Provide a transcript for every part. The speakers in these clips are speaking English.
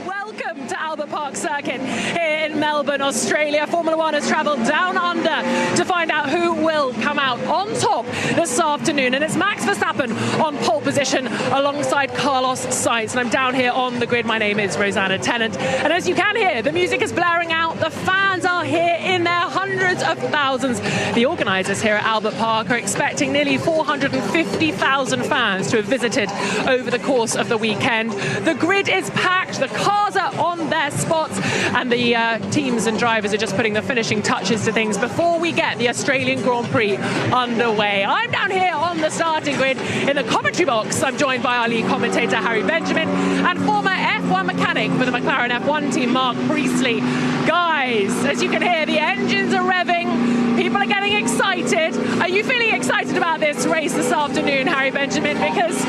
Welcome to Albert Park Circuit here in Melbourne, Australia. Formula One has travelled down under to find out who will come out on top this afternoon. And it's Max Verstappen on pole position alongside Carlos Sainz. And I'm down here on the grid. My name is Rosanna Tennant. And as you can hear, the music is blaring out. The fans are here in their hundreds of thousands. The organisers here at Albert Park are expecting nearly 450,000 fans to have visited over the course of the weekend. The grid is packed. The cars are on their spots, and the teams and drivers are just putting the finishing touches to things before we get the Australian Grand Prix underway. I'm down here on the starting grid in the commentary box. I'm joined by our lead commentator Harry Benjamin and former F1 mechanic for the McLaren F1 team Marc Priestley. Guys, as you can hear, the engines are revving. People are getting excited. Are you feeling excited about this race this afternoon, Harry Benjamin? Because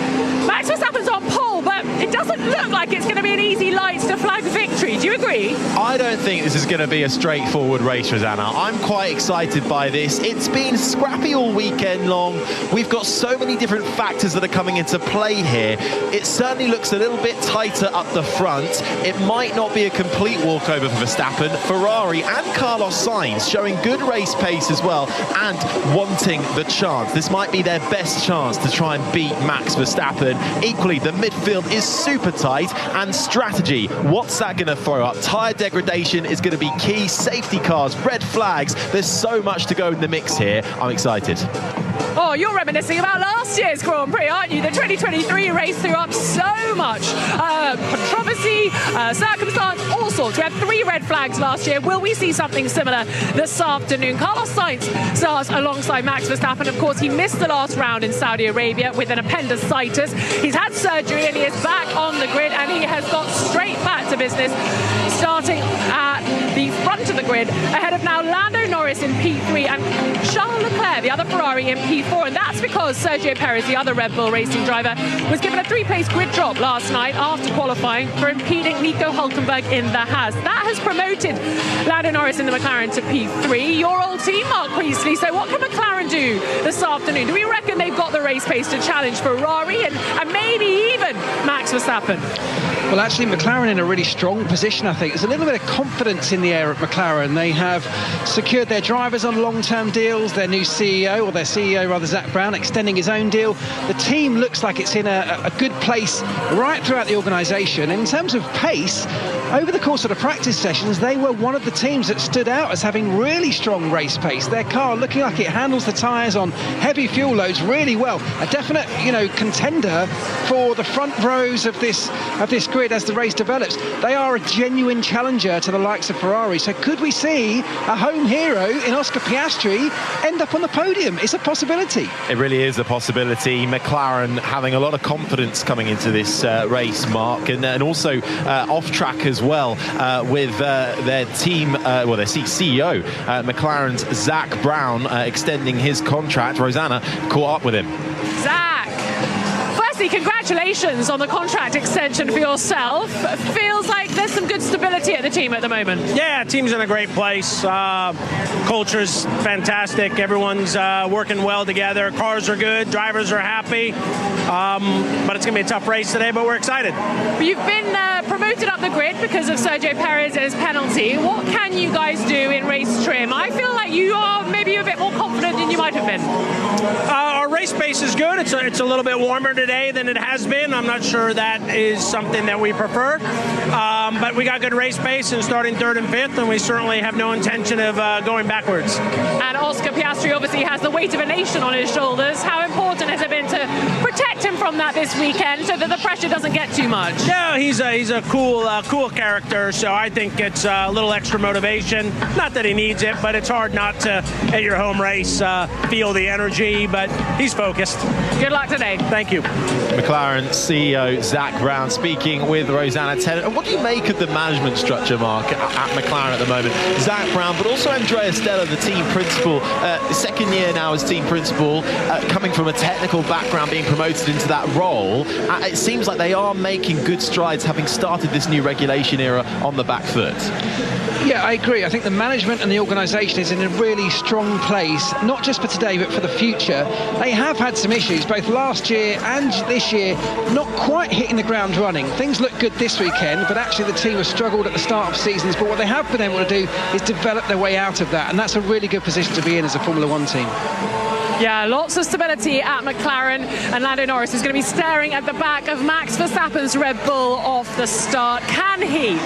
Max Verstappen's on pole, but it doesn't look like it's going to be an easy lights to flag victory. Do you agree? I don't think this is going to be a straightforward race, Rosanna. I'm quite excited by this. It's been scrappy all weekend long. We've got so many different factors that are coming into play here. It certainly looks a little bit tighter up the front. It might not be a complete walkover for Verstappen. Ferrari and Carlos Sainz showing good race pace as well and wanting the chance. This might be their best chance to try and beat Max Verstappen. Equally, the midfield is super tight, and strategy, what's that going to throw up? Tyre degradation is going to be key. Safety cars, red flags. There's so much to go in the mix here. I'm excited. Oh, you're reminiscing about last year's Grand Prix, aren't you? The 2023 race threw up so much controversy, circumstance, all sorts. We had 3 red flags last year. Will we see something similar this afternoon? Carlos Sainz starts alongside Max Verstappen. Of course, he missed the last round in Saudi Arabia with an appendicitis. He's had surgery and he is back on the grid, and he has got straight back to business, starting at the front of the grid, ahead of now Lando Norris in P3 and Charles Leclerc, the other Ferrari, in P4. And that's because Sergio Perez, the other Red Bull racing driver, was given a 3-place grid drop last night after qualifying for impeding Nico Hülkenberg in the Haas. That has promoted Lando Norris in the McLaren to P3. Your old team, Marc Priestley. So what can McLaren do this afternoon? Do we reckon they've got the race pace to challenge Ferrari and maybe even Max Verstappen? Well, actually, McLaren in a really strong position, I think. There's a little bit of confidence in the air at McLaren. They have secured their drivers on long-term deals, their new CEO, or their CEO rather, Zak Brown, extending his own deal. The team looks like it's in a good place right throughout the organisation. And in terms of pace, over the course of the practice sessions, they were one of the teams that stood out as having really strong race pace. Their car looking like it handles the tyres on heavy fuel loads really well. A definite, contender for the front rows of this grid as the race develops. They are a genuine challenger to the likes of Ferrari. So could we see a home hero in Oscar Piastri end up on the podium? It's a possibility. It really is a possibility. McLaren having a lot of confidence coming into this race, Mark, and also off track as well with their team, their CEO, McLaren's Zak Brown, extending his contract. Rosanna caught up with him. Zak, firstly, congratulations on the contract extension for yourself. Feels like there's some good stability at the team at the moment. Yeah, team's in a great place. Culture's fantastic. Everyone's working well together. Cars are good. Drivers are happy. But it's going to be a tough race today, but we're excited. You've been promoted up the grid because of Sergio Perez's penalty. What can you guys do in race trim? I feel like you are maybe a bit more confident than you might have been. Our race pace is good. It's a little bit warmer today than it has been. I'm not sure that is something that we prefer. But we got good race pace and starting 3rd and 5th, and we certainly have no intention of going backwards. And Oscar Piastri obviously has the weight of a nation on his shoulders. How important has it been to protect him from that this weekend so that the pressure doesn't get too much? Yeah, he's a cool character, so I think it's a little extra motivation. Not that he needs it, but it's hard not to, at your home race, feel the energy, but he's focused. Good luck today. Thank you. McLaren CEO Zak Brown speaking with Rosanna Tennant. And what do you make of the management structure, Mark, at McLaren at the moment? Zak Brown, but also Andrea Stella, the team principal, second year now as team principal, coming from a technical background, being promoted into that role. It seems like they are making good strides, having started this new regulation era on the back foot. Yeah, I agree. I think the management and the organisation is in a really strong place, not just for today, but for the future. They have had some issues, both last year and this year, not quite hitting the ground running. Things look good this weekend, but actually the team has struggled at the start of seasons. But what they have been able to do is develop their way out of that, and that's a really good position to be in as a Formula One team. Yeah, lots of stability at McLaren, and Lando Norris is going to be staring at the back of Max Verstappen's Red Bull off the start. Can he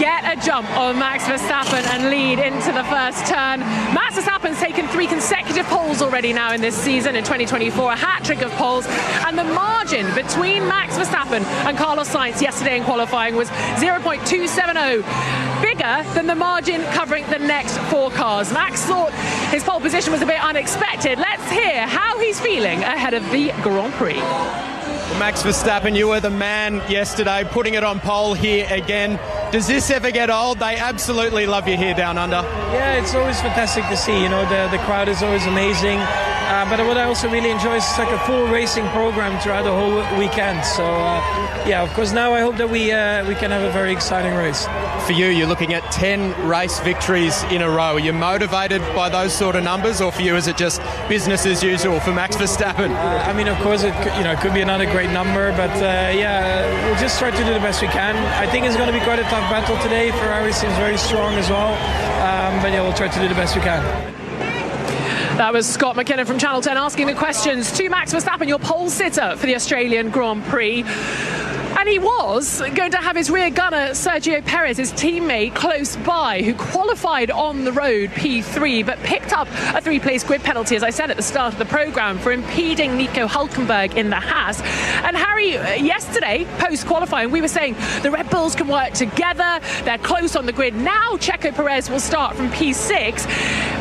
get a jump on Max Verstappen and lead into the first turn? Max Verstappen's taken 3 consecutive poles already now in this season in 2024, a hat-trick of poles, and the margin between Max Verstappen and Carlos Sainz yesterday in qualifying was 0.270, bigger than the margin covering the next 4 cars. Max thought his pole position was a bit unexpected. Let's hear how he's feeling ahead of the Grand Prix. Max Verstappen, you were the man yesterday, putting it on pole here again. Does this ever get old? They absolutely love you here down under. Yeah, it's always fantastic to see. You know, the crowd is always amazing. But what I also really enjoy is it's like a full racing program throughout the whole weekend. So, yeah, of course, now I hope that we can have a very exciting race. For you, you're looking at 10 race victories in a row. Are you motivated by those sort of numbers, or for you is it just business as usual for Max Verstappen? I mean, of course, it could be another great number, but yeah, we'll just try to do the best we can. I think it's going to be quite a tough battle today. Ferrari seems very strong as well, but yeah, we'll try to do the best we can. That was Scott McKinnon from Channel 10 asking the questions to Max Verstappen, your pole sitter for the Australian Grand Prix. And he was going to have his rear gunner, Sergio Perez, his teammate, close by, who qualified on the road P3, but picked up a 3-place grid penalty, as I said at the start of the programme, for impeding Nico Hülkenberg in the Haas. And Harry, yesterday, post-qualifying, we were saying the Red Bulls can work together, they're close on the grid. Now Checo Perez will start from P6.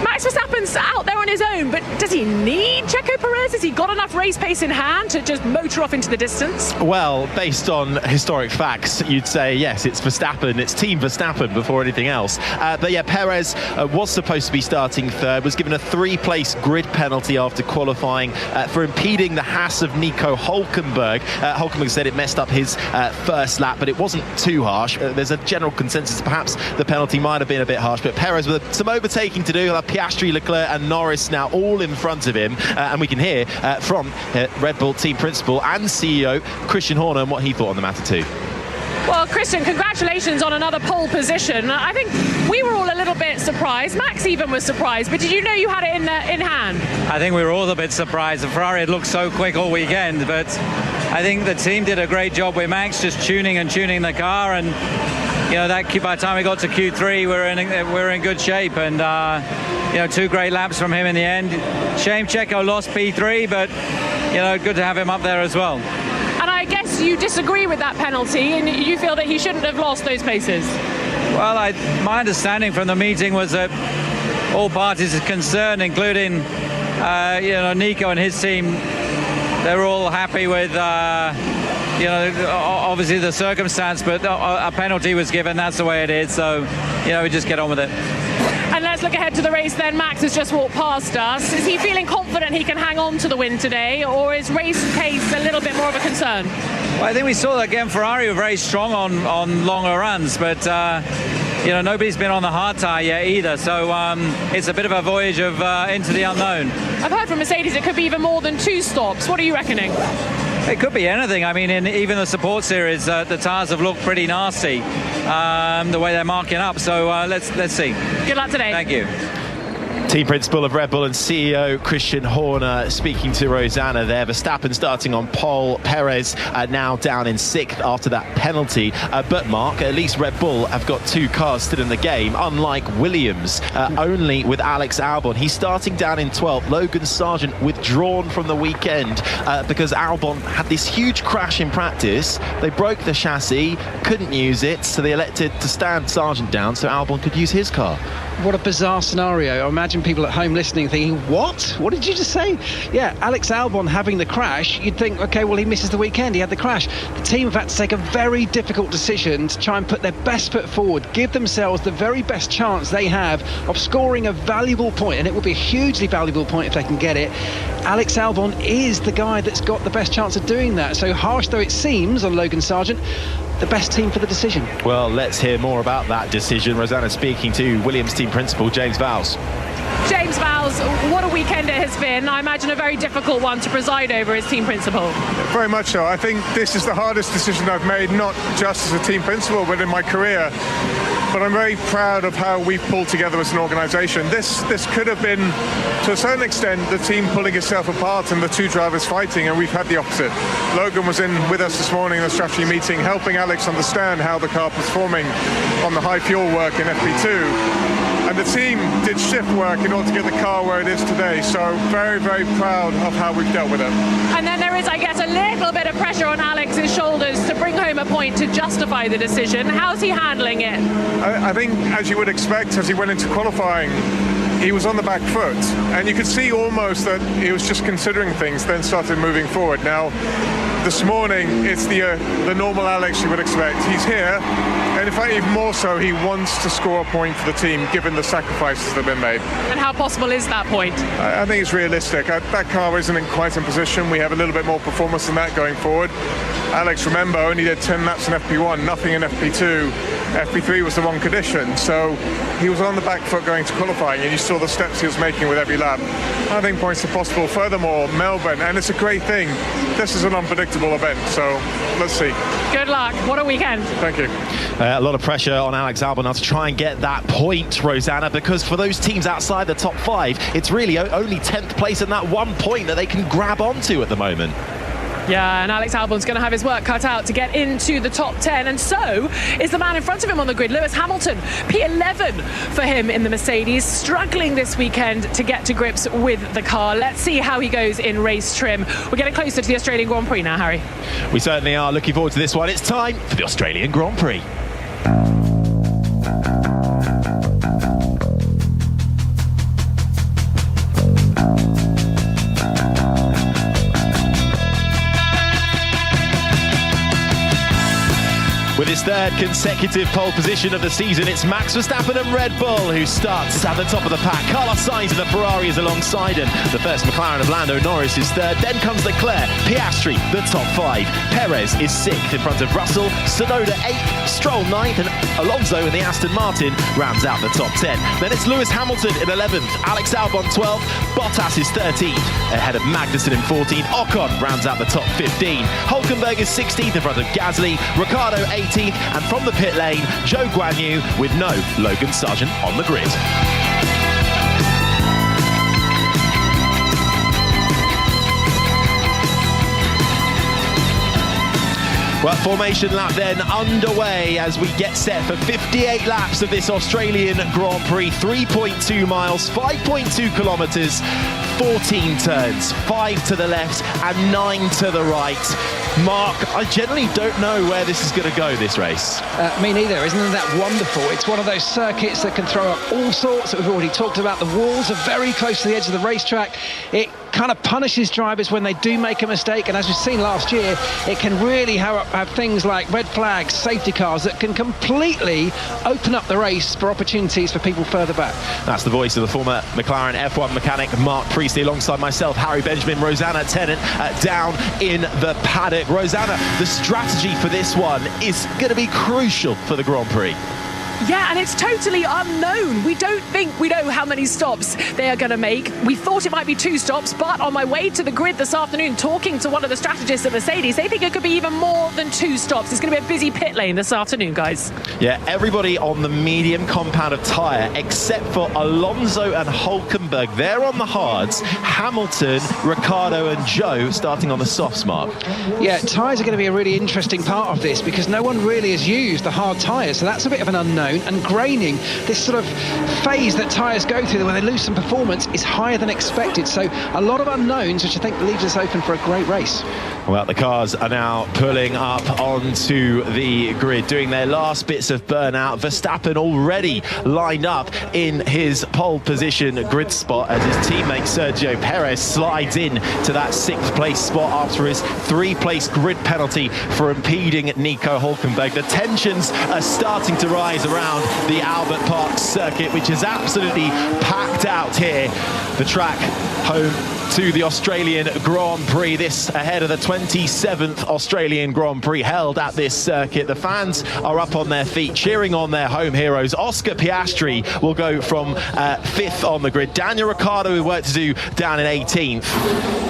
Max Verstappen's out there on his own, but does he need Checo Perez? Has he got enough race pace in hand to just motor off into the distance? Well, based on historic facts, you'd say yes, it's Verstappen, it's Team Verstappen before anything else. But yeah, Perez was supposed to be starting third, was given a 3-place grid penalty after qualifying for impeding the Haas of Nico Hülkenberg. Hülkenberg said it messed up his first lap, but it wasn't too harsh. There's a general consensus perhaps the penalty might have been a bit harsh, but Perez with some overtaking to do. He'll have Piastri, Leclerc and Norris now all in front of him, and we can hear from Red Bull team principal and CEO Christian Horner and what he thought on the matter too. Well, Christian, congratulations on another pole position. I think we were all a little bit surprised. Max even was surprised, but did you know you had it in hand? I think we were all a bit surprised. The Ferrari had looked so quick all weekend, but I think the team did a great job with Max, just tuning the car, and you know that by the time we got to Q3, we're in good shape, and you know, 2 great laps from him in the end. Shame Checo lost P3, but you know, good to have him up there as well. And I guess you disagree with that penalty, and you feel that he shouldn't have lost those paces. Well, my understanding from the meeting was that all parties concerned, including you know, Nico and his team, they're all happy with you know, obviously the circumstance, but a penalty was given. That's the way it is. So you know, we just get on with it. And let's look ahead to the race then. Max has just walked past us. Is he feeling confident he can hang on to the win today, or is race pace a little bit more of a concern? Well, I think we saw that again. Ferrari were very strong on longer runs, but you know, nobody's been on the hard tyre yet either. So it's a bit of a voyage of into the unknown. I've heard from Mercedes it could be even more than 2 stops. What are you reckoning? It could be anything. I mean, in even the support series, the tyres have looked pretty nasty, the way they're marking up. So let's see. Good luck today. Thank you. Team principal of Red Bull and CEO Christian Horner speaking to Rosanna there. Verstappen starting on pole, Perez now down in 6th after that penalty. But Marc, at least Red Bull have got 2 cars still in the game, unlike Williams, only with Alex Albon. He's starting down in 12th. Logan Sargent withdrawn from the weekend because Albon had this huge crash in practice. They broke the chassis, couldn't use it, so they elected to stand Sargent down so Albon could use his car. What a bizarre scenario. I imagine people at home listening thinking, what did you just say? Yeah, Alex Albon having the crash, you'd think, okay, well, he misses the weekend, he had the crash. The team have had to take a very difficult decision to try and put their best foot forward, give themselves the very best chance they have of scoring a valuable point, and it will be a hugely valuable point if they can get it. Alex Albon is the guy that's got the best chance of doing that. So harsh though it seems on Logan Sargent, the best team for the decision. Well, let's hear more about that decision. Rosanna speaking to Williams team principal James Vowles. James Vowles, what a weekend it has been. I imagine a very difficult one to preside over as team principal. Very much so. I think this is the hardest decision I've made, not just as a team principal, but in my career. But I'm very proud of how we've pulled together as an organisation. This could have been, to a certain extent, the team pulling itself apart and the two drivers fighting, and we've had the opposite. Logan was in with us this morning in the strategy meeting, helping Alex understand how the car was performing on the high fuel work in FP2. And the team did shift work in order to get the car where it is today. So very, very proud of how we've dealt with it. And then there is, I guess, a little bit of pressure on Alex's shoulders to bring home a point to justify the decision. How's he handling it? I think, as you would expect, as he went into qualifying, he was on the back foot. And you could see almost that he was just considering things, then started moving forward. Now, this morning, it's the normal Alex you would expect. He's here, and in fact, even more so, he wants to score a point for the team, given the sacrifices that have been made. And how possible is that point? I think it's realistic. That car isn't quite in position. We have a little bit more performance than that going forward. Alex, remember, only did 10 laps in FP1, nothing in FP2. FP3 was the wrong condition, so he was on the back foot going to qualifying, and you saw the steps he was making with every lap. I think points are possible. Furthermore, Melbourne, and it's a great thing, this is an unpredictable event, so let's see. Good luck. What a weekend. Thank you. A lot of pressure on Alex Albon now to try and get that point, Rosanna, because for those teams outside the top 5, it's really only 10th place and that 1 point that they can grab onto at the moment. Yeah, and Alex Albon's going to have his work cut out to get into the top 10, and so is the man in front of him on the grid, Lewis Hamilton. P11 for him in the Mercedes, struggling this weekend to get to grips with the car. Let's see how he goes in race trim. We're getting closer to the Australian Grand Prix now, Harry. We certainly are looking forward to this one. It's time for the Australian Grand Prix. With his third consecutive pole position of the season, it's Max Verstappen and Red Bull who starts at the top of the pack. Carlos Sainz of the Ferrari is alongside him. The first McLaren of Lando Norris is third. Then comes Leclerc, Piastri, the top 5. Perez is 6th in front of Russell, Tsunoda 8th, Stroll 9th, and Alonso in the Aston Martin rounds out the top 10. Then it's Lewis Hamilton in 11th, Alex Albon 12th, Bottas is 13th, ahead of Magnussen in 14th. Ocon rounds out the top 15. Hülkenberg is 16th in front of Gasly, Ricciardo 18th, and from the pit lane, Zhou Guanyu with no Logan Sargent on the grid. Well, formation lap then underway as we get set for 58 laps of this Australian Grand Prix. 3.2 miles, 5.2 kilometres, 14 turns, 5 to the left and 9 to the right. Marc, I generally don't know where this is going to go, this race. Me neither. Isn't that wonderful? It's one of those circuits that can throw up all sorts that we've already talked about. The walls are very close to the edge of the racetrack. It kind of punishes drivers when they do make a mistake, and as we've seen last year, it can really have things like red flags, safety cars that can completely open up the race for opportunities for people further back. That's the voice of the former McLaren F1 mechanic Marc Priestley, alongside myself, Harry Benjamin, Rosanna Tennant down in the paddock. Rosanna, the strategy for this one is going to be crucial for the Grand Prix. Yeah, and it's totally unknown. We don't think we know how many stops they are going to make. We thought it might be 2 stops, but on my way to the grid this afternoon, talking to one of the strategists at Mercedes, they think it could be even more than 2 stops. It's going to be a busy pit lane this afternoon, guys. Yeah, everybody on the medium compound of tyre, except for Alonso and Hülkenberg. They're on the hards. Hamilton, Ricciardo and Zhou starting on the softs, Marc. Yeah, tyres are going to be a really interesting part of this because no one really has used the hard tyres, so that's a bit of an unknown. unknown, and graining, this sort of phase that tyres go through when they lose some performance, is higher than expected. So a lot of unknowns, which I think leaves us open for a great race. Well, the cars are now pulling up onto the grid, doing their last bits of burnout. Verstappen already lined up in his pole position grid spot as his teammate Sergio Perez slides in to that 6th place spot after his 3-place grid penalty for impeding Nico Hülkenberg. The tensions are starting to rise around the Albert Park circuit, which is absolutely packed out here. The track home to the Australian Grand Prix, this ahead of the 27th Australian Grand Prix held at this circuit. The fans are up on their feet, cheering on their home heroes. Oscar Piastri will go from 5th on the grid. Daniel Ricciardo, who worked to do, down in 18th,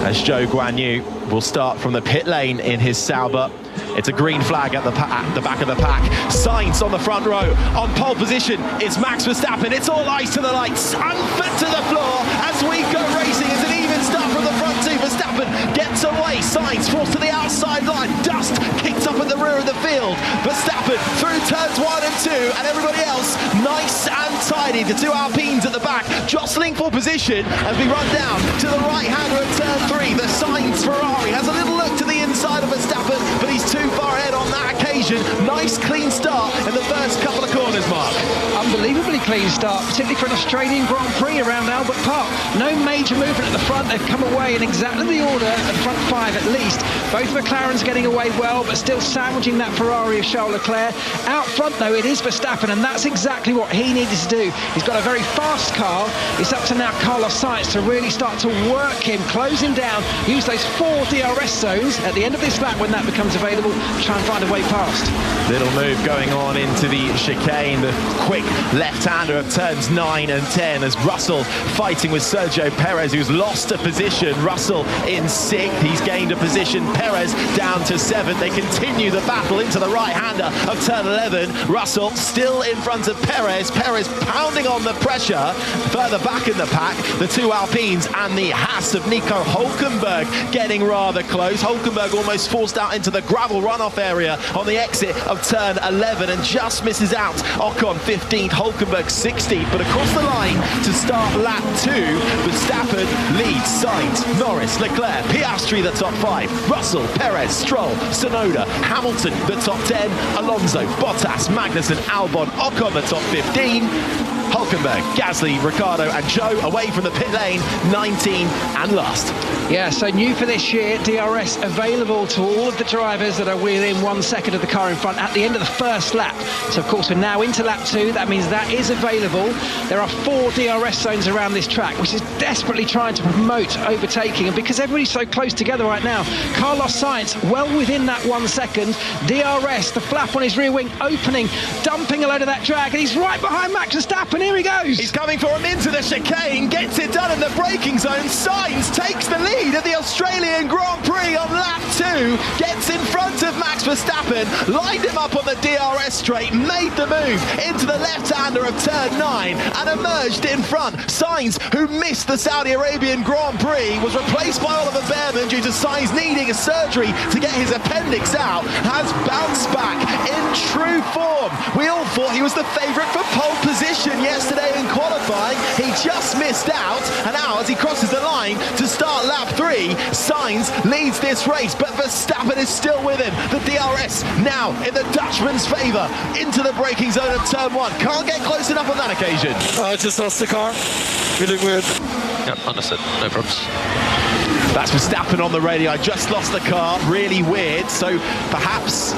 as Zhou Guanyu will start from the pit lane in his Sauber. It's a green flag at the back of the pack. Sainz on the front row. On pole position, it's Max Verstappen. It's all eyes to the lights. Unfit to the floor as we go racing. It's an even start from the front two. Verstappen gets away. Sainz forced to the outside line. Dust kicked up at the rear of the field. Verstappen through turns 1 and 2, and everybody else nice and tidy. The two Alpines at the back jostling for position as we run down to the right-hander of turn 3. The Sainz Ferrari has a little look to the inside of Verstappen, but he's too far ahead on that occasion. Nice clean start in the first couple of corners, Mark. Unbelievably clean start, particularly for an Australian Grand Prix around Albert Park. No major movement at the front. They've come away in exactly the order, the front 5 at least. Both McLarens getting away well, but still sandwiching that Ferrari of Charles Leclerc. Out front, though, it is Verstappen, and that's exactly what he needed to do. He's got a very fast car. It's up to now Carlos Sainz to really start to work him, close him down, use those 4 DRS zones at the end of this lap when that becomes available, try and find a way past. Little move going on into the chicane, the quick left-hander of turns 9 and 10 as Russell fighting with Sergio Perez, who's lost a position. Russell in 6th, he's gained a position. Perez down to 7th. They continue the battle into the right-hander of turn 11. Russell still in front of Perez. Perez pounding on the pressure. Further back in the pack, the two Alpines and the Haas of Nico Hülkenberg getting rather close. Hülkenberg almost forced out into the gravel runoff area on the exit of turn 11 and just misses out. Ocon 15th, Hülkenberg 16th, but across the line to start lap 2, Verstappen leads Sainz, Norris, Leclerc, Piastri the top 5, Russell, Perez, Stroll, Tsunoda, Hamilton the top 10, Alonso, Bottas, Magnussen, Albon, Ocon the top 15, Hülkenberg, Gasly, Ricciardo and Zhou away from the pit lane, 19 and last. Yeah, so new for this year, DRS available to all of the drivers that are within 1 second of the car in front at the end of the first lap. So of course we're now into lap 2, that means that is available. There are 4 DRS zones around this track, which is desperately trying to promote overtaking, and because everybody's so close together right now, Carlos Sainz well within that 1 second. DRS, the flap on his rear wing opening, dumping a load of that drag, and he's right behind Max Verstappen. Here he goes. He's coming for him into the chicane, gets it done in the braking zone. Sainz takes the lead at the Australian Grand Prix on lap 2, gets in front of Max Verstappen, lined him up on the DRS straight, made the move into the left-hander of turn 9 and emerged in front. Sainz, who missed the Saudi Arabian Grand Prix, was replaced by Oliver Behrman due to Sainz needing a surgery to get his appendix out, has bounced back in true form. We all thought he was the favourite for pole position yesterday in qualifying. He just missed out, and now as he crosses the line to start lap 3, Sainz leads this race, but Verstappen is still with him. The DRS now in the Dutchman's favour into the braking zone of turn 1. Can't get close enough on that occasion. I just lost the car. Feeling weird. Yeah, understood. No problems. That's Verstappen on the radio. I just lost the car. Really weird. So perhaps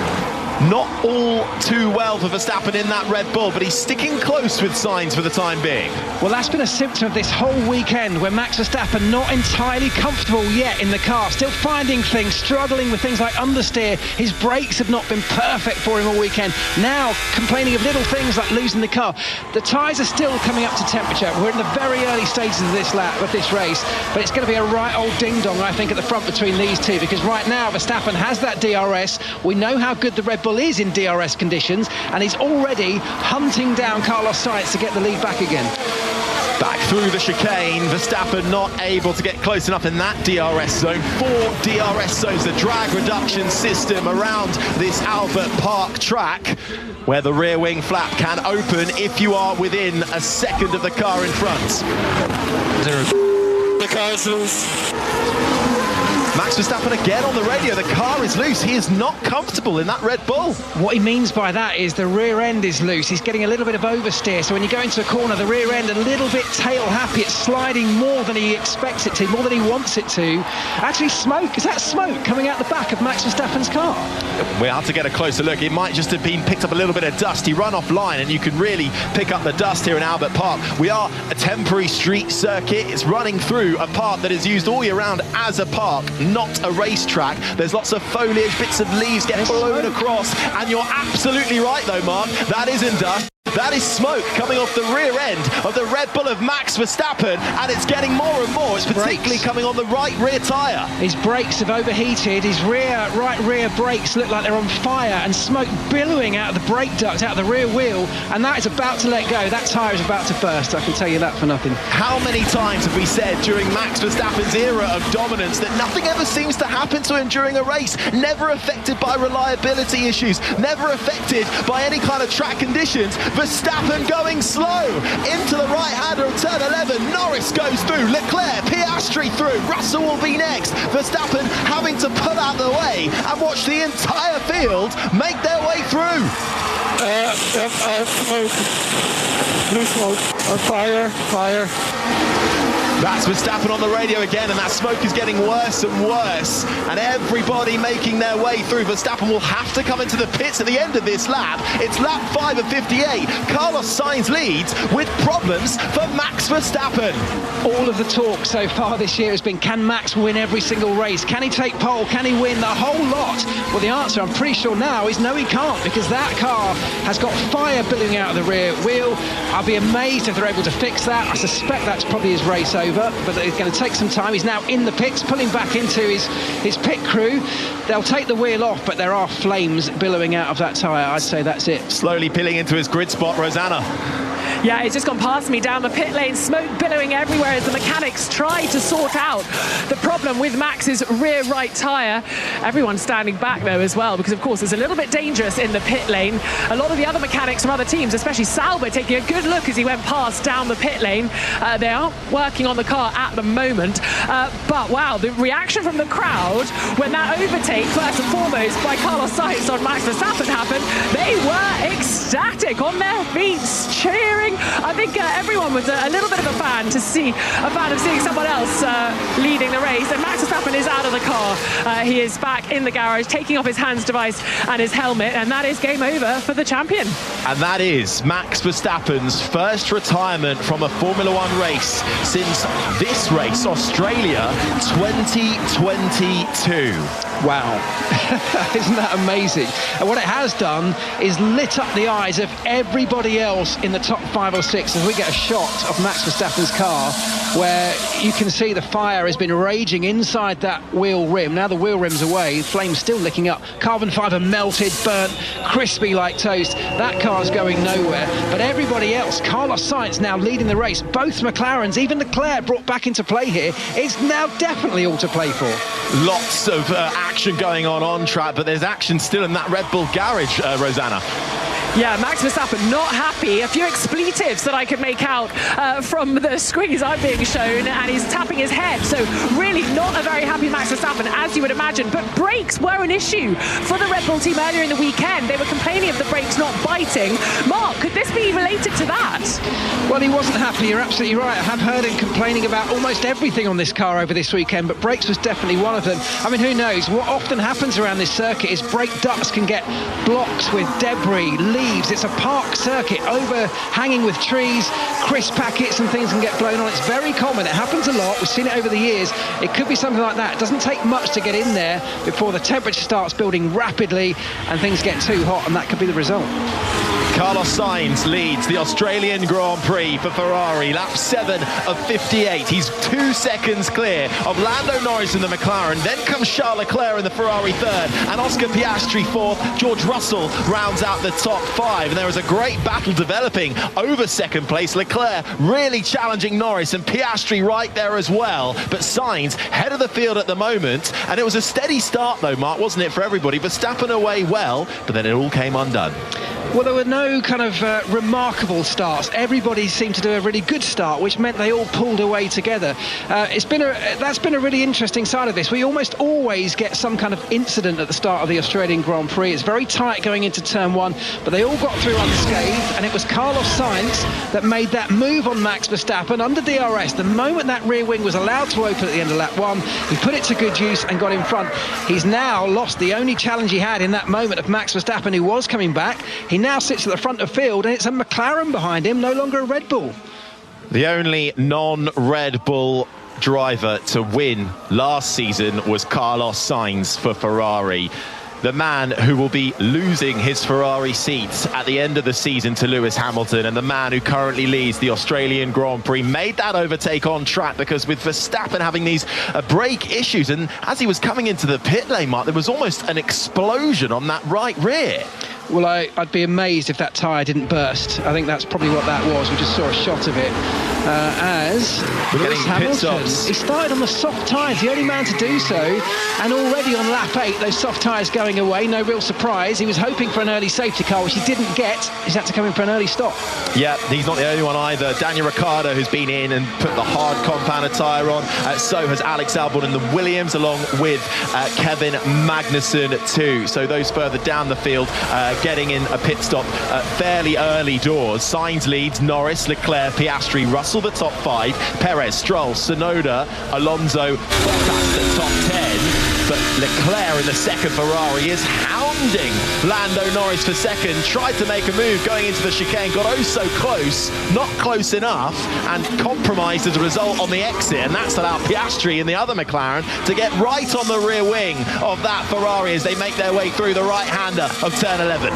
not all too well for Verstappen in that Red Bull, but he's sticking close with Sainz for the time being. Well, that's been a symptom of this whole weekend, where Max Verstappen not entirely comfortable yet in the car, still finding things, struggling with things like understeer. His brakes have not been perfect for him all weekend. Now complaining of little things like losing the car. The tyres are still coming up to temperature. We're in the very early stages of this lap, of this race, but it's going to be a right old ding-dong, I think, at the front between these two, because right now Verstappen has that DRS. We know how good the Red Bull is in DRS conditions, and he's already hunting down Carlos Sainz to get the lead back again. Back through the chicane. Verstappen not able to get close enough in that DRS zone. 4 DRS zones, the drag reduction system around this Albert Park track, where the rear wing flap can open if you are within a second of the car in front. The car is loose. Max Verstappen again on the radio. The car is loose. He is not comfortable in that Red Bull. What he means by that is the rear end is loose. He's getting a little bit of oversteer. So when you go into a corner, the rear end a little bit tail happy. It's sliding more than he expects it to, more than he wants it to. Actually, smoke. Is that smoke coming out the back of Max Verstappen's car? We have to get a closer look. It might just have been picked up a little bit of dust. He run offline, and you can really pick up the dust here in Albert Park. We are a temporary street circuit. It's running through a park that is used all year round as a park, not a racetrack. There's lots of foliage, bits of leaves get blown across, and you're absolutely right though, Mark, that isn't dust. That is smoke coming off the rear end of the Red Bull of Max Verstappen, and it's getting more and more. It's particularly coming on the right rear tyre. His brakes have overheated. His right rear brakes look like they're on fire, and smoke billowing out of the brake duct, out of the rear wheel, and that is about to let go. That tyre is about to burst, I can tell you that for nothing. How many times have we said during Max Verstappen's era of dominance that nothing ever seems to happen to him during a race? Never affected by reliability issues, never affected by any kind of track conditions. Verstappen going slow into the right-hander of turn 11. Norris goes through, Leclerc, Piastri through, Russell will be next. Verstappen having to pull out the way and watch the entire field make their way through. Smoke. Blue smoke. Fire. That's Verstappen on the radio again, and that smoke is getting worse and worse, and everybody making their way through. Verstappen will have to come into the pits at the end of this lap. It's lap 5 of 58. Carlos Sainz leads with problems for Max Verstappen. All of the talk so far this year has been, can Max win every single race? Can he take pole? Can he win the whole lot? Well, the answer, I'm pretty sure now, is no, he can't, because that car has got fire billowing out of the rear wheel. I'll be amazed if they're able to fix that. I suspect that's probably his race over, but it's going to take some time. He's now in the pits, pulling back into his pit crew. They'll take the wheel off, but there are flames billowing out of that tyre. I'd say that's it. Slowly peeling into his grid spot, Rosanna. Yeah, it's just gone past me down the pit lane, smoke billowing everywhere as the mechanics try to sort out the problem with Max's rear right tyre. Everyone's standing back though as well, because of course it's a little bit dangerous in the pit lane. A lot of the other mechanics from other teams, especially Sauber, taking a good look as he went past down the pit lane. They aren't working on the car at the moment, but wow, the reaction from the crowd when that overtake, first and foremost, by Carlos Sainz on Max Verstappen happened, they were ecstatic on their feet, cheering. I think everyone was a little bit of a fan of seeing someone else leading the race, and Max Verstappen is out of the car. He is back in the garage, taking off his hands device and his helmet, and that is game over for the champion. And that is Max Verstappen's first retirement from a Formula One race since this race, Australia 2022. Wow. Isn't that amazing? And what it has done is lit up the eyes of everybody else in the top 5 or 6 as we get a shot of Max Verstappen's car where you can see the fire has been raging inside that wheel rim. Now the wheel rim's away, flames still licking up, carbon fibre melted, burnt, crispy like toast. That car's going nowhere. But everybody else, Carlos Sainz now leading the race, both McLarens, even Leclerc brought back into play here. It's now definitely all to play for. Lots of action going on track, but there's action still in that Red Bull garage, Rosanna. Yeah, Max Verstappen not happy. A few expletives that I could make out from the screens I'm being shown, and he's tapping his head. So really not a very happy Max Verstappen, as you would imagine. But brakes were an issue for the Red Bull team earlier in the weekend. They were complaining of the brakes not biting. Mark, could this be related to that? Well, he wasn't happy. You're absolutely right. I have heard him complaining about almost everything on this car over this weekend, but brakes was definitely one of them. I mean, who knows? What often happens around this circuit is brake ducts can get blocked with debris, leaves. It's a park circuit overhanging with trees, crisp packets and things can get blown on. It's very common. It happens a lot. We've seen it over the years. It could be something like that. It doesn't take much to get in there before the temperature starts building rapidly and things get too hot, and that could be the result. Carlos Sainz leads the Australian Grand Prix for Ferrari, lap 7 of 58. He's 2 seconds clear of Lando Norris in the McLaren. Then comes Charles Leclerc in the Ferrari third, and Oscar Piastri fourth. George Russell rounds out the top 5, and there is a great battle developing over second place. Leclerc really challenging Norris, and Piastri right there as well. But Sainz head of the field at the moment, and it was a steady start though, Mark, wasn't it, for everybody? Verstappen away well, but then it all came undone. Well, there were no kind of remarkable starts. Everybody seemed to do a really good start, which meant they all pulled away together. That's been a really interesting side of this. We almost always get some kind of incident at the start of the Australian Grand Prix. It's very tight going into turn 1, but they all got through unscathed, and it was Carlos Sainz that made that move on Max Verstappen under DRS. The moment that rear wing was allowed to open at the end of lap 1, he put it to good use and got in front. He's now lost the only challenge he had in that moment of Max Verstappen, who was coming back. He now sits at the front of field, and it's a McLaren behind him, no longer a Red Bull. The only non-Red Bull driver to win last season was Carlos Sainz for Ferrari. The man who will be losing his Ferrari seat at the end of the season to Lewis Hamilton, and the man who currently leads the Australian Grand Prix, made that overtake on track, because with Verstappen having these brake issues, and as he was coming into the pit lane, Mark, there was almost an explosion on that right rear. Well, I'd be amazed if that tyre didn't burst. I think that's probably what that was. We just saw a shot of it. As Lewis Hamilton, he started on the soft tyres, the only man to do so, and already on lap 8, those soft tyres going away, no real surprise. He was hoping for an early safety car, which he didn't get. He's had to come in for an early stop. Yeah, he's not the only one either. Daniel Ricciardo has been in and put the hard compounder tyre on. So has Alex Albon in the Williams, along with Kevin Magnussen too. So those further down the field getting in a pit stop fairly early doors. Sainz leads, Norris, Leclerc, Piastri, Russell the top 5, Perez, Stroll, Tsunoda, Alonso, Bottas the top 10. But Leclerc in the second Ferrari is hounding Lando Norris for second. Tried to make a move going into the chicane, got oh so close, not close enough, and compromised as a result on the exit. And that's allowed Piastri and the other McLaren to get right on the rear wing of that Ferrari as they make their way through the right-hander of turn 11.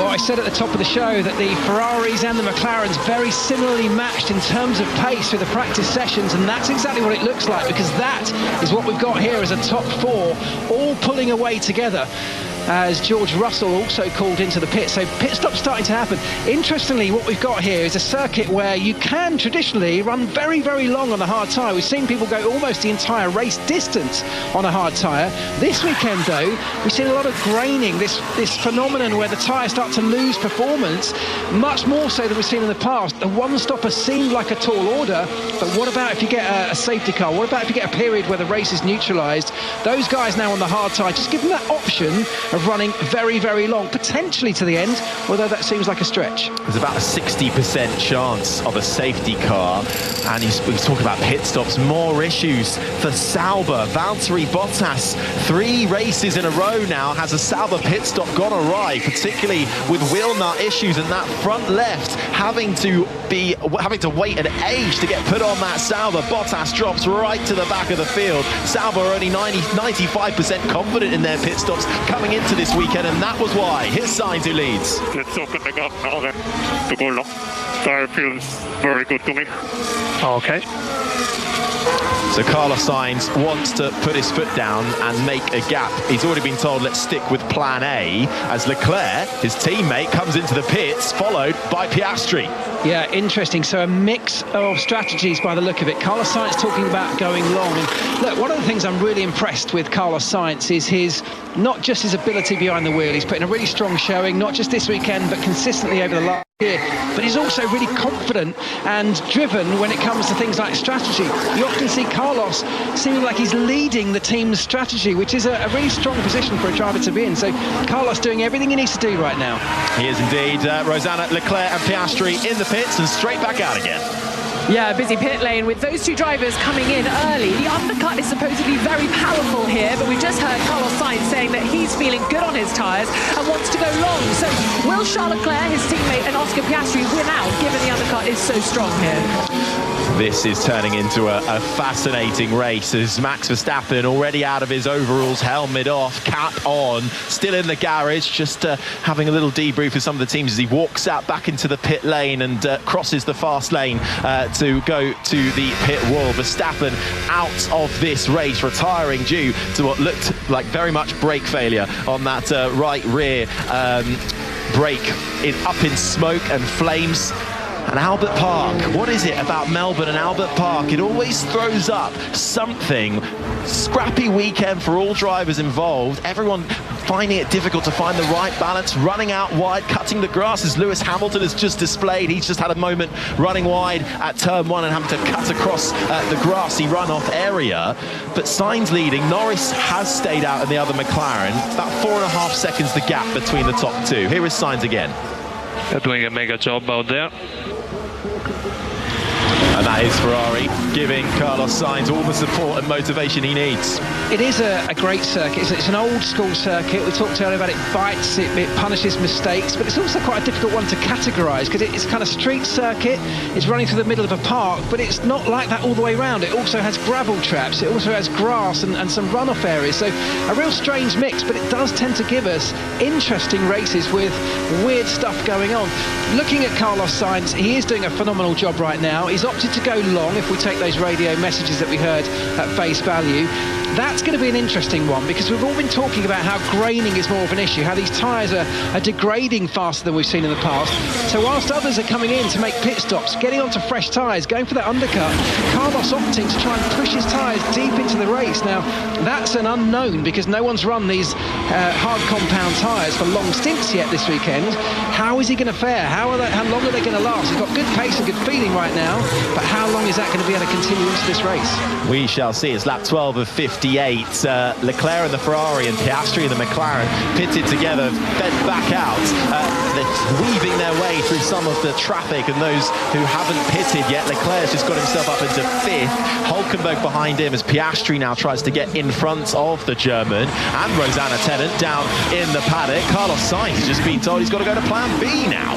Well, I said at the top of the show that the Ferraris and the McLarens very similarly matched in terms of pace through the practice sessions, and that's exactly what it looks like, because that is what we've got here as a top 4, all pulling away together, as George Russell also called into the pit. So pit stop starting to happen. Interestingly, what we've got here is a circuit where you can traditionally run very, very long on a hard tyre. We've seen people go almost the entire race distance on a hard tyre. This weekend, though, we've seen a lot of graining, this phenomenon where the tyres start to lose performance, much more so than we've seen in the past. The one-stopper seemed like a tall order, but what about if you get a safety car? What about if you get a period where the race is neutralised? Those guys now on the hard tyre, just give them that option of running very, very long, potentially to the end, although that seems like a stretch. There's about a 60% chance of a safety car, and he's talking about pit stops. More issues for Sauber. Valtteri Bottas, 3 races in a row now has a Sauber pit stop gone awry, particularly with wheel nut issues, and that front left having to wait an age to get put on that Sauber. Bottas drops right to the back of the field. Sauber are only 95% confident in their pit stops coming into this weekend, and that was why. Here's Sainz who leads. Let's open the gap now then to go long. Tire feels very good to me. Okay. So Carlos Sainz wants to put his foot down and make a gap. He's already been told, let's stick with plan A, as Leclerc, his teammate, comes into the pits, followed by Piastri. Yeah, interesting. So a mix of strategies by the look of it. Carlos Sainz talking about going long. And look, one of the things I'm really impressed with Carlos Sainz is not just his ability behind the wheel. He's put in a really strong showing, not just this weekend, but consistently over the last year. But he's also really confident and driven when it comes to things like strategy. You often see Carlos seeming like he's leading the team's strategy, which is a really strong position for a driver to be in. So Carlos doing everything he needs to do right now. He is indeed. Rosanna, Leclerc and Piastri in the pits and straight back out again. Yeah, busy pit lane with those two drivers coming in early. The undercut is supposedly very powerful here, but we've just heard Carlos Sainz saying that he's feeling good on his tyres and wants to go long. So will Charles Leclerc, his teammate, and Oscar Piastri win out, given the undercut is so strong here? This is turning into a fascinating race as Max Verstappen already out of his overalls, helmet off, cap on, still in the garage, just having a little debrief with some of the teams as he walks out back into the pit lane and crosses the fast lane to go to the pit wall. Verstappen out of this race, retiring due to what looked like very much brake failure on that right rear brake, up in smoke and flames. And Albert Park, what is it about Melbourne and Albert Park? It always throws up something. Scrappy weekend for all drivers involved. Everyone finding it difficult to find the right balance, running out wide, cutting the grass as Lewis Hamilton has just displayed. He's just had a moment running wide at turn 1 and having to cut across the grassy runoff area. But Sainz leading. Norris has stayed out in the other McLaren. About 4.5 seconds the gap between the top two. Here is Sainz again. They're doing a mega job out there. And that is Ferrari giving Carlos Sainz all the support and motivation he needs. It is a great circuit. It's an old school circuit. We talked earlier about it bites, it punishes mistakes, but it's also quite a difficult one to categorise because it's kind of street circuit. It's running through the middle of a park, but it's not like that all the way around. It also has gravel traps. It also has grass and some runoff areas. So a real strange mix, but it does tend to give us interesting races with weird stuff going on. Looking at Carlos Sainz, he is doing a phenomenal job right now. He's opted to go long if we take those radio messages that we heard at face value. That's going to be an interesting one because we've all been talking about how graining is more of an issue, how these tyres are degrading faster than we've seen in the past. So whilst others are coming in to make pit stops, getting onto fresh tyres, going for that undercut, Carlos opting to try and push his tyres deep into the race. Now, that's an unknown because no one's run these hard compound tyres for long stints yet this weekend. How is he going to fare? How long are they going to last? He's got good pace and good feeling right now, but how long is that going to be able to continue into this race? We shall see. It's lap 12 of 58. Leclerc and the Ferrari and Piastri and the McLaren pitted together, fed back out. They're weaving their way through some of the traffic, and those who haven't pitted yet. Leclerc's just got himself up into 5th. Hulkenberg behind him as Piastri now tries to get in front of the German, and Rosanna Tennant down in the paddock. Carlos Sainz has just been told he's got to go to plan B now.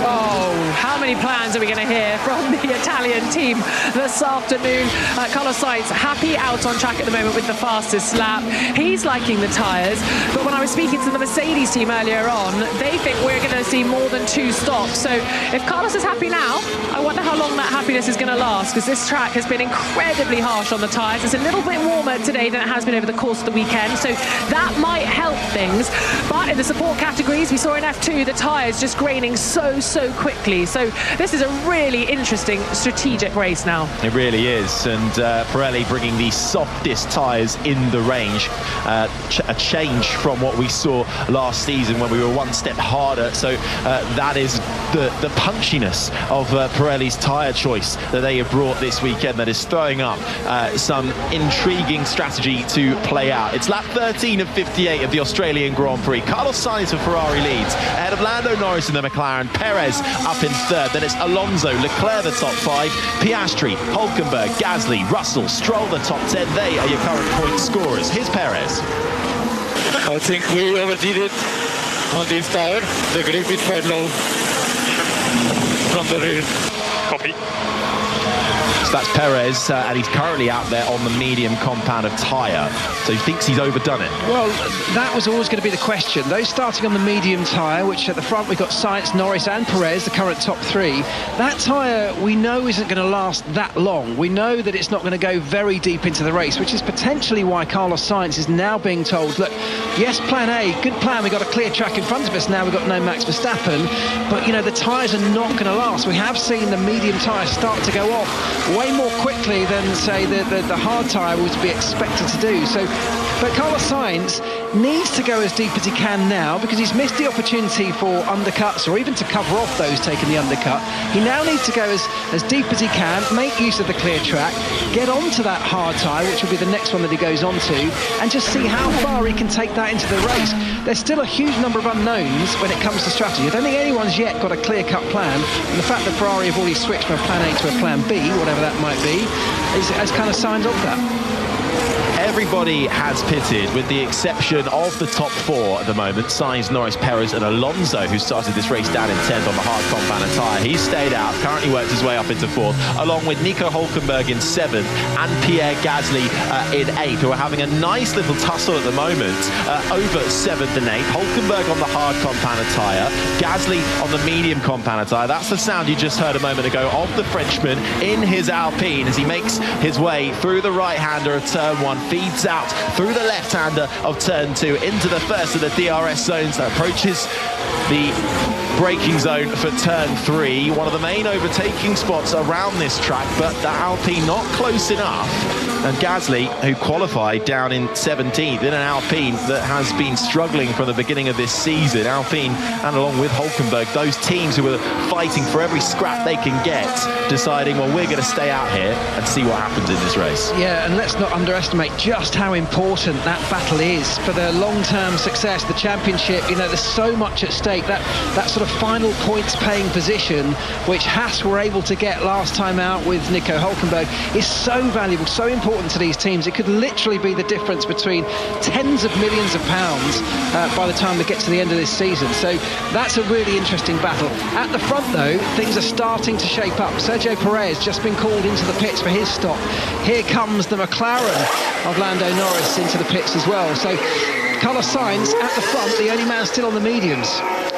Oh, how many plans are we going to hear from the Italian team this afternoon? Carlos Sainz happy out on track at the moment with the fastest lap. He's liking the tyres, but when I was speaking to the Mercedes team earlier on, they think we're going to see more than 2 stops. So if Carlos is happy now, I wonder how long that happiness is going to last, because this track has been incredibly harsh on the tyres. It's a little bit warmer today than it has been over the course of the weekend, so that might help things. But in the support categories, we saw in F2 the tyres just graining so quickly. So this is a really interesting strategic race now. It really is, and Pirelli bringing the softest tyres in the range, a change from what we saw last season when we were one step harder. So that is the punchiness of Pirelli's tyre choice that they have brought this weekend that is throwing up some intriguing strategy to play out. It's lap 13 of 58 of the Australian Grand Prix. Carlos Sainz for Ferrari leads ahead of Lando Norris in the McLaren, Perez up in 3rd, then it's Alonso, Leclerc the top 5, Piastri, Hulkenberg, Gasly, Russell, Stroll the top 10. They are your current point scorers. Here's Perez. I think we overdid it on this tire. The grip is quite low from the rear. Copy. So that's Perez, and he's currently out there on the medium compound of tyre. So he thinks he's overdone it. Well, that was always going to be the question. Those starting on the medium tyre, which at the front we've got Sainz, Norris and Perez, the current top 3. That tyre we know isn't going to last that long. We know that it's not going to go very deep into the race, which is potentially why Carlos Sainz is now being told, look, yes, plan A, good plan, we've got a clear track in front of us now, we've got no Max Verstappen, but, you know, the tyres are not going to last. We have seen the medium tyres start to go off way more quickly than, say, the hard tyre would be expected to do. So, but Carlos Sainz, needs to go as deep as he can now because he's missed the opportunity for undercuts or even to cover off those taking the undercut. He now needs to go as deep as he can, make use of the clear track, get onto that hard tyre, which will be the next one that he goes on to, and just see how far he can take that into the race. There's still a huge number of unknowns when it comes to strategy. I don't think anyone's yet got a clear-cut plan, and the fact that Ferrari have already switched from a plan A to a plan B, whatever that might be, has kind of signed off that. Everybody has pitted, with the exception of the top 4 at the moment. Sainz, Norris, Perez and Alonso, who started this race down in 10th on the hard compound tyre. He's stayed out, currently worked his way up into 4th, along with Nico Hülkenberg in 7th and Pierre Gasly in 8th, who are having a nice little tussle at the moment over 7th and 8th. Hülkenberg on the hard compound tyre, Gasly on the medium compound tyre. That's the sound you just heard a moment ago of the Frenchman in his Alpine as he makes his way through the right-hander of turn 1, feeds out through the left-hander of turn 2 into the first of the DRS zones that approaches the braking zone for turn 3, one of the main overtaking spots around this track, but the Alpine not close enough. And Gasly, who qualified down in 17th in an Alpine that has been struggling from the beginning of this season. Alpine, and along with Hülkenberg, those teams who were fighting for every scrap they can get, deciding, well, we're going to stay out here and see what happens in this race. Yeah, and let's not underestimate just how important that battle is for the long-term success, the championship. You know, there's so much at stake. That sort of final points-paying position, which Haas were able to get last time out with Nico Hülkenberg, is so valuable, so important to these teams. It could literally be the difference between tens of millions of pounds by the time they get to the end of this season. So that's a really interesting battle. At the front, though, things are starting to shape up. Sergio Perez just been called into the pits for his stop. Here comes the McLaren of Lando Norris into the pits as well. So Carlos Sainz at the front, the only man still on the mediums.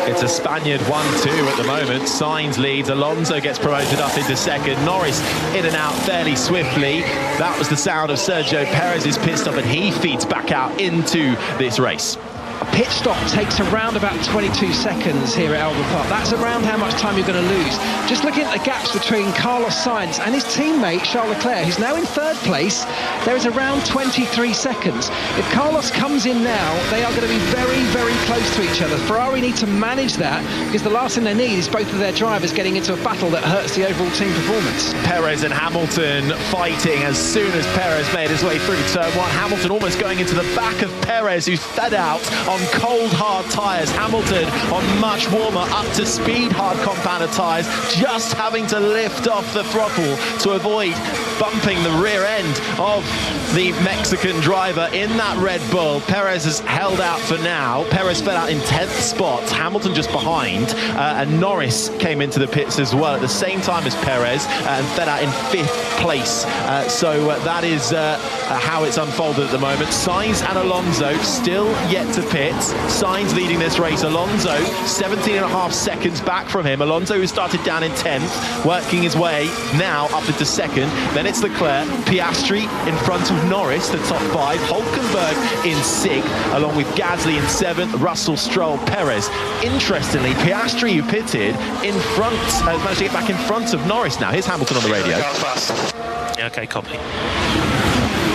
It's a Spaniard 1-2 at the moment. Sainz leads, Alonso gets promoted up into 2nd, Norris in and out fairly swiftly. That was the sound of Sergio Perez's pit stop, and he feeds back out into this race. A pit stop takes around about 22 seconds here at Albert Park. That's around how much time you're going to lose. Just looking at the gaps between Carlos Sainz and his teammate Charles Leclerc, who's now in 3rd place, there is around 23 seconds. If Carlos comes in now, they are going to be very, very close to each other. Ferrari need to manage that, because the last thing they need is both of their drivers getting into a battle that hurts the overall team performance. Perez and Hamilton fighting as soon as Perez made his way through turn 1. Hamilton almost going into the back of Perez, who's fed out on cold hard tyres. Hamilton on much warmer up to speed hard compounded tyres, just having to lift off the throttle to avoid bumping the rear end of the Mexican driver in that Red Bull. Perez has held out for now. Perez fell out in 10th spot, Hamilton just behind, and Norris came into the pits as well at the same time as Perez and fell out in 5th place. So that is how it's unfolded at the moment. Sainz and Alonso still yet to pit. Sainz leading this race, Alonso 17.5 seconds back from him. Alonso, who started down in 10th, working his way now up into 2nd. Then it's Leclerc, Piastri in front of Norris, the top 5, Hülkenberg in 6th, along with Gasly in 7th, Russell, Stroll, Perez. Interestingly, Piastri, who pitted in front, has managed to get back in front of Norris now. Here's Hamilton on the radio. Yeah, okay, copy.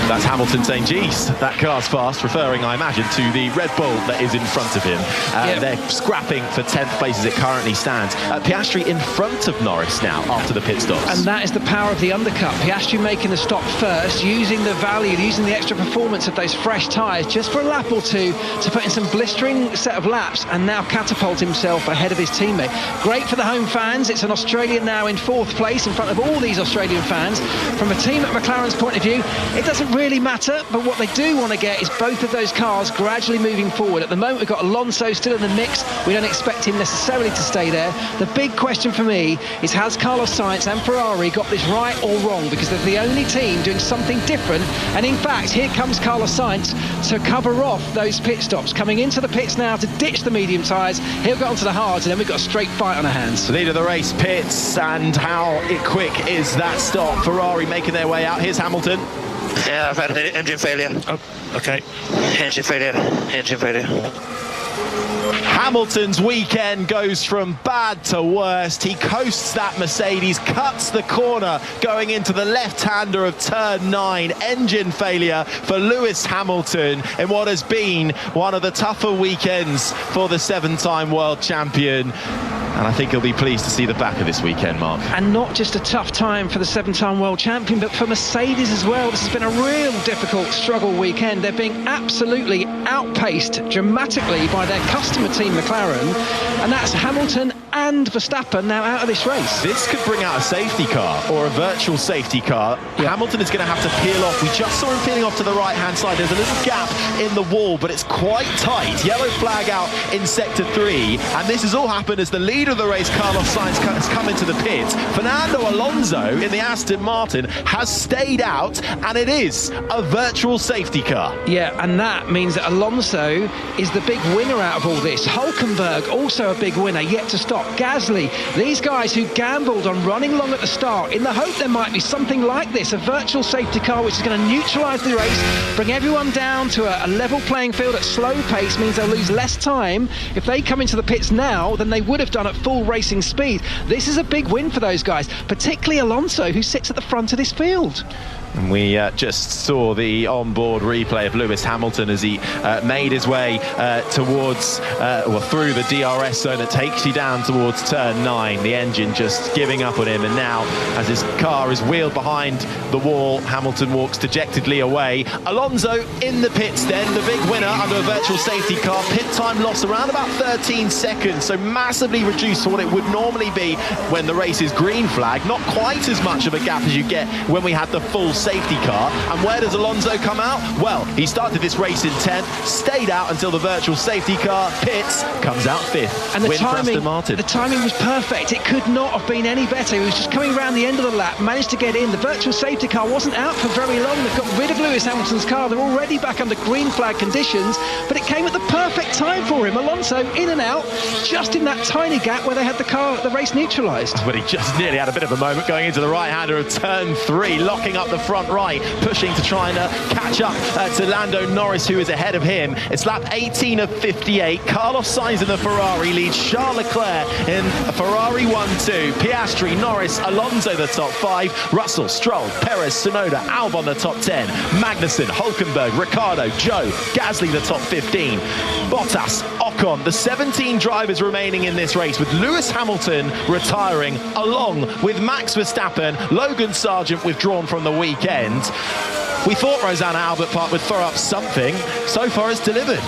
That's Hamilton saying, geez, that car's fast, referring, I imagine, to the Red Bull that is in front of him. They're scrapping for 10th place as it currently stands. Piastri in front of Norris now after the pit stops. And that is the power of the undercut. Piastri making the stop first, using the value, using the extra performance of those fresh tyres just for a lap or two to put in some blistering set of laps and now catapult himself ahead of his teammate. Great for the home fans. It's an Australian now in 4th place in front of all these Australian fans. From a team at McLaren's point of view, it doesn't really matter, but what they do want to get is both of those cars gradually moving forward. At the moment, we've got Alonso still in the mix. We don't expect him necessarily to stay there. The big question for me is, has Carlos Sainz and Ferrari got this right or wrong? Because they're the only team doing something different. And in fact, here comes Carlos Sainz to cover off those pit stops. Coming into the pits now to ditch the medium tyres. He'll get onto the hards, and then we've got a straight fight on our hands. The lead of the race pits, and how quick is that stop? Ferrari making their way out. Here's Hamilton. Yeah, I've had engine failure. Oh, okay. Engine failure. Hamilton's weekend goes from bad to worst. He coasts that Mercedes, cuts the corner going into the left-hander of turn 9. Engine failure for Lewis Hamilton in what has been one of the tougher weekends for the 7-time world champion. And I think he'll be pleased to see the back of this weekend, Mark. And not just a tough time for the 7-time world champion, but for Mercedes as well. This has been a real difficult struggle weekend. They're being absolutely outpaced dramatically by their customer team, McLaren. And that's Hamilton and Verstappen now out of this race. This could bring out a safety car or a virtual safety car. Yeah. Hamilton is going to have to peel off. We just saw him peeling off to the right-hand side. There's a little gap in the wall, but it's quite tight. Yellow flag out in sector 3. And this has all happened as the leader of the race, Carlos Sainz, has come into the pit. Fernando Alonso in the Aston Martin has stayed out, and it is a virtual safety car. Yeah, and that means that Alonso is the big winner out of all this. Hulkenberg also a big winner, yet to stop. Gasly, these guys who gambled on running long at the start in the hope there might be something like this, a virtual safety car which is going to neutralise the race, bring everyone down to a level playing field at slow pace, means they'll lose less time if they come into the pits now than they would have done at full racing speed. This is a big win for those guys, particularly Alonso, who sits at the front of this field. And we just saw the on-board replay of Lewis Hamilton as he made his way towards, or through the DRS zone that takes you down towards turn 9. The engine just giving up on him, and now as his car is wheeled behind the wall, Hamilton walks dejectedly away. Alonso in the pits then, the big winner under a virtual safety car. Pit time loss around about 13 seconds, so massively reduced to what it would normally be when the race is green flag. Not quite as much of a gap as you get when we had the full safety car. And where does Alonso come out? Well, he started this race in 10th, stayed out until the virtual safety car pits, comes out 5th. And the timing was perfect. It could not have been any better. He was just coming around the end of the lap, managed to get in. The virtual safety car wasn't out for very long. They've got rid of Lewis Hamilton's car. They're already back under green flag conditions, but it came at the perfect time for him. Alonso in and out, just in that tiny gap where they had the race neutralised. But he just nearly had a bit of a moment going into the right-hander of turn 3, locking up the front right, pushing to try and catch up to Lando Norris, who is ahead of him. It's lap 18 of 58. Carlos Sainz in the Ferrari leads Charles Leclerc in a Ferrari 1-2. Piastri, Norris, Alonso the top 5. Russell, Stroll, Perez, Tsunoda, Albon the top 10. Magnussen, Hulkenberg, Ricciardo, Joe, Gasly the top 15. Bottas, Ocon, the 17 drivers remaining in this race, with Lewis Hamilton retiring along with Max Verstappen. Logan Sargent withdrawn from the weekend. We thought Rosanna Albert Park would throw up something. So far it's delivered.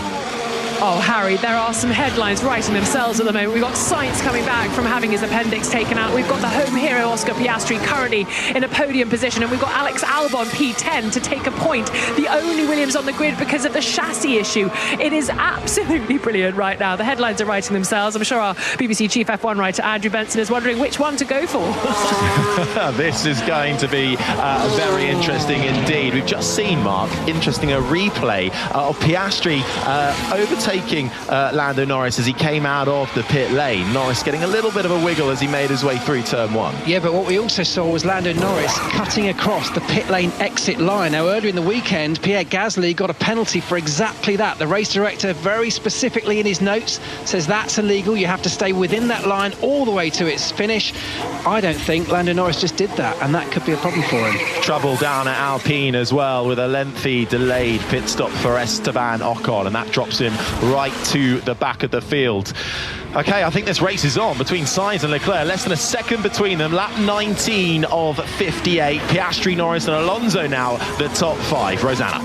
Oh, Harry, there are some headlines writing themselves at the moment. We've got Sainz coming back from having his appendix taken out. We've got the home hero, Oscar Piastri, currently in a podium position. And we've got Alex Albon, P10, to take a point. The only Williams on the grid because of the chassis issue. It is absolutely brilliant right now. The headlines are writing themselves. I'm sure our BBC Chief F1 writer, Andrew Benson, is wondering which one to go for. This is going to be very interesting indeed. We've just seen, Mark, a replay of Piastri overtaking Lando Norris as he came out of the pit lane. Norris getting a little bit of a wiggle as he made his way through turn 1. Yeah, but what we also saw was Lando Norris cutting across the pit lane exit line. Now, earlier in the weekend, Pierre Gasly got a penalty for exactly that. The race director very specifically in his notes says that's illegal. You have to stay within that line all the way to its finish. I don't think Lando Norris just did that, and that could be a problem for him. Trouble down at Alpine as well, with a lengthy delayed pit stop for Esteban Ocon, and that drops him right to the back of the field. Okay, I think this race is on between Sainz and Leclerc. Less than a second between them. Lap 19 of 58. Piastri, Norris and Alonso now the top 5. Rosanna.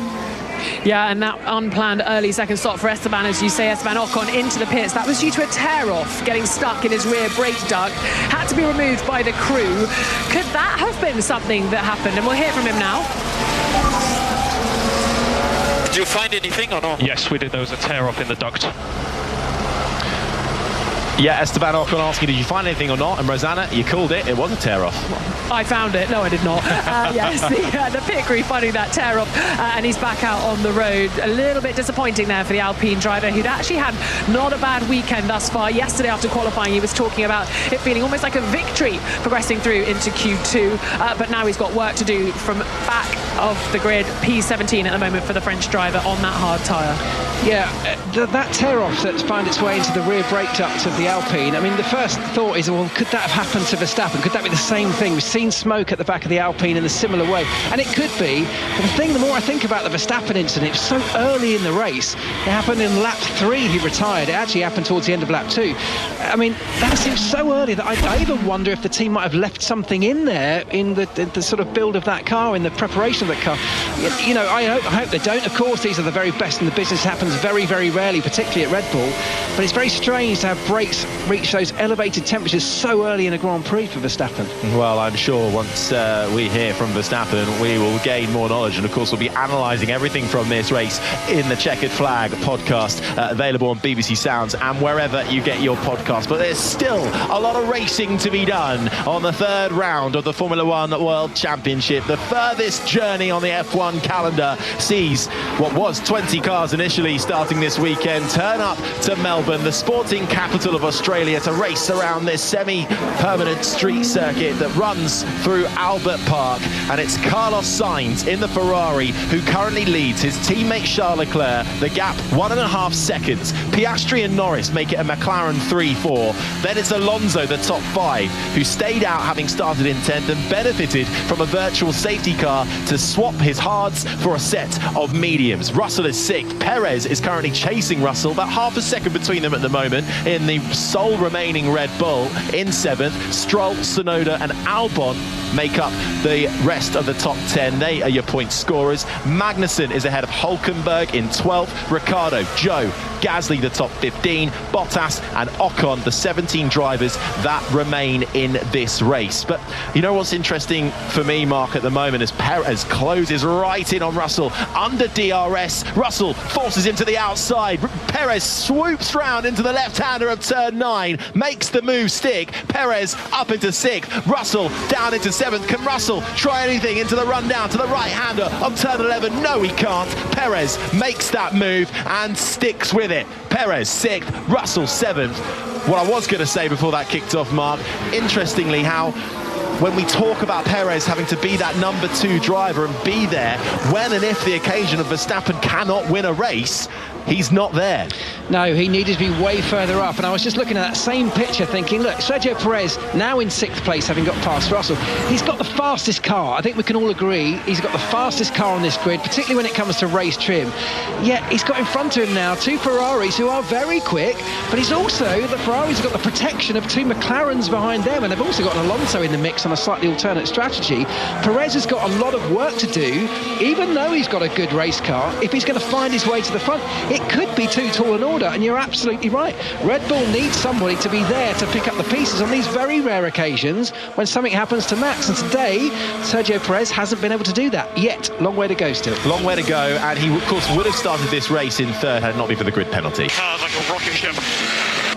Yeah, and that unplanned early second stop for Esteban, as you say, Esteban Ocon into the pits. That was due to a tear-off, getting stuck in his rear brake duct. Had to be removed by the crew. Could that have been something that happened? And we'll hear from him now. Did you find anything or not? Yes, we did. There was a tear off in the duct. Yeah, Esteban Ocon asking, did you find anything or not? And Rosanna, you called it. It was a tear-off. I found it. No, I did not. Yes, the pit crew finding that tear-off, and he's back out on the road. A little bit disappointing there for the Alpine driver, who'd actually had not a bad weekend thus far. Yesterday, after qualifying, he was talking about it feeling almost like a victory progressing through into Q2, but now he's got work to do from back of the grid. P17 at the moment for the French driver on that hard tyre. Yeah, that tear-off that's found its way into the rear brake duct of the Alpine. I mean, the first thought is, well, could that have happened to Verstappen? Could that be the same thing? We've seen smoke at the back of the Alpine in a similar way, and it could be. But the more I think about the Verstappen incident, it was so early in the race. It happened in lap 3, he retired. It actually happened towards the end of lap 2. I mean, that seems so early that I even wonder if the team might have left something in there in the sort of build of that car, in the preparation of that car. You know, I hope they don't. Of course, these are the very best in the business. It happens very, very rarely, particularly at Red Bull. But it's very strange to have brakes reach those elevated temperatures so early in a Grand Prix for Verstappen. Well, I'm sure once we hear from Verstappen, we will gain more knowledge, and of course we'll be analysing everything from this race in the Checkered Flag podcast, available on BBC Sounds and wherever you get your podcast. But there's still a lot of racing to be done on the third round of the Formula One World Championship. The furthest journey on the F1 calendar sees what was 20 cars initially starting this weekend turn up to Melbourne, the sporting capital of Australia, to race around this semi-permanent street circuit that runs through Albert Park. And it's Carlos Sainz in the Ferrari who currently leads his teammate Charles Leclerc, the gap 1.5 seconds. Piastri and Norris make it a McLaren 3-4. Then it's Alonso, the top 5, who stayed out having started in 10th and benefited from a virtual safety car to swap his hards for a set of mediums. Russell is 6th. Perez is currently chasing Russell, about half a second between them at the moment in the sole remaining Red Bull. In 7th, Stroll, Tsunoda and Albon make up the rest of the top 10. They are your point scorers. Magnussen is ahead of Hülkenberg in 12th. Ricciardo, Joe, Gasly the top 15, Bottas and Ocon the 17 drivers that remain in this race. But you know what's interesting for me, Mark, at the moment, as Perez closes right in on Russell under DRS. Russell forces him to the outside. Perez swoops round into the left-hander of turn 9, makes the move stick. Perez up into 6th, Russell down into 7th. Can Russell try anything into the run down to the right-hander of turn 11? No, he can't. Perez makes that move and sticks with it. Perez 6th, Russell 7th. What I was going to say before that kicked off, Mark, interestingly how when we talk about Perez having to be that number 2 driver and be there when and if the occasion of Verstappen cannot win a race, he's not there. No, he needed to be way further up. And I was just looking at that same picture thinking, look, Sergio Perez now in 6th place, having got past Russell. He's got the fastest car. I think we can all agree he's got the fastest car on this grid, particularly when it comes to race trim. Yet he's got in front of him now 2 Ferraris who are very quick, but he's also, the Ferraris have got the protection of 2 McLarens behind them, and they've also got an Alonso in the mix on a slightly alternate strategy. Perez has got a lot of work to do, even though he's got a good race car. If he's going to find his way to the front, it could be too tall an order, and you're absolutely right. Red Bull needs somebody to be there to pick up the pieces on these very rare occasions when something happens to Max, and today Sergio Perez hasn't been able to do that yet. Long way to go still. Long way to go, and he of course would have started this race in 3rd had it not been for the grid penalty. Like a rocket ship.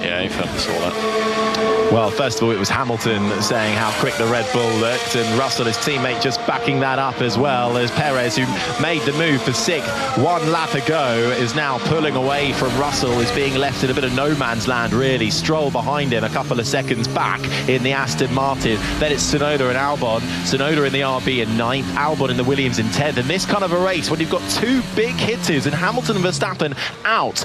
Yeah, he felt saw that. Well, first of all, it was Hamilton saying how quick the Red Bull looked, and Russell, his teammate, just backing that up as well, as Perez, who made the move for 6th 1 lap ago, is now pulling away from Russell, is being left in a bit of no man's land, really. Stroll behind him, a couple of seconds back in the Aston Martin. Then it's Tsunoda and Albon. Tsunoda in the RB in 9th, Albon in the Williams in 10th. And this kind of a race, when you've got 2 big hitters and Hamilton and Verstappen out,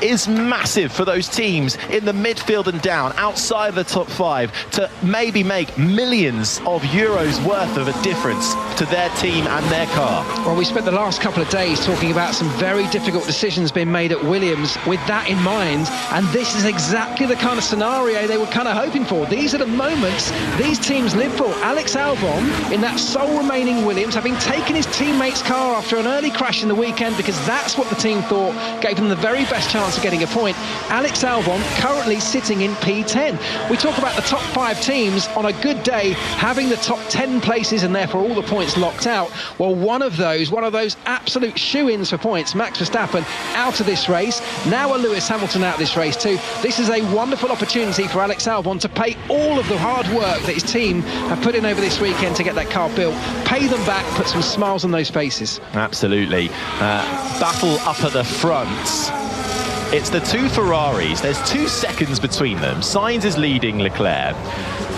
is massive for those teams in the midfield and down, outside the top 5, to maybe make millions of euros worth of a difference to their team and their car. Well, we spent the last couple of days talking about some very difficult decisions being made at Williams with that in mind, and this is exactly the kind of scenario they were kind of hoping for. These are the moments these teams live for. Alex Albon in that sole remaining Williams, having taken his teammate's car after an early crash in the weekend, because that's what the team thought gave them the very best chance chance of getting a point. Alex Albon currently sitting in P10. We talk about the top 5 teams on a good day having the top 10 places and therefore all the points locked out. Well, one of those absolute shoe-ins for points, Max Verstappen out of this race. Now a Lewis Hamilton out of this race too. This is a wonderful opportunity for Alex Albon to pay all of the hard work that his team have put in over this weekend to get that car built. Pay them back, put some smiles on those faces. Absolutely. Battle up at the front. It's the two Ferraris. There's 2 seconds between them. Sainz is leading Leclerc.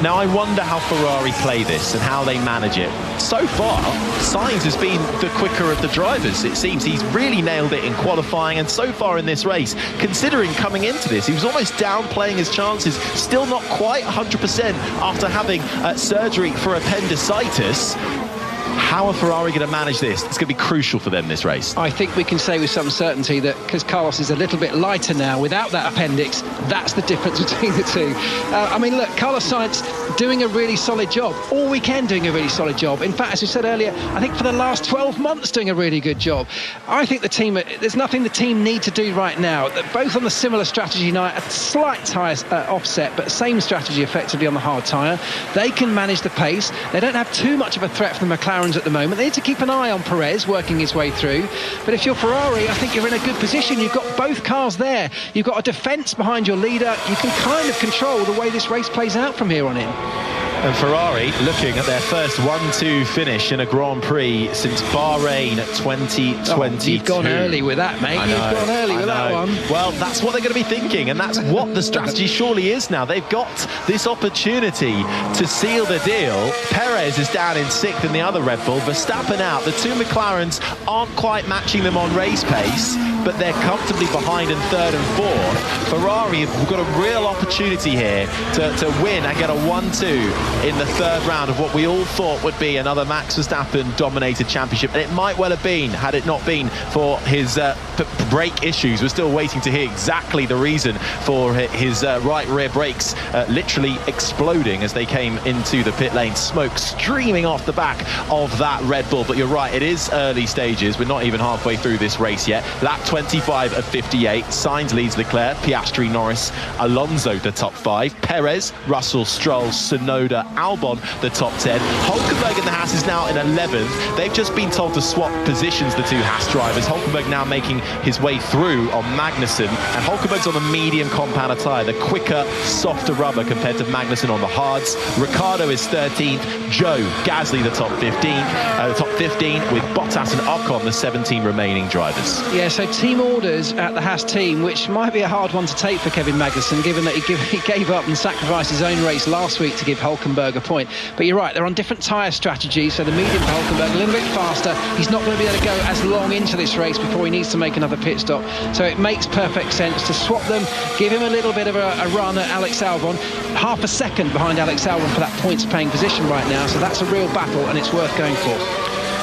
Now, I wonder how Ferrari play this and how they manage it. So far, Sainz has been the quicker of the drivers. It seems he's really nailed it in qualifying, and so far in this race, considering coming into this, he was almost downplaying his chances, still not quite 100% after having surgery for appendicitis. How are Ferrari going to manage this? It's going to be crucial for them this race. I think we can say with some certainty that because Carlos is a little bit lighter now without that appendix, that's the difference between the two. I mean, look, Carlos Sainz doing a really solid job. All weekend doing a really solid job. In fact, as we said earlier, I think for the last 12 months doing a really good job. I think the team, there's nothing the team need to do right now. Both on the similar strategy night, a slight tyre offset, but same strategy effectively on the hard tyre. They can manage the pace. They don't have too much of a threat from the McLarens at the moment. They need to keep an eye on Perez working his way through. But if you're Ferrari, I think you're in a good position. You've got both cars there. You've got a defence behind your leader. You can kind of control the way this race plays out from here on in. And Ferrari looking at their first 1-2 finish in a Grand Prix since Bahrain 2022. Oh, you've gone early with that, mate. You've gone early with that one. Well, that's what they're going to be thinking, and that's what the strategy surely is now. They've got this opportunity to seal the deal. Perez is down in 6th in the other Red Bull. Verstappen out. The 2 McLarens aren't quite matching them on race pace, but they're comfortably behind in 3rd and 4th. Ferrari have got a real opportunity here to win and get a 1-2 in the 3rd round of what we all thought would be another Max Verstappen dominated championship, and it might well have been had it not been for his brake issues. We're still waiting to hear exactly the reason for his right rear brakes literally exploding as they came into the pit lane, smoke streaming off the back of that Red Bull. But you're right, it is early stages. We're not even halfway through this race yet. Lap 25 of 58. Sainz leads Leclerc, Piastri, Norris, Alonso the top 5, Perez, Russell, Stroll, Tsunoda, Albon the top 10. Hulkenberg in the Haas is now in 11th. They've just been told to swap positions, the 2 Haas drivers. Hulkenberg now making his way through on Magnussen, and Hulkenberg's on the medium compound tyre, the quicker, softer rubber compared to Magnussen on the hards. Ricciardo is 13th. Joe Gasly the top 15 with Bottas and Ocon the 17 remaining drivers. Yeah, so team orders at the Haas team, which might be a hard one to take for Kevin Magnussen, given that he gave up and sacrificed his own race last week to give Hulkenberg a point. But you're right, they're on different tyre strategies, so the medium for Hulkenberg a little bit faster. He's not going to be able to go as long into this race before he needs to make another pit stop. So it makes perfect sense to swap them, give him a little bit of a run at Alex Albon. Half a second behind Alex Albon for that points-paying position right now, so that's a real battle and it's worth going for.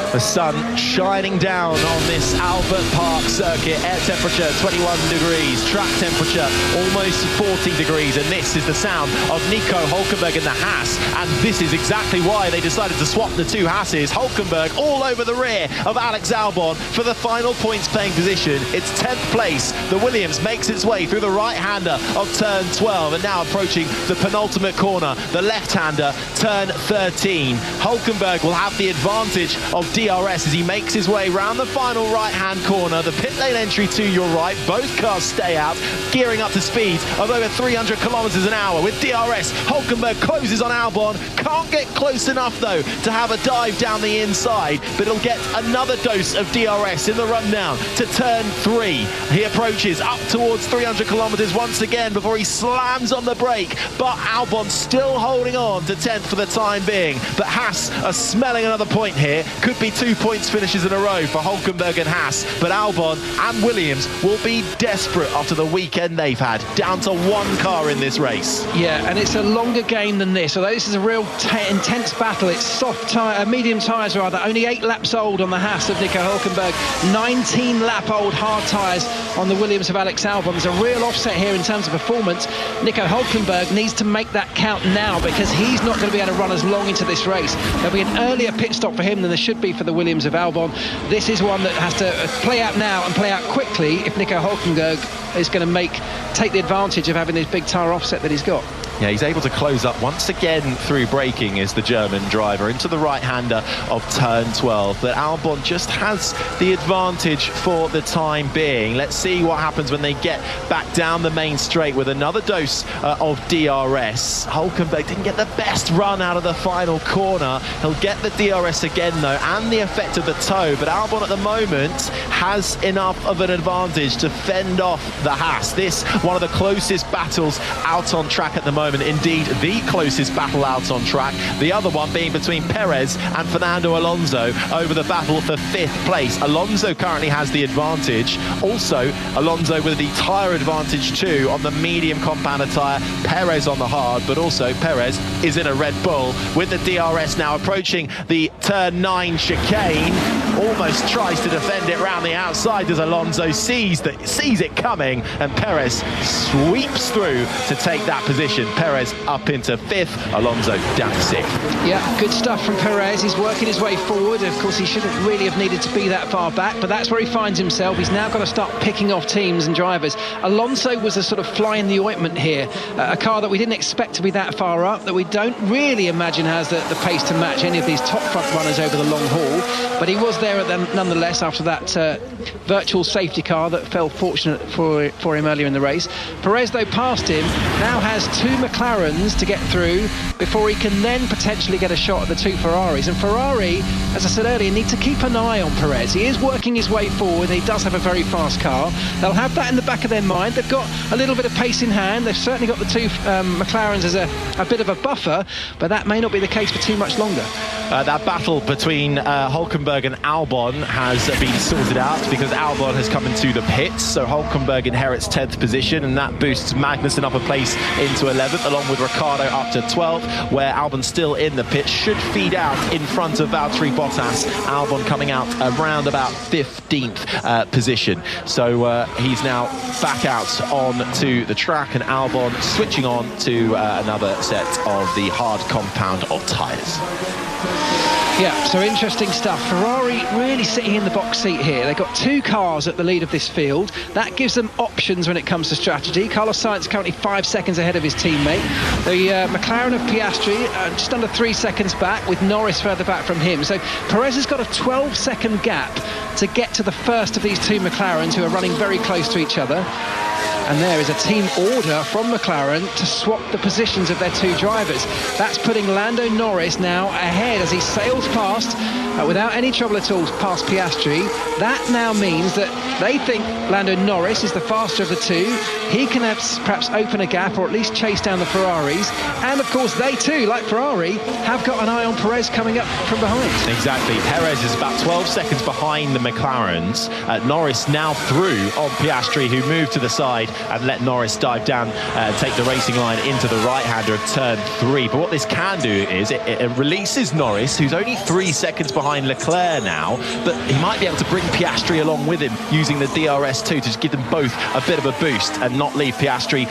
The sun shining down on this Albert Park circuit. Air temperature 21 degrees, track temperature almost 40 degrees, and this is the sound of Nico Hulkenberg in the Haas, and this is exactly why they decided to swap the 2 Haases. Hulkenberg all over the rear of Alex Albon for the final points-paying position. It's 10th place. The Williams makes its way through the right-hander of turn 12 and now approaching the penultimate corner, the left-hander, turn 13. Hulkenberg will have the advantage of DRS as he makes his way round the final right-hand corner. The pit lane entry to your right. Both cars stay out, gearing up to speeds of over 300 kilometers an hour. With DRS, Hulkenberg closes on Albon. Can't get close enough, though, to have a dive down the inside, but he'll get another dose of DRS in the rundown to turn 3. He approaches up towards 300 kilometers once again before he slams on the brake, but Albon still holding on to 10th for the time being. But Haas are smelling another point here. Could be 2 points finishes in a row for Hulkenberg and Haas, but Albon and Williams will be desperate after the weekend they've had, down to 1 car in this race. Yeah, and it's a longer game than this, although this is a real intense battle. It's soft tyre, medium tyres rather, only 8 laps old on the Haas of Nico Hulkenberg, 19 lap old hard tyres on the Williams of Alex Albon. There's a real offset here in terms of performance. Nico Hulkenberg needs to make that count now because he's not going to be able to run as long into this race. There'll be an earlier pit stop for him than there should be for the Williams of Albon. This is one that has to play out now and play out quickly if Nico Hulkenberg is going to take the advantage of having this big tyre offset that he's got. Yeah, he's able to close up once again through braking as the German driver into the right-hander of turn 12. But Albon just has the advantage for the time being. Let's see what happens when they get back down the main straight with another dose of DRS. Hulkenberg didn't get the best run out of the final corner. He'll get the DRS again, though, and the effect of the toe. But Albon at the moment has enough of an advantage to fend off the Haas. This, one of the closest battles out on track at the moment. Indeed, the closest battle out on track. The other one being between Perez and Fernando Alonso over the battle for 5th place. Alonso currently has the advantage. Also, Alonso with the tyre advantage too on the medium compounder tyre. Perez on the hard, but also Perez is in a Red Bull with the DRS now approaching the turn 9 chicane. Almost tries to defend it round the outside as Alonso sees it coming, and Perez sweeps through to take that position. Perez up into 5th, Alonso down to 6th. Yeah, good stuff from Perez. He's working his way forward. Of course, he shouldn't really have needed to be that far back, but that's where he finds himself. He's now got to start picking off teams and drivers. Alonso was a sort of fly in the ointment here, a car that we didn't expect to be that far up, that we don't really imagine has the pace to match any of these top front runners over the long haul, but he was there nonetheless after that virtual safety car that fell fortunate for him earlier in the race. Perez, though, passed him, now has 2 McLarens to get through before he can then potentially get a shot at the 2 Ferraris. And Ferrari, as I said earlier, need to keep an eye on Perez. He is working his way forward. He does have a very fast car. They'll have that in the back of their mind. They've got a little bit of pace in hand. They've certainly got the 2 McLarens as a bit of a buffer, but that may not be the case for too much longer. That battle between Hulkenberg and Albon has been sorted out because Albon has come into the pits, so Hulkenberg inherits 10th position, and that boosts Magnussen up a place into 11th, along with Ricciardo up to 12th, where Albon's still in the pits, should feed out in front of Valtteri Bottas. Albon coming out around about 15th position, so he's now back out onto the track, and Albon switching on to another set of the hard compound of tyres. Yeah, so interesting stuff. Ferrari really sitting in the box seat here. They've got 2 cars at the lead of this field. That gives them options when it comes to strategy. Carlos Sainz currently 5 seconds ahead of his teammate. The McLaren of Piastri just under 3 seconds back, with Norris further back from him. So Perez has got a 12-second gap to get to the first of these 2 McLarens, who are running very close to each other. And there is a team order from McLaren to swap the positions of their 2 drivers. That's putting Lando Norris now ahead as he sails past, without any trouble at all, past Piastri. That now means that they think Lando Norris is the faster of the 2. He can perhaps open a gap or at least chase down the Ferraris. And, of course, they too, like Ferrari, have got an eye on Perez coming up from behind. Exactly. Perez is about 12 seconds behind the McLarens. Norris now through on Piastri, who moved to the side and let Norris dive down and take the racing line into the right-hander of turn 3. But what this can do is it releases Norris, who's only 3 seconds behind Leclerc now, but he might be able to bring Piastri along with him using the DRS too, to just give them both a bit of a boost and not leave Piastri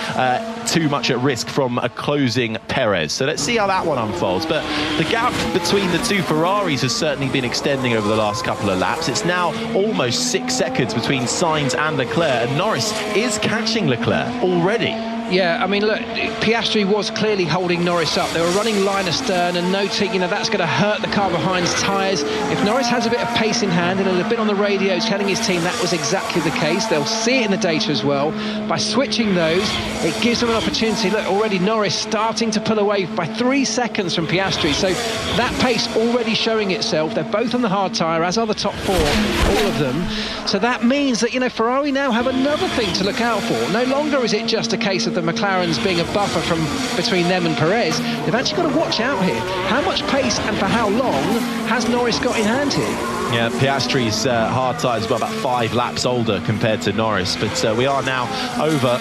too much at risk from a closing Perez. So let's see how that one unfolds. But the gap between the 2 Ferraris has certainly been extending over the last couple of laps. It's now almost 6 seconds between Sainz and Leclerc, and Norris is catching Leclerc already. Yeah, I mean, look, Piastri was clearly holding Norris up. They were running line astern and noting, that's going to hurt the car behind's tyres. If Norris has a bit of pace in hand and a bit on the radio telling his team that was exactly the case, they'll see it in the data as well. By switching those, it gives them an opportunity. Look, already Norris starting to pull away by 3 seconds from Piastri. So that pace already showing itself. They're both on the hard tyre, as are the top 4, all of them. So that means that, Ferrari now have another thing to look out for. No longer is it just a case of the McLarens being a buffer from between them and Perez. They've actually got to watch out here. How much pace and for how long has Norris got in hand here? Yeah, Piastri's hard tyres are about 5 laps older compared to Norris, but we are now over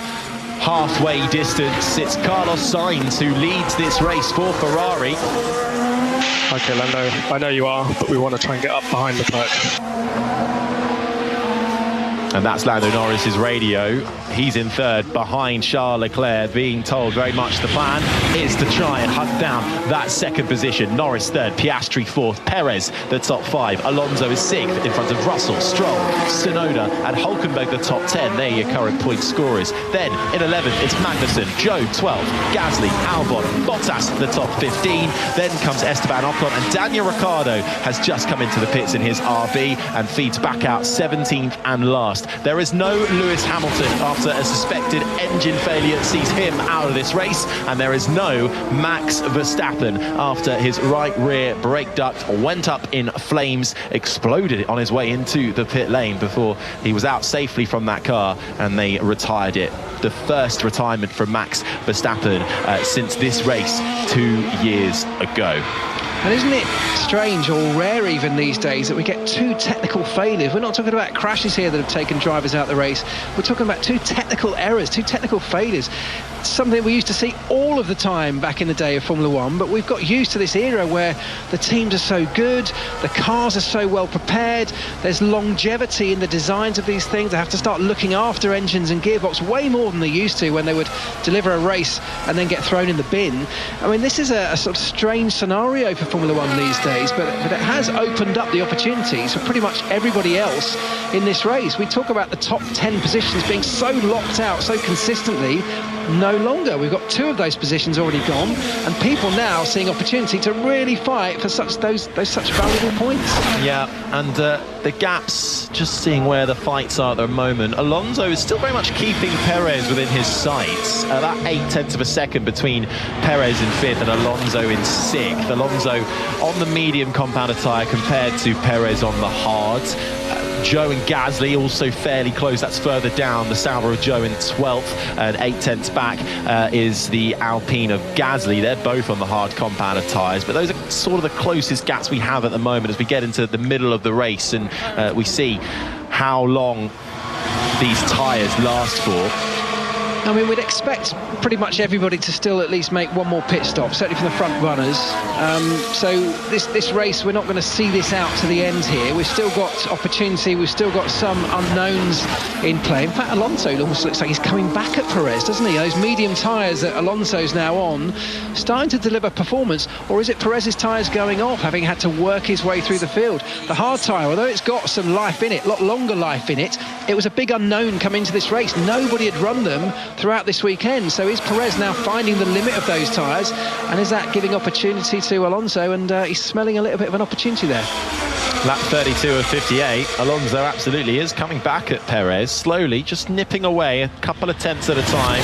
halfway distance. It's Carlos Sainz who leads this race for Ferrari. Okay, Lando, I know you are, but we want to try and get up behind the pack. And that's Lando Norris's radio. He's in third behind Charles Leclerc, being told very much the plan is to try and hunt down that second position. Norris third, Piastri fourth, Perez the top 5, Alonso is 6th in front of Russell, Stroll, Tsunoda and Hülkenberg the top 10. They're your current point scorers. Then in 11th it's Magnussen, Joe 12th, Gasly, Albon, Bottas the top 15. Then comes Esteban Ocon, and Daniel Ricciardo has just come into the pits in his RB and feeds back out 17th and last. There is no Lewis Hamilton after a suspected engine failure sees him out of this race, and there is no Max Verstappen after his right rear brake duct went up in flames, exploded on his way into the pit lane before he was out safely from that car, and they retired it. The first retirement from Max Verstappen since this race 2 years ago. And isn't it strange, or rare even these days, that we get 2 technical failures? We're not talking about crashes here that have taken drivers out of the race. We're talking about 2 technical errors, 2 technical failures. Something we used to see all of the time back in the day of Formula One, but we've got used to this era where the teams are so good, the cars are so well prepared, there's longevity in the designs of these things. They have to start looking after engines and gearbox way more than they used to when they would deliver a race and then get thrown in the bin. I mean, this is a sort of strange scenario for Formula One these days, but it has opened up the opportunities for pretty much everybody else in this race. We talk about the top 10 positions being so locked out so consistently. No longer. We've got 2 of those positions already gone, and people now seeing opportunity to really fight for such valuable points. Yeah, and the gaps, just seeing where the fights are at the moment. Alonso is still very much keeping Perez within his sights. That 0.8 of a second between Perez in 5th and Alonso in 6th. Alonso on the medium compound tyre compared to Perez on the hard. Joe and Gasly also fairly close. That's further down. The Sauber of Joe in 12th, and 0.8 back is the Alpine of Gasly. They're both on the hard compounded tyres, but those are sort of the closest gaps we have at the moment as we get into the middle of the race, and we see how long these tyres last for. I mean, we'd expect pretty much everybody to still at least make one more pit stop, certainly from the front runners. So this race, we're not going to see this out to the end here. We've still got opportunity. We've still got some unknowns in play. In fact, Alonso almost looks like he's coming back at Perez, doesn't he? Those medium tyres that Alonso's now on, starting to deliver performance. Or is it Perez's tyres going off, having had to work his way through the field? The hard tyre, although it's got some life in it, a lot longer life in it, it was a big unknown coming into this race. Nobody had run them throughout this weekend. So is Perez now finding the limit of those tyres, and is that giving opportunity to Alonso? And he's smelling a little bit of an opportunity there. Lap 32 of 58, Alonso absolutely is coming back at Perez, slowly, just nipping away a couple of tenths at a time,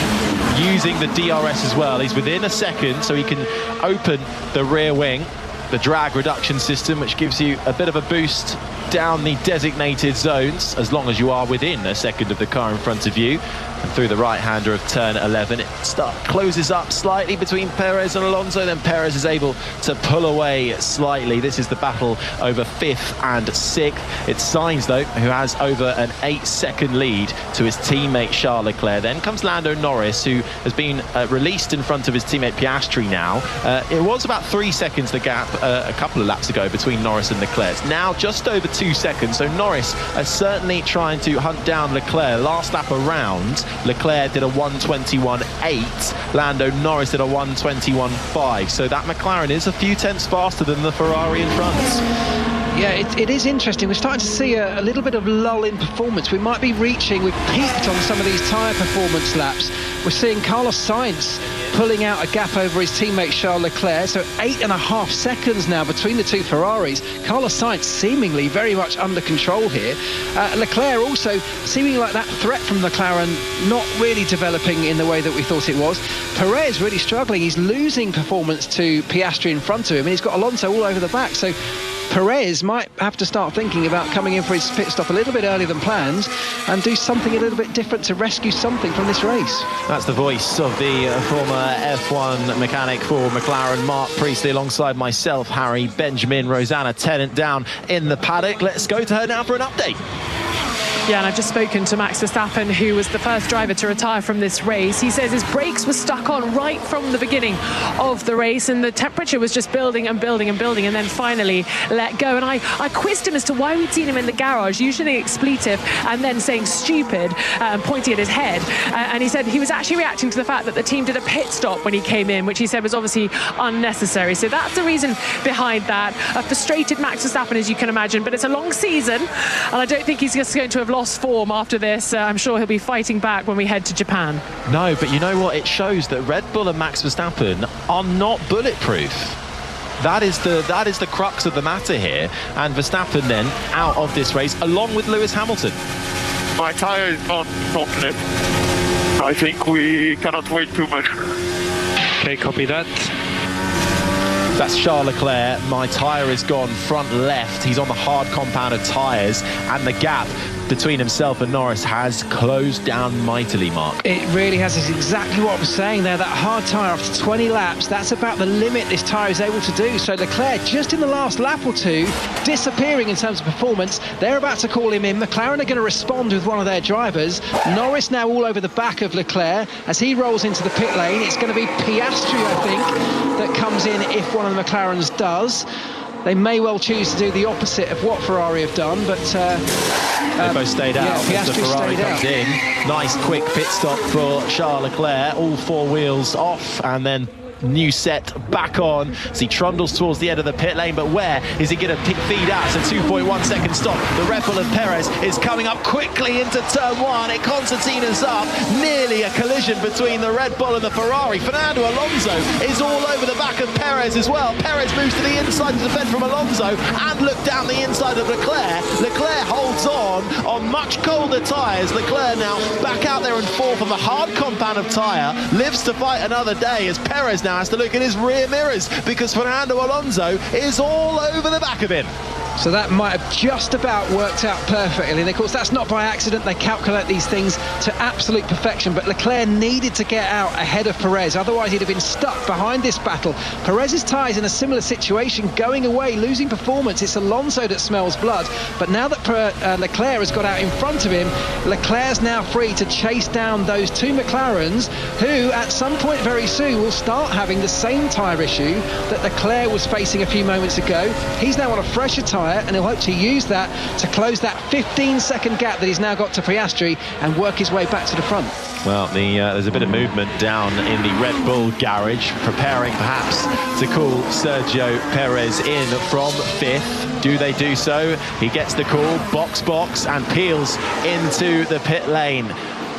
using the DRS as well. He's within a second, so he can open the rear wing, the drag reduction system, which gives you a bit of a boost down the designated zones, as long as you are within a second of the car in front of you. And through the right-hander of turn 11, it closes up slightly between Perez and Alonso, then Perez is able to pull away slightly. This is the battle over 5th and 6th. It's Sainz, though, who has over an 8-second lead to his teammate Charles Leclerc. Then comes Lando Norris, who has been released in front of his teammate Piastri now. It was about 3 seconds the gap a couple of laps ago between Norris and Leclerc. It's now just over 2 seconds, so Norris is certainly trying to hunt down Leclerc. Last lap around, Leclerc did a 1:21.8, Lando Norris did a 1:21.5, so that McLaren is a few tenths faster than the Ferrari in front. Yeah, it is interesting. We're starting to see a little bit of lull in performance. We might be reaching, we've peaked on some of these tyre performance laps. We're seeing Carlos Sainz pulling out a gap over his teammate Charles Leclerc, so 8.5 seconds now between the 2 Ferraris. Carlos Sainz seemingly very much under control here. Leclerc also seeming like that threat from McLaren not really developing in the way that we thought it was. Perez really struggling. He's losing performance to Piastri in front of him, and he's got Alonso all over the back. So Perez might have to start thinking about coming in for his pit stop a little bit earlier than planned and do something a little bit different to rescue something from this race. That's the voice of the former F1 mechanic for McLaren, Marc Priestley, alongside myself, Harry, Benjamin, Rosanna Tennant down in the paddock. Let's go to her now for an update. Yeah, and I've just spoken to Max Verstappen, who was the first driver to retire from this race. He says his brakes were stuck on right from the beginning of the race, and the temperature was just building and building and building, and then finally let go. And I quizzed him as to why we'd seen him in the garage using the expletive and then saying stupid and pointing at his head. And he said he was actually reacting to the fact that the team did a pit stop when he came in, which he said was obviously unnecessary. So that's the reason behind that. A frustrated Max Verstappen, as you can imagine, but it's a long season, and I don't think he's just going to have lost form after this. I'm sure he'll be fighting back when we head to Japan. No, but you know what? It shows that Red Bull and Max Verstappen are not bulletproof. That is the crux of the matter here. And Verstappen then out of this race, along with Lewis Hamilton. My tyre is not lip. I think we cannot wait too much. Okay, copy that. That's Charles Leclerc. My tyre is gone front left. He's on the hard compound of tyres, and the gap between himself and Norris has closed down mightily, Mark. It really has. It's exactly what I was saying there. That hard tyre after 20 laps, that's about the limit this tyre is able to do. So Leclerc, just in the last lap or two, disappearing in terms of performance. They're about to call him in. McLaren are going to respond with one of their drivers. Norris now all over the back of Leclerc as he rolls into the pit lane. It's going to be Piastri, I think, that comes in if one of the McLarens does. They may well choose to do the opposite of what Ferrari have done, but they both stayed out. Yeah, the Ferrari comes in. Nice quick pit stop for Charles Leclerc. All four wheels off, and then new set back on as he trundles towards the end of the pit lane. But where is he going to feed out? It's a 2.1 second stop. The Red Bull of Perez is coming up quickly into turn one. It concertinas up. Nearly a collision between the Red Bull and the Ferrari. Fernando Alonso is all over the back of Perez as well. Perez moves to the inside to defend from Alonso and look down the inside of Leclerc. Leclerc holds on much colder tyres. Leclerc now back out there in fourth on the hard compound of tyre. Lives to fight another day as Perez now has to look at his rear mirrors because Fernando Alonso is all over the back of him. So that might have just about worked out perfectly. And of course, that's not by accident. They calculate these things to absolute perfection. But Leclerc needed to get out ahead of Perez. Otherwise, he'd have been stuck behind this battle. Perez's tyres in a similar situation, going away, losing performance. It's Alonso that smells blood. But now that Leclerc has got out in front of him, Leclerc's now free to chase down those two McLarens who, at some point very soon, will start having the same tyre issue that Leclerc was facing a few moments ago. He's now on a fresher tyre, and he'll hope to use that to close that 15-second gap that he's now got to Piastri and work his way back to the front. Well, there's a bit of movement down in the Red Bull garage, preparing perhaps to call Sergio Perez in from fifth. Do they do so? He gets the call, box, and peels into the pit lane.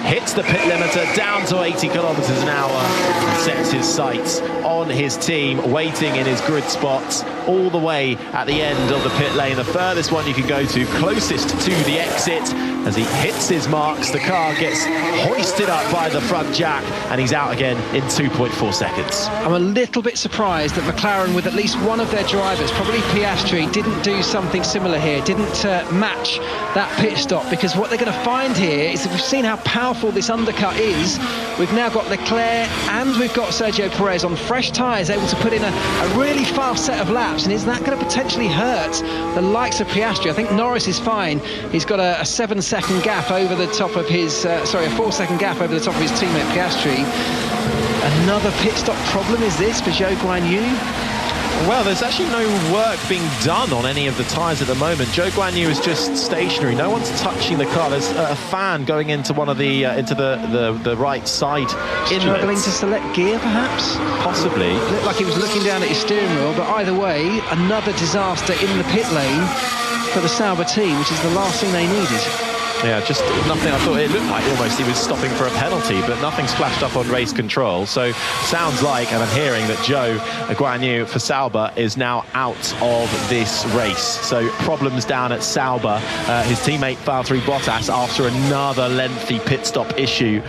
Hits the pit limiter down to 80 kilometers an hour and sets his sights on his team, waiting in his grid spots all the way at the end of the pit lane. The furthest one you can go to, closest to the exit. As he hits his marks, the car gets hoisted up by the front jack and he's out again in 2.4 seconds. I'm a little bit surprised that McLaren, with at least one of their drivers, probably Piastri, didn't do something similar here, didn't match that pit stop, because what they're going to find here is that we've seen how powerful this undercut is. We've now got Leclerc and we've got Sergio Perez on fresh tyres, able to put in a really fast set of laps, and is that going to potentially hurt the likes of Piastri? I think Norris is fine. He's got a 7-second gap over the top of his a 4-second gap over the top of his teammate Piastri. Another pit stop problem is this for Zhou Guanyu? Well, there's actually no work being done on any of the tyres at the moment. Zhou Guanyu is just stationary. No one's touching the car. There's a fan going into one of the right side inlets. Struggling to select gear, perhaps? Possibly. It looked like he was looking down at his steering wheel, but either way, another disaster in the pit lane for the Sauber team, which is the last thing they needed. Yeah, just nothing. I thought it looked like almost he was stopping for a penalty, but nothing's flashed up on race control. So sounds like, and I'm hearing that Zhou Guanyu for Sauber is now out of this race. So problems down at Sauber. His teammate Valtteri Bottas, after another lengthy pit stop issue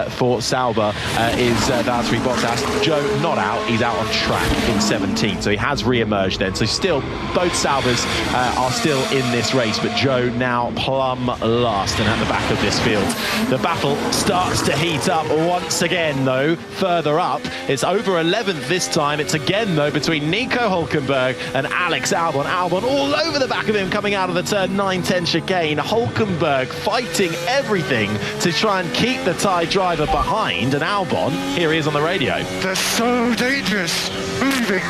for Sauber, is Valtteri Bottas. Zhou not out. He's out on track in 17. So he has re-emerged then. So still, both Saubers are still in this race, but Zhou now plumb last. fast and at the back of this field. The battle starts to heat up once again, though, further up. It's over 11th this time. It's again, though, between Nico Hulkenberg and Alex Albon. Albon all over the back of him coming out of the turn 9-10 chicane. Hulkenberg fighting everything to try and keep the Thai driver behind. And Albon, here he is on the radio. They're so dangerous. Moving.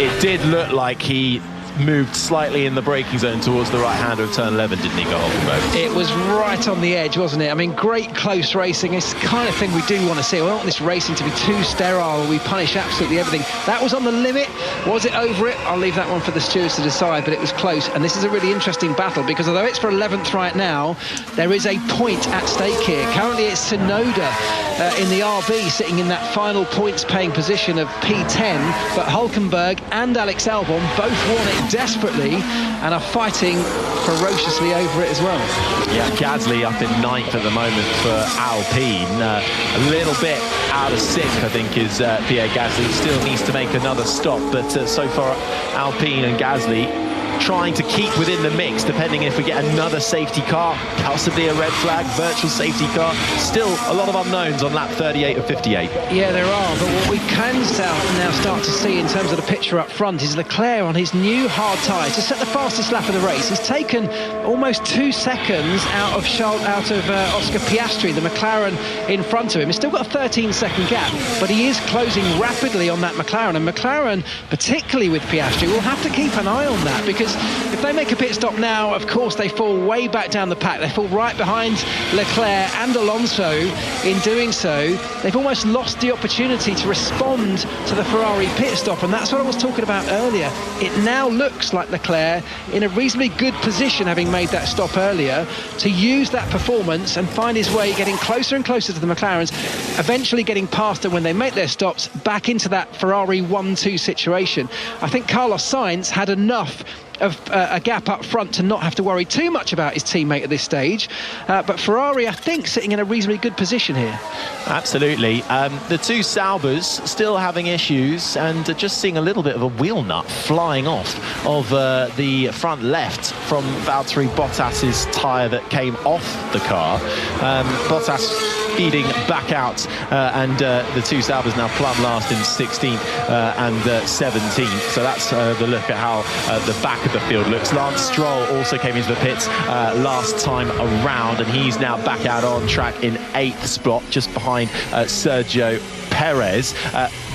It did look like he moved slightly in the braking zone towards the right-hander of turn 11, didn't he, Hulkenberg? It was right on the edge, wasn't it? I mean, great close racing. It's the kind of thing we do want to see. We don't want this racing to be too sterile. We punish absolutely everything. That was on the limit. Was it over it? I'll leave that one for the stewards to decide, but it was close. And this is a really interesting battle because although it's for 11th right now, there is a point at stake here. Currently, it's Tsunoda in the RB sitting in that final points-paying position of P10, but Hulkenberg and Alex Albon both want it desperately and are fighting ferociously over it as well. Yeah, Gasly up in 9th at the moment for Alpine. A little bit out of sync, I think, is Pierre Gasly. Still needs to make another stop, but so far Alpine and Gasly trying to keep within the mix, depending if we get another safety car, possibly a red flag, virtual safety car. Still a lot of unknowns on lap 38 of 58. Yeah, there are, but what we can now start to see in terms of the picture up front is Leclerc on his new hard tyres to set the fastest lap of the race. He's taken almost 2 seconds out of Oscar Piastri, the McLaren in front of him. He's still got a 13-second gap, but he is closing rapidly on that McLaren, and McLaren, particularly with Piastri, will have to keep an eye on that, because if they make a pit stop now, of course they fall way back down the pack. They fall right behind Leclerc and Alonso. In doing so, they've almost lost the opportunity to respond to the Ferrari pit stop, and that's what I was talking about earlier. It now looks like Leclerc in a reasonably good position, having made that stop earlier, to use that performance and find his way getting closer and closer to the McLarens, eventually getting past them when they make their stops, back into that Ferrari 1-2 situation. I think Carlos Sainz had enough of a gap up front to not have to worry too much about his teammate at this stage, but Ferrari, I think, sitting in a reasonably good position here. Absolutely. The two Saubers still having issues, and just seeing a little bit of a wheel nut flying off of the front left from Valtteri Bottas's tyre that came off the car. Bottas feeding back out, and the two Saubers now plumb last in 16th and 17th. So that's the look at how the back of the field looks. Lance Stroll also came into the pits last time around, and he's now back out on track in 8th spot, just behind Sergio Perez.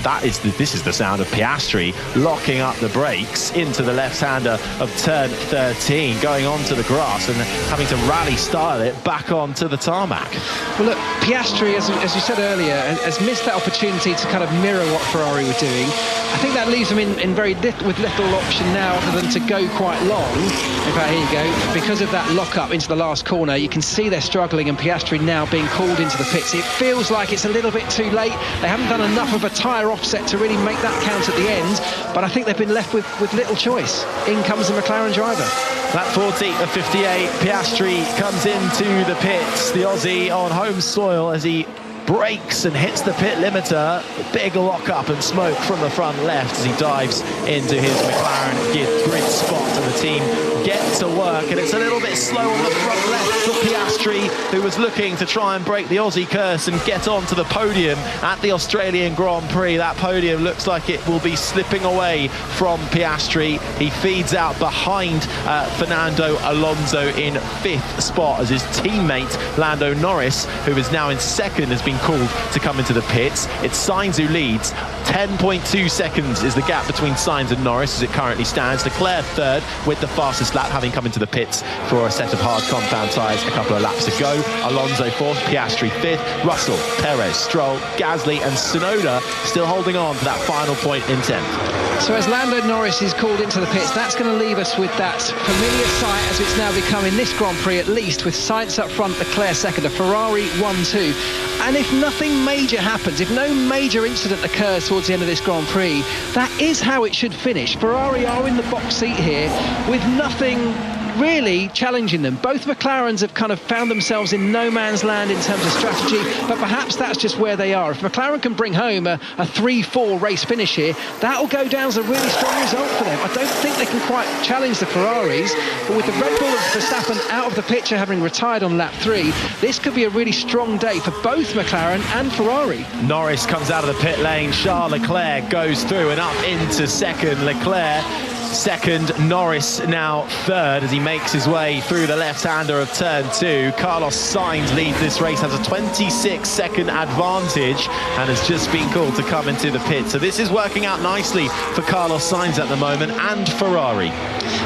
This is the sound of Piastri locking up the brakes into the left-hander of turn 13, going onto the grass and having to rally style it back onto the tarmac. Well, look, Piastri, as you said earlier, has missed that opportunity to kind of mirror what Ferrari were doing. I think that leaves them in very little option now other than to go quite long. In fact, here you go. Because of that lock-up into the last corner, you can see they're struggling, and Piastri now being called into the pits. It feels like it's a little bit too late. They haven't done enough of a tyre offset to really make that count at the end, but I think they've been left with little choice. In comes the McLaren driver. Lap 40 of 58, Piastri comes into the pits, the Aussie on home soil, as he brakes and hits the pit limiter. Big lock up and smoke from the front left as he dives into his McLaren grid spot, and the team get to work, and it's a little bit slow on the front left for Piastri, who was looking to try and break the Aussie curse and get onto the podium at the Australian Grand Prix. That podium looks like it will be slipping away from Piastri. He feeds out behind Fernando Alonso in 5th spot, as his teammate Lando Norris, who is now in 2nd, has been called to come into the pits. It's Sainz who leads. 10.2 seconds is the gap between Sainz and Norris as it currently stands. Leclerc 3rd with the fastest lap, having come into the pits for a set of hard compound tyres a couple of laps ago. Alonso 4th, Piastri 5th, Russell, Perez, Stroll, Gasly and Tsunoda still holding on to that final point in 10th. So as Lando Norris is called into the pits, that's going to leave us with that familiar sight, as it's now become in this Grand Prix at least, with Sainz up front, Leclerc 2nd, a Ferrari 1-2. And if nothing major happens, if no major incident occurs towards the end of this Grand Prix, that is how it should finish. Ferrari are in the box seat here with nothing really challenging them. Both McLarens have kind of found themselves in no man's land in terms of strategy, but perhaps that's just where they are. If McLaren can bring home a 3-4 race finish here, that will go down as a really strong result for them. I don't think they can quite challenge the Ferraris, but with the Red Bull of Verstappen out of the picture, having retired on lap 3, this could be a really strong day for both McLaren and Ferrari. Norris comes out of the pit lane, Charles Leclerc goes through and up into second. Leclerc second, Norris now third as he makes his way through the left-hander of turn 2. Carlos Sainz leads this race, has a 26-second advantage and has just been called to come into the pit. So this is working out nicely for Carlos Sainz at the moment and Ferrari.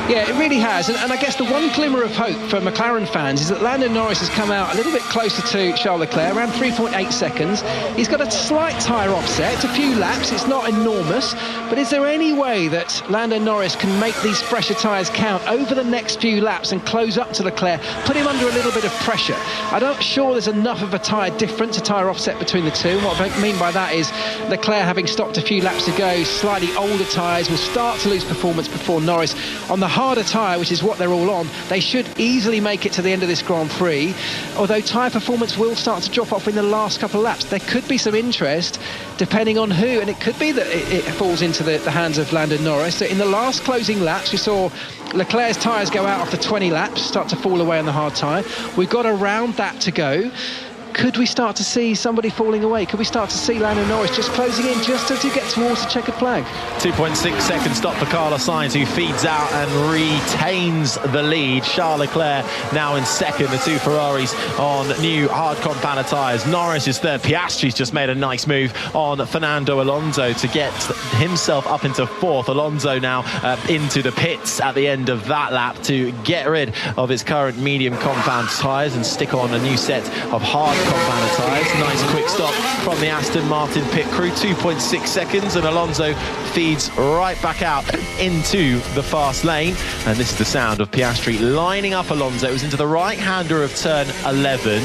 Yeah, it really has. And I guess the one glimmer of hope for McLaren fans is that Lando Norris has come out a little bit closer to Charles Leclerc, around 3.8 seconds. He's got a slight tyre offset. It's a few laps. It's not enormous. But is there any way that Lando Norris can make these fresher tyres count over the next few laps and close up to Leclerc, put him under a little bit of pressure? I'm not sure there's enough of a tyre difference, a tyre offset between the two. And what I mean by that is Leclerc, having stopped a few laps ago, slightly older tyres, will start to lose performance before Norris. On the harder tyre, which is what they're all on, they should easily make it to the end of this Grand Prix, although tyre performance will start to drop off in the last couple of laps. There could be some interest depending on who, and it could be that it falls into the hands of Lando Norris. So in the last closing laps, we saw Leclerc's tyres go out after 20 laps, start to fall away on the hard tyre. We've got around that to go. Could we start to see somebody falling away? Could we start to see Lando Norris just closing in just as he gets towards the checkered flag? 2.6 second stop for Carlos Sainz, who feeds out and retains the lead. Charles Leclerc now in second, the two Ferraris on new hard compound tyres. Norris is third. Piastri's just made a nice move on Fernando Alonso to get himself up into fourth. Alonso now into the pits at the end of that lap to get rid of his current medium compound tyres and stick on a new set of hard compound tyres. Nice quick stop from the Aston Martin pit crew, 2.6 seconds, and Alonso feeds right back out into the fast lane. And this is the sound of Piastri lining up Alonso. It was into the right-hander of turn 11.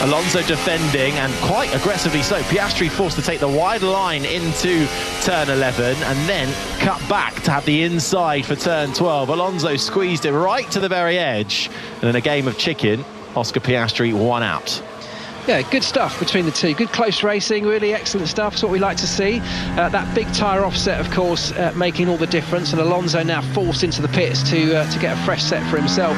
Alonso defending, and quite aggressively so. Piastri forced to take the wide line into turn 11 and then cut back to have the inside for turn 12. Alonso squeezed it right to the very edge, and in a game of chicken, Oscar Piastri won out. Yeah, good stuff between the two. Good close racing, really excellent stuff. That's what we like to see. That big tyre offset, of course, making all the difference. And Alonso now forced into the pits to get a fresh set for himself.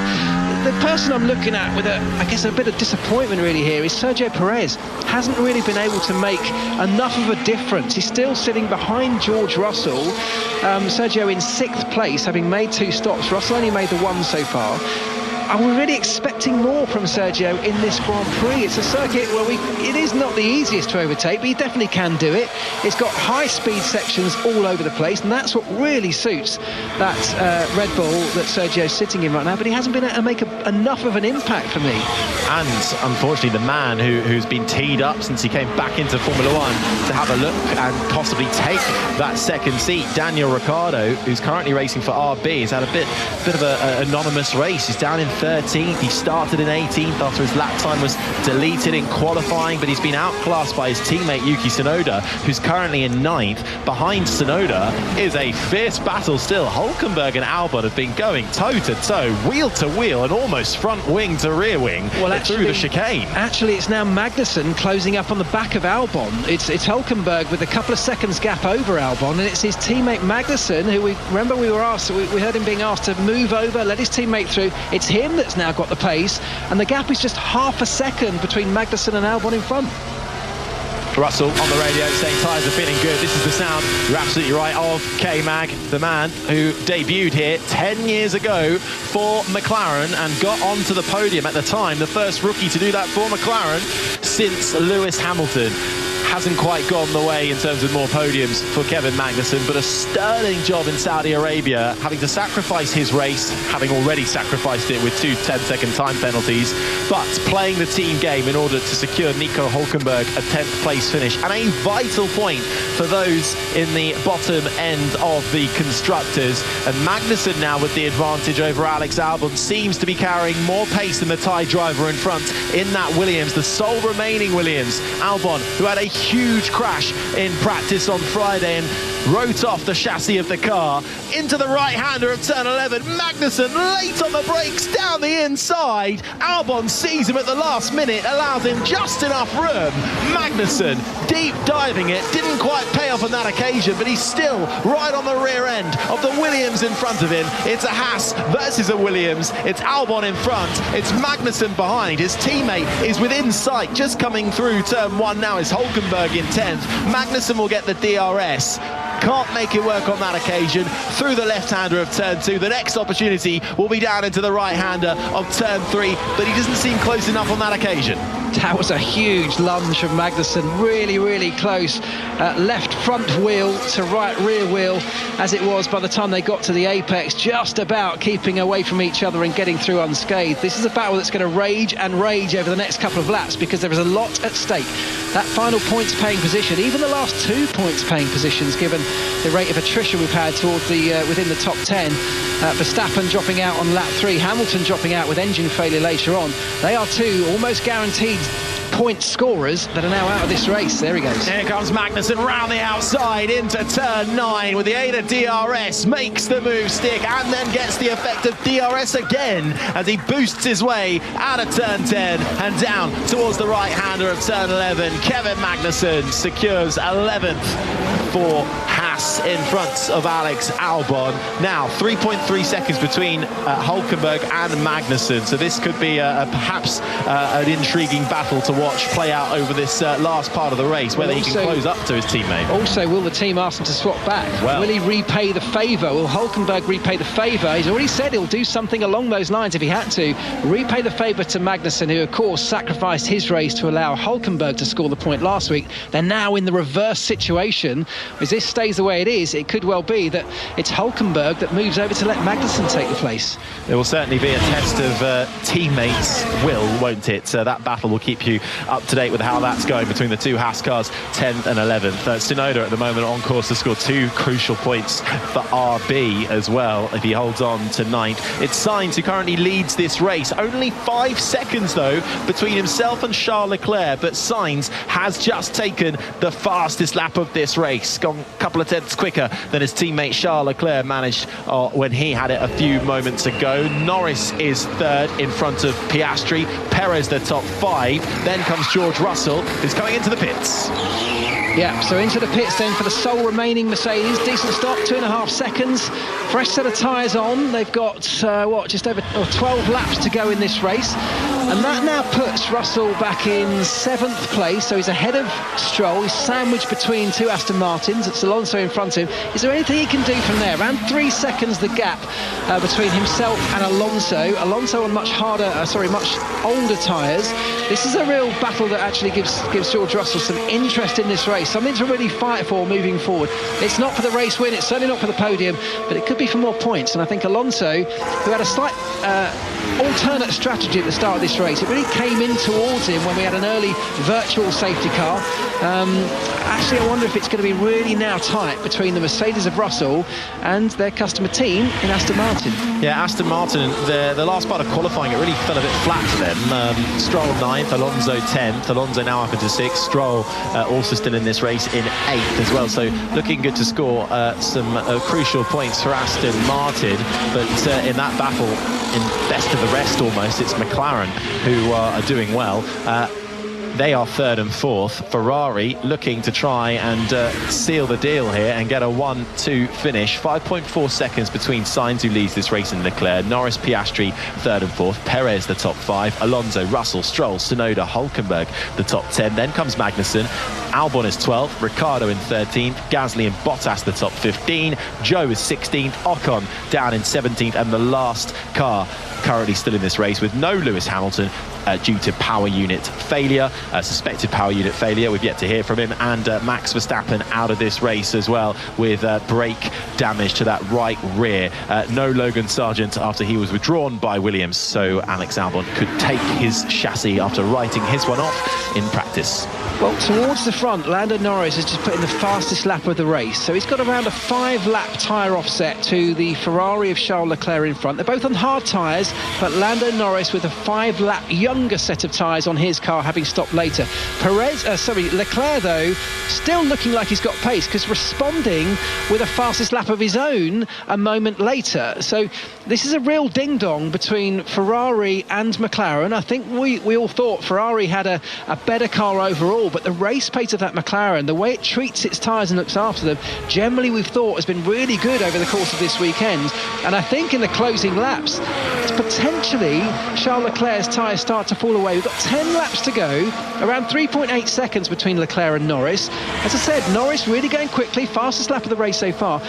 The person I'm looking at with, I guess, a bit of disappointment really here is Sergio Perez. Hasn't really been able to make enough of a difference. He's still sitting behind George Russell. Sergio in 6th place, having made 2 stops. Russell only made the 1 so far. And we're really expecting more from Sergio in this Grand Prix. It's a circuit where it is not the easiest to overtake, but he definitely can do it. It's got high-speed sections all over the place, and that's what really suits that Red Bull that Sergio's sitting in right now. But he hasn't been able to make enough of an impact for me. And unfortunately, the man who's been teed up since he came back into Formula One to have a look and possibly take that second seat, Daniel Ricciardo, who's currently racing for RB, has had a bit of an anonymous race. He's down in 13th. He started in 18th after his lap time was deleted in qualifying, but he's been outclassed by his teammate Yuki Tsunoda, who's currently in 9th. Behind Tsunoda is a fierce battle still. Hulkenberg and Albon have been going toe-to-toe, wheel-to-wheel, and almost front wing to rear wing through the chicane. Actually, it's now Magnussen closing up on the back of Albon. It's Hulkenberg with a couple of seconds gap over Albon, and it's his teammate Magnussen, who we heard him being asked to move over, let his teammate through. It's him that's now got the pace, and the gap is just half a second between Magnussen and Albon in front. Russell on the radio saying tyres are feeling good. This is the sound, you're absolutely right, of K-Mag, the man who debuted here 10 years ago for McLaren and got onto the podium at the time, the first rookie to do that for McLaren since Lewis Hamilton. Hasn't quite gone the way in terms of more podiums for Kevin Magnussen, but a sterling job in Saudi Arabia, having to sacrifice his race, having already sacrificed it with 2 10-second time penalties, but playing the team game in order to secure Nico Hulkenberg a 10th place finish, and a vital point for those in the bottom end of the constructors. And Magnussen now with the advantage over Alex Albon seems to be carrying more pace than the Thai driver in front in that Williams, the sole remaining Williams. Albon, who had a huge crash in practice on Friday and wrote off the chassis of the car into the right-hander of turn 11. Magnussen late on the brakes down the inside. Albon sees him at the last minute, allows him just enough room. Magnussen deep diving it, didn't quite pay off on that occasion, but he's still right on the rear end of the Williams in front of him. It's a Haas versus a Williams. It's Albon in front, it's Magnussen behind. His teammate is within sight, just coming through turn 1 now is Hülkenberg in 10th. Magnussen will get the DRS. Can't make it work on that occasion. Through the left-hander of turn 2. The next opportunity will be down into the right-hander of turn 3, but he doesn't seem close enough on that occasion. That was a huge lunge from Magnussen, really, really close. Left front wheel to right rear wheel, as it was by the time they got to the apex, just about keeping away from each other and getting through unscathed. This is a battle that's going to rage and rage over the next couple of laps, because there is a lot at stake. That final points-paying position, even the last 2 points-paying positions, given the rate of attrition we've had toward the within the top 10. Verstappen dropping out on lap 3, Hamilton dropping out with engine failure later on. They are 2 almost guaranteed point scorers that are now out of this race. There he goes. Here comes Magnussen round the outside into turn 9 with the aid of DRS, makes the move stick and then gets the effect of DRS again as he boosts his way out of turn 10 and down towards the right-hander of turn 11. Kevin Magnussen secures 11th for Haas in front of Alex Albon. Now 3.3 seconds between Hülkenberg and Magnussen, so this could be perhaps an intriguing battle to watch play out over this last part of the race, whether he can close up to his teammate. Also, will the team ask him to swap back? Well, will he repay the favour? Will Hülkenberg repay the favour? He's already said he'll do something along those lines if he had to. Repay the favour to Magnussen, who of course sacrificed his race to allow Hülkenberg to score the point last week. They're now in the reverse situation. As this stays the way it is, it could well be that it's Hülkenberg that moves over to let Magnussen take the place. It will certainly be a test of teammates' will, won't it? That battle will keep you up to date with how that's going between the 2 Haas cars, 10th and 11th. Tsunoda at the moment on course to score 2 crucial points for RB as well if he holds on to 9th. It's Sainz who currently leads this race. Only 5 seconds though between himself and Charles Leclerc, but Sainz has just taken the fastest lap of this race, gone a couple of tenths quicker than his teammate Charles Leclerc managed when he had it a few moments ago. Norris is 3rd in front of Piastri, Perez the top 5, then comes George Russell, who's coming into the pits. Yeah, so into the pits then for the sole remaining Mercedes. Decent stop, 2.5 seconds. Fresh set of tyres on. They've got, just over 12 laps to go in this race. And that now puts Russell back in 7th place. So he's ahead of Stroll. He's sandwiched between 2 Aston Martins. It's Alonso in front of him. Is there anything he can do from there? Around 3 seconds the gap between himself and Alonso. Alonso on much older tyres. This is a real battle that actually gives George Russell some interest in this race. Something to really fight for moving forward. It's not for the race win, it's certainly not for the podium, but it could be for more points. And I think Alonso, who had a slight alternate strategy at the start of this race, it really came in towards him when we had an early virtual safety car. Actually, I wonder if it's going to be really now tight between the Mercedes of Russell and their customer team in Aston Martin. Yeah, Aston Martin, the last part of qualifying, it really fell a bit flat for them. Stroll 9th, Alonso 10th, Alonso now up into 6th, Stroll also still in this race in 8th as well, so looking good to score some crucial points for Aston Martin, but in that battle, in best of the rest almost, it's McLaren who are doing well. They are 3rd and 4th. Ferrari looking to try and seal the deal here and get a 1-2 finish. 5.4 seconds between Sainz, who leads this race, and Leclerc. Norris, Piastri, 3rd and 4th. Perez, the top 5. Alonso, Russell, Stroll, Tsunoda, Hülkenberg, the top 10. Then comes Magnussen. Albon is 12th. Ricciardo in 13th. Gasly and Bottas, the top 15. Joe is 16th. Ocon down in 17th. And the last car currently still in this race with no Lewis Hamilton due to power unit failure, suspected power unit failure. We've yet to hear from him. And Max Verstappen out of this race as well with brake damage to that right rear. No Logan Sargent after he was withdrawn by Williams, so Alex Albon could take his chassis after writing his one off in practice. Well, towards the front, Lando Norris has just put in the fastest lap of the race. So he's got around a 5-lap tyre offset to the Ferrari of Charles Leclerc in front. They're both on hard tyres, but Lando Norris with a 5-lap younger set of tyres on his car, having stopped later. Leclerc, though, still looking like he's got pace, because responding with a fastest lap of his own a moment later. So this is a real ding-dong between Ferrari and McLaren. I think we all thought Ferrari had a better car overall, but the race pace of that McLaren, the way it treats its tyres and looks after them, generally we've thought has been really good over the course of this weekend. And I think in the closing laps, potentially Charles Leclerc's tyres start to fall away. We've got 10 laps to go, around 3.8 seconds between Leclerc and Norris. As I said, Norris really going quickly, fastest lap of the race so far.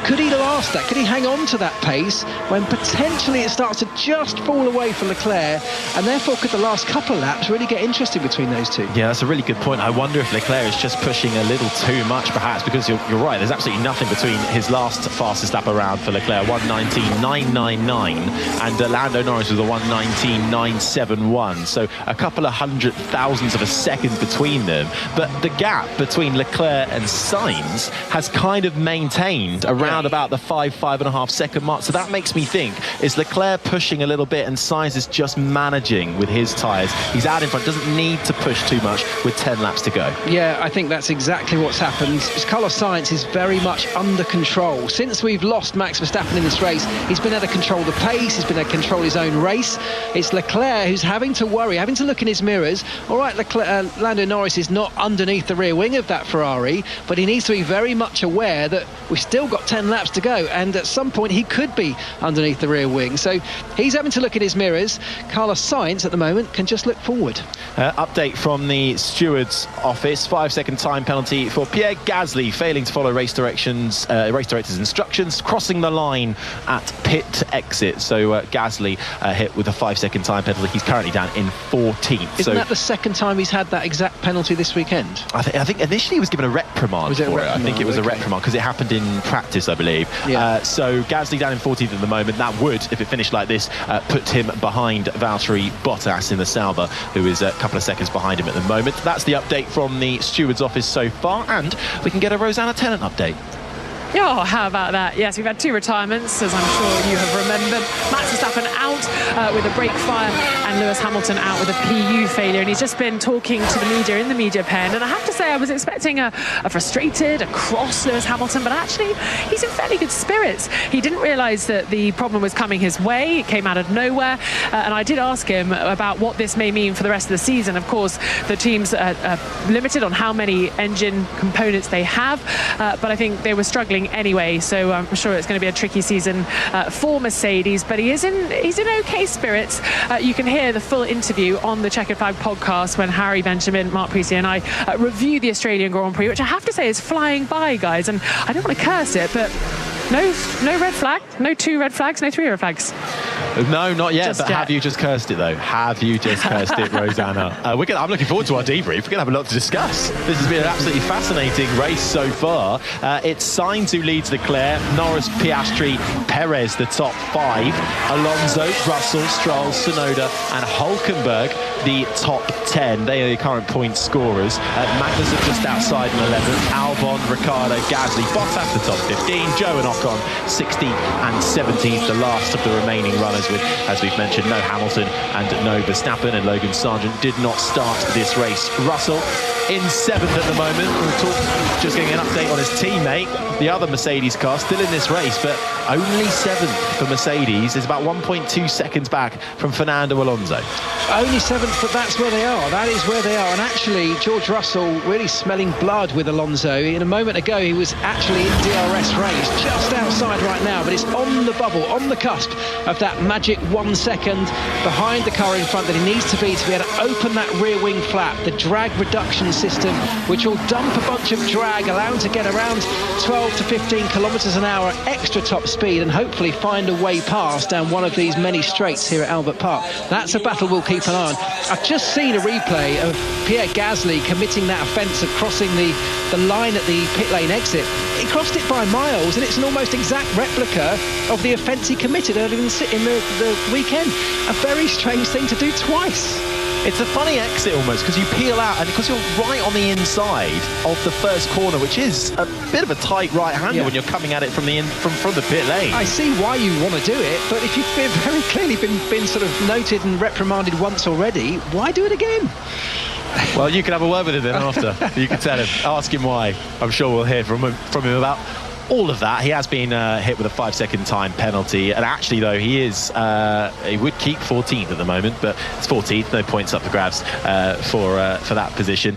Could he last that? Could he hang on to that pace when potentially it starts to just fall away for Leclerc? And therefore, could the last couple of laps really get interesting between those two? Yeah, that's a really good point. I wonder if Leclerc is just pushing a little too much, perhaps, because you're right. There's absolutely nothing between his last fastest lap around for Leclerc, 1:19.999, and Lando Norris with a 1:19.971. So a couple of 100,000ths of a second between them. But the gap between Leclerc and Sainz has kind of maintained around about the 5.5 second mark. So that makes me think, is Leclerc pushing a little bit and Sainz is just managing with his tyres? He's out in front, doesn't need to push too much with 10 laps to go. Yeah, I think that's exactly what's happened. Carlos Sainz is very much under control. Since we've lost Max Verstappen in this race, he's been able to control the pace, he's been able to control his own race. It's Leclerc who's having to worry, having to look in his mirrors. All right, Lando Norris is not underneath the rear wing of that Ferrari, but he needs to be very much aware that we've still got 10 laps to go, and at some point he could be underneath the rear wing. So he's having to look in his mirrors. Carlos Sainz at the moment can just look forward. Update from the steward's office: 5-second time penalty for Pierre Gasly failing to follow race director's instructions, crossing the line at pit exit. So Gasly hit with a 5-second time penalty. He's currently down in 14th. Isn't that the second time he's had that exact penalty this weekend? I think initially he was given a reprimand for it. I think it was a reprimand because it happened in practice, I believe. Yeah. So Gasly down in 14th at the moment. That would, if it finished like this, put him behind Valtteri Bottas in the Sauber, who is a couple of seconds behind him at the moment. That's the update from the steward's office so far, and we can get a Rosanna Tennant update. Oh, how about that? Yes, we've had 2 retirements, as I'm sure you have remembered. Max Verstappen out with a brake fire, and Lewis Hamilton out with a PU failure. And he's just been talking to the media in the media pen. And I have to say, I was expecting a frustrated, a cross Lewis Hamilton, but actually, he's in fairly good spirits. He didn't realise that the problem was coming his way. It came out of nowhere. And I did ask him about what this may mean for the rest of the season. Of course, the team's limited on how many engine components they have, but I think they were struggling anyway, so I'm sure it's going to be a tricky season for Mercedes, but he's in okay spirits. You can hear the full interview on the Checkered Flag podcast when Harry Benjamin, Marc, Priestley and I review the Australian Grand Prix, which I have to say is flying by, guys, and I don't want to curse it, but no red flag, no 2 red flags, no 3 red flags. No, not yet, but have you just cursed it, though? Have you just cursed it, Rosanna? I'm looking forward to our debrief. We're going to have a lot to discuss. This has been an absolutely fascinating race so far. It's Sainz who leads Leclerc, Norris, Piastri, Perez, the top 5, Alonso, Russell, Stroll, Tsunoda and Hülkenberg, the top 10. They are the current point scorers. Magnussen just outside in 11th, Albon, Ricciardo, Gasly, Bottas the top 15, Joe and Ocon 16th and 17th, the last of the remaining runners with, as we've mentioned, no Hamilton and no Verstappen, and Logan Sargent did not start this race. Russell in 7th at the moment. Just getting an update on his teammate, the other Mercedes car, still in this race, but only 7th for Mercedes. Is about 1.2 seconds back from Fernando Alonso. Only 7th, but that's where they are. That is where they are. And actually, George Russell really smelling blood with Alonso. In a moment ago, he was actually in DRS range, just outside right now, but it's on the bubble, on the cusp of that magic 1 second behind the car in front that he needs to be able to open that rear wing flap, the drag reduction system, which will dump a bunch of drag, allow him to get around 12 to 15 kilometres an hour extra top speed and hopefully find a way past down one of these many straights here at Albert Park. That's a battle we'll keep an eye on. I've just seen a replay of Pierre Gasly committing that offence of crossing the line at the pit lane exit. He crossed it by miles, and it's an almost exact replica of the offence he committed earlier in the weekend. A very strange thing to do twice. It's a funny exit almost, because you peel out, and because you're right on the inside of the first corner, which is a bit of a tight right-hander when you're coming at it from the pit lane. I see why you want to do it, but if you've very clearly been sort of noted and reprimanded once already, why do it again? Well, you can have a word with him then after. You can tell him, ask him why. I'm sure we'll hear from him about all of that. He has been hit with a 5-second time penalty, and actually though he would keep 14th at the moment, but it's 14th, no points up for grabs for that position.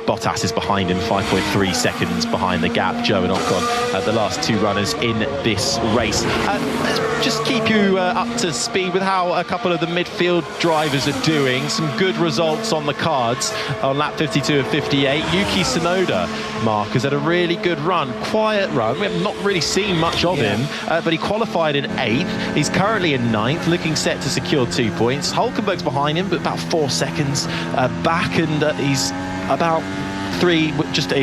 Bottas is behind him, 5.3 seconds behind the gap. Joe and Ocon, the last two runners in this race. Let's just keep you up to speed with how a couple of the midfield drivers are doing. Some good results on the cards on lap 52 and 58. Yuki Tsunoda, Marc, has had a really good run, quiet run. We have not really seen much of him, but he qualified in 8th. He's currently in 9th, looking set to secure 2 points. Hulkenberg's behind him, but about 4 seconds back, and he's about 3,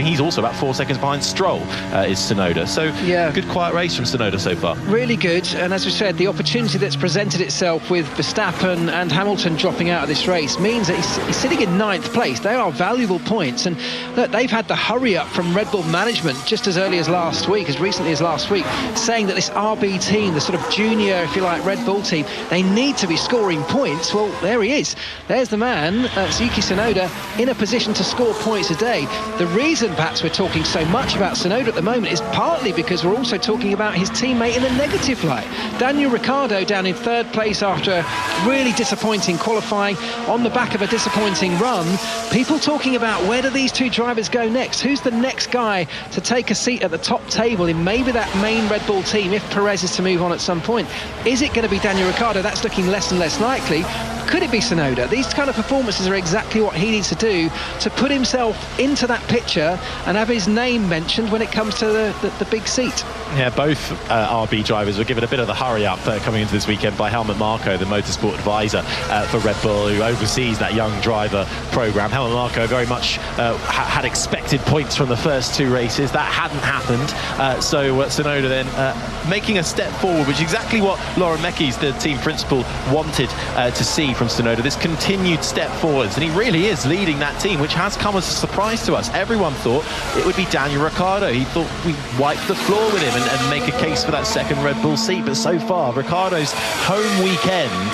he's also about 4 seconds behind Stroll, is Tsunoda. So good quiet race from Tsunoda so far. Really good, and as we said, the opportunity that's presented itself with Verstappen and Hamilton dropping out of this race means that he's sitting in 9th place. They are valuable points, and look, they've had the hurry up from Red Bull management just as early as last week, as recently as last week, saying that this RB team, the sort of junior, if you like, Red Bull team, they need to be scoring points. Well, there he is. There's the man, Yuki Tsunoda, in a position to score points a day. The reason perhaps we're talking so much about Tsunoda at the moment is partly because we're also talking about his teammate in a negative light. Daniel Ricciardo down in 3rd place after a really disappointing qualifying on the back of a disappointing run. People talking about where do these two drivers go next? Who's the next guy to take a seat at the top table in maybe that main Red Bull team if Perez is to move on at some point? Is it going to be Daniel Ricciardo? That's looking less and less likely. Could it be Tsunoda? These kind of performances are exactly what he needs to do to put himself into that picture and have his name mentioned when it comes to the big seat. Yeah, both RB drivers were given a bit of the hurry up coming into this weekend by Helmut Marko, the motorsport advisor for Red Bull, who oversees that young driver program. Helmut Marko very much had expected points from the first 2 races. That hadn't happened, so Tsunoda then making a step forward, which is exactly what Laurent Mekies, the team principal, wanted to see from Tsunoda, this continued step forwards, and he really is leading that team, which has come as a surprise to us. Everyone thought it would be Daniel Ricciardo. He thought we'd wipe the floor with him and make a case for that second Red Bull seat, but so far Ricciardo's home weekend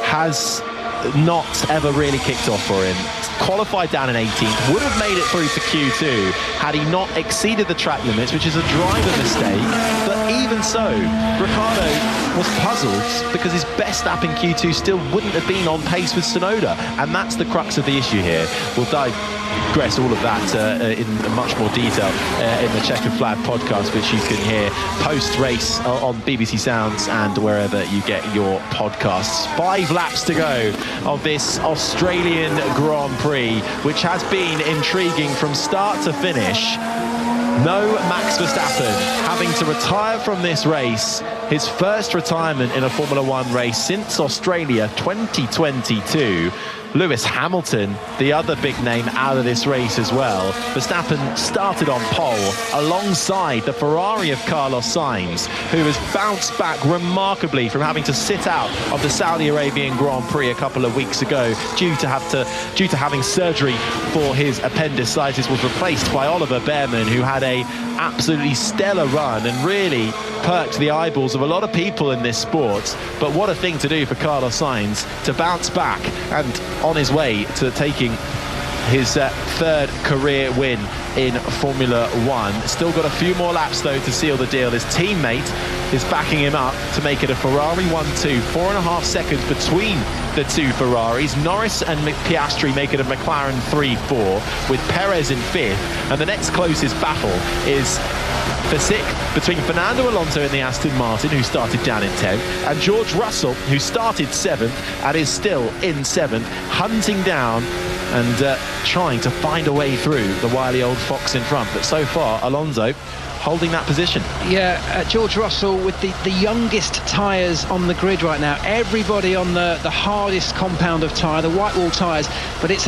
has not ever really kicked off for him. Qualified down in 18th, would have made it through to Q2 had he not exceeded the track limits, which is a driver mistake. But even so, Ricciardo was puzzled because his best lap in Q2 still wouldn't have been on pace with Tsunoda, and that's the crux of the issue here. We'll digress all of that in much more detail in the Checkered Flag podcast, which you can hear post-race on BBC Sounds and wherever you get your podcasts. 5 laps to go of this Australian Grand Prix, which has been intriguing from start to finish. No Max Verstappen having to retire from this race, his first retirement in a Formula One race since Australia 2022. Lewis Hamilton, the other big name out of this race as well. Verstappen started on pole alongside the Ferrari of Carlos Sainz, who has bounced back remarkably from having to sit out of the Saudi Arabian Grand Prix a couple of weeks ago due to having surgery for his appendicitis. Was replaced by Oliver Behrman, who had a absolutely stellar run and really perked the eyeballs of a lot of people in this sport. But what a thing to do for Carlos Sainz to bounce back and on his way to taking his 3rd career win in Formula One. Still got a few more laps though to seal the deal. His teammate is backing him up to make it a Ferrari 1-2, 4.5 seconds between the two Ferraris. Norris and Piastri make it a McLaren 3-4 with Perez in 5th, and the next closest battle is between Fernando Alonso in the Aston Martin, who started down in 10th, and George Russell, who started 7th and is still in 7th, hunting down and trying to find a way through the wily old fox in front. But so far, Alonso holding that position. Yeah, George Russell with the youngest tyres on the grid right now. Everybody on the hardest compound of tyre, the white wall tyres, but it's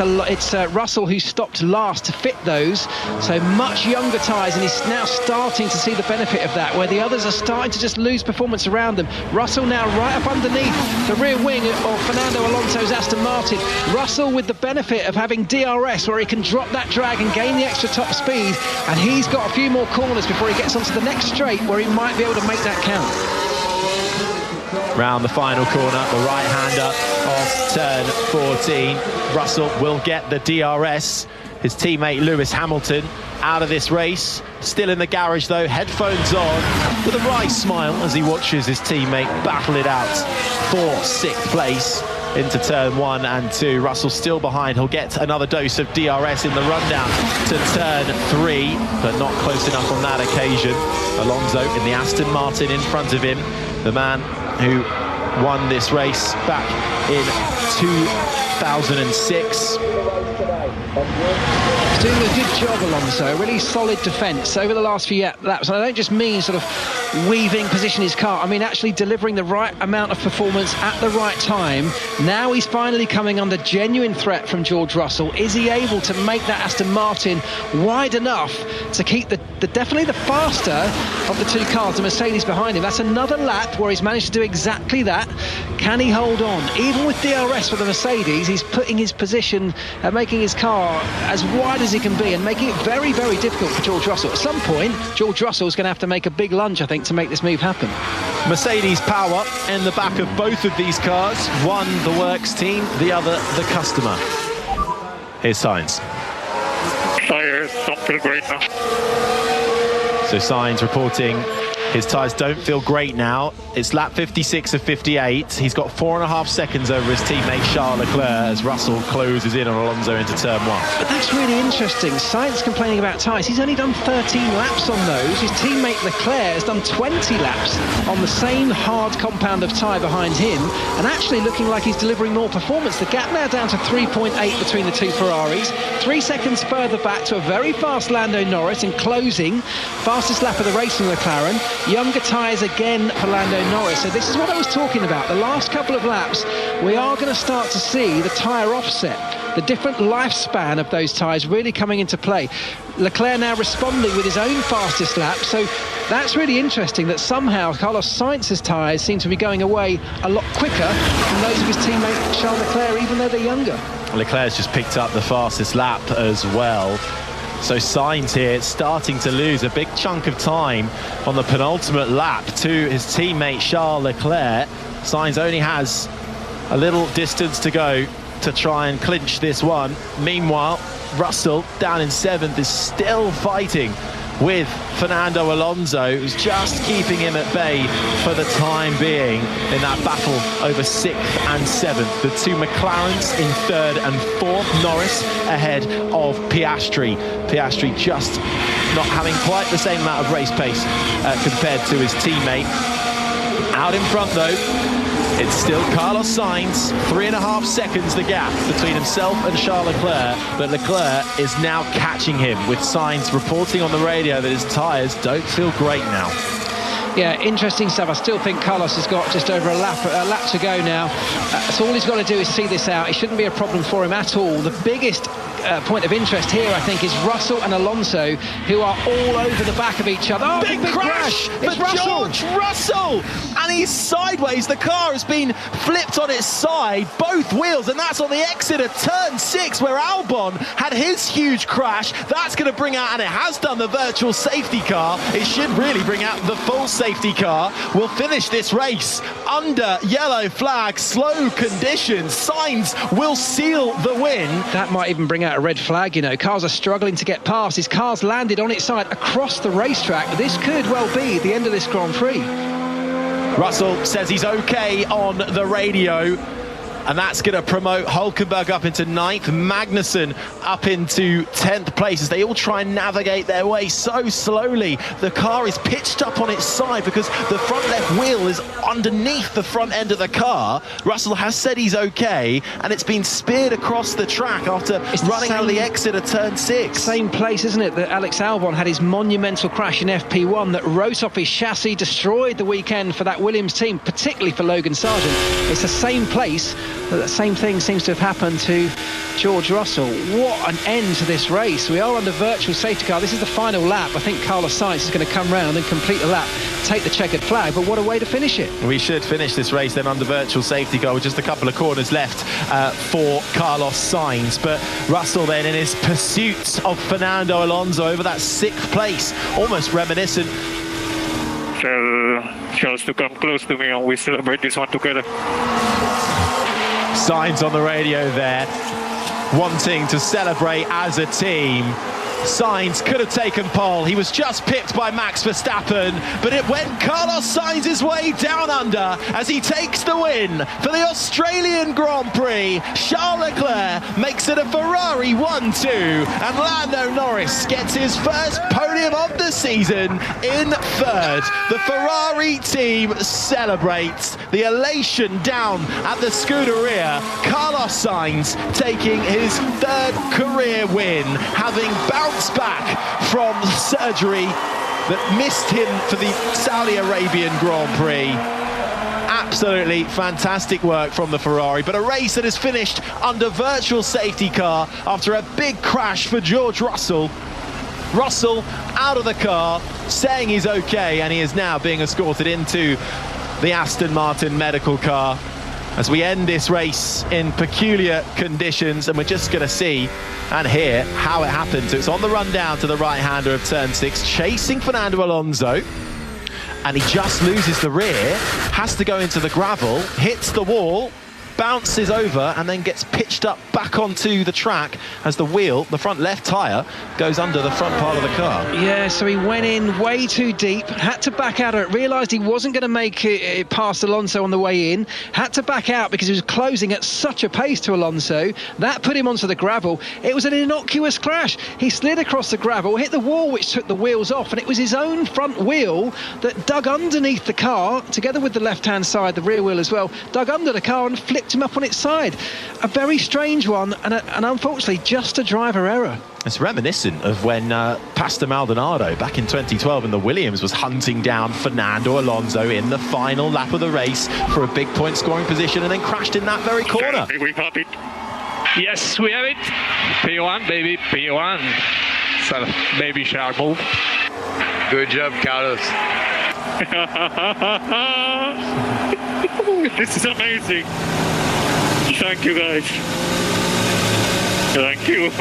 Russell who stopped last to fit those, so much younger tyres, and he's now starting to see the benefit of that, where the others are starting to just lose performance around them. Russell now right up underneath the rear wing of Fernando Alonso's Aston Martin. Russell with the benefit of having DRS, where he can drop that drag and gain the extra top speed, and he's got a few more corners before he gets onto the next straight where he might be able to make that count. Round the final corner, the right-hander of turn 14. Russell will get the DRS. His teammate Lewis Hamilton out of this race, still in the garage though, headphones on, with a wry smile as he watches his teammate battle it out for 6th place into turn 1 and 2. Russell still behind. He'll get another dose of DRS in the rundown to turn 3, but not close enough on that occasion. Alonso in the Aston Martin in front of him, the man who won this race back in 2006. He's doing a good job, Alonso. Really solid defence over the last few laps. And I don't just mean sort of weaving position his car. I mean actually delivering the right amount of performance at the right time. Now he's finally coming under genuine threat from George Russell. Is he able to make that Aston Martin wide enough to keep the definitely the faster of the two cars, the Mercedes behind him? That's another lap where he's managed to do exactly that. Can he hold on? Even with DRS for the Mercedes, he's putting his position, making his car as wide as he can be and making it very, very difficult for George Russell. At some point, George Russell is going to have to make a big lunge, I think, to make this move happen. Mercedes power in the back of both of these cars. One the works team, the other the customer. Here's Sainz. Tires don't feel great now. So Sainz reporting his tyres don't feel great now. It's lap 56 of 58. He's got 4.5 seconds over his teammate Charles Leclerc as Russell closes in on Alonso into turn 1. But that's really interesting. Sainz complaining about tyres. He's only done 13 laps on those. His teammate Leclerc has done 20 laps on the same hard compound of tyre behind him, and actually looking like he's delivering more performance. The gap now down to 3.8 between the two Ferraris. 3 seconds further back to a very fast Lando Norris, and closing fastest lap of the race from McLaren. Younger tyres again for Lando Norris. So this is what I was talking about. The last couple of laps, we are going to start to see the tyre offset, the different lifespan of those tyres really coming into play. Leclerc now responding with his own fastest lap. So that's really interesting that somehow Carlos Sainz's tyres seem to be going away a lot quicker than those of his teammate Charles Leclerc, even though they're younger. Leclerc's just picked up the fastest lap as well. So Sainz here starting to lose a big chunk of time on the penultimate lap to his teammate Charles Leclerc. Sainz only has a little distance to go to try and clinch this one. Meanwhile, Russell down in 7th is still fighting with Fernando Alonso, who's just keeping him at bay for the time being in that battle over 6th and 7th. The two McLarens in 3rd and 4th. Norris ahead of Piastri. Piastri just not having quite the same amount of race pace compared to his teammate. Out in front though, it's still Carlos Sainz, 3.5 seconds the gap between himself and Charles Leclerc, but Leclerc is now catching him, with Sainz reporting on the radio that his tyres don't feel great now. Yeah, interesting stuff. I still think Carlos has got just over a lap to go now. So all he's got to do is see this out. It shouldn't be a problem for him at all. The biggest point of interest here, I think, is Russell and Alonso, who are all over the back of each other. Oh, big crash It's for George Russell, and he's sideways. The car has been flipped on its side, both wheels, and that's on the exit of turn 6 where Albon had his huge crash. That's going to bring out, and it has done, the virtual safety car. It should really bring out the full safety car. We'll finish this race under yellow flag, slow conditions. Sainz will seal the win. That might even bring out a red flag, you know. Cars are struggling to get past. His car's landed on its side across the racetrack. This could well be the end of this Grand Prix. Russell says he's okay on the radio, And that's going to promote Hulkenberg up into 9th, Magnussen up into 10th place as they all try and navigate their way so slowly. The car is pitched up on its side because the front left wheel is underneath the front end of the car. Russell has said he's okay, and it's been speared across the track after running out of the exit of turn 6. Same place, isn't it, that Alex Albon had his monumental crash in FP1 that wrote off his chassis, destroyed the weekend for that Williams team, particularly for Logan Sargent. It's the same place. The same thing seems to have happened to George Russell. What an end to this race. We are under virtual safety car. This is the final lap. I think Carlos Sainz is going to come round and complete the lap, take the checkered flag, but what a way to finish it. We should finish this race then under virtual safety car with just a couple of corners left for Carlos Sainz. But Russell then in his pursuit of Fernando Alonso over that 6th place, almost reminiscent. Charles to come close to me and we celebrate this one together. Sainz on the radio there, wanting to celebrate as a team. Sainz could have taken pole. He was just pipped by Max Verstappen, but it went Carlos Sainz's way down under as he takes the win for the Australian Grand Prix. Charles Leclerc makes it a Ferrari 1-2, and Lando Norris gets his first podium of the season in 3rd. The Ferrari team celebrates, the elation down at the Scuderia. Carlos Sainz taking his 3rd career win, having bounced back from surgery that missed him for the Saudi Arabian Grand Prix. Absolutely fantastic work from the Ferrari, but a race that is finished under virtual safety car after a big crash for George Russell. Russell out of the car, saying he's okay, and he is now being escorted into the Aston Martin medical car as we end this race in peculiar conditions, and we're just going to see and hear how it happened. So it's on the run down to the right-hander of turn 6, chasing Fernando Alonso, and he just loses the rear, has to go into the gravel, hits the wall, bounces over, and then gets pitched up back onto the track as the wheel, the front left tyre, goes under the front part of the car. Yeah, so he went in way too deep, had to back out of it, realised he wasn't going to make it past Alonso on the way in, had to back out because he was closing at such a pace to Alonso. That put him onto the gravel. It was an innocuous crash. He slid across the gravel, hit the wall which took the wheels off, and it was his own front wheel that dug underneath the car, together with the left-hand side, the rear wheel as well, dug under the car and flipped him up on its side. A very strange one, and unfortunately just a driver error. It's reminiscent of when Pastor Maldonado back in 2012 in the Williams was hunting down Fernando Alonso in the final lap of the race for a big point scoring position and then crashed in that very corner. We have it. Yes, we have it. P1, baby, P1. So, baby shark move. Good job, Carlos. This is amazing. Thank you, guys. Thank you.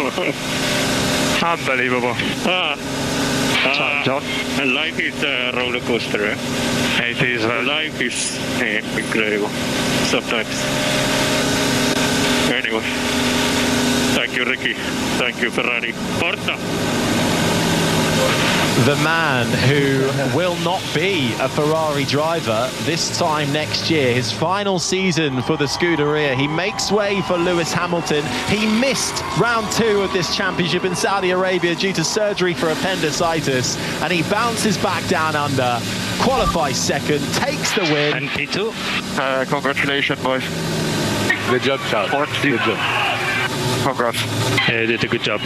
Unbelievable. John. Life is a roller coaster. It is. Life is incredible sometimes. Anyway, thank you, Ricky. Thank you, Ferrari. Forza. The man who will not be a Ferrari driver this time next year, his final season for the Scuderia. He makes way for Lewis Hamilton. He missed round 2 of this championship in Saudi Arabia due to surgery for appendicitis, and he bounces back down under, qualifies second, takes the win. And P2. Congratulations, boys. Good job, Charles. Good job. Congrats. Yeah, you did a good job.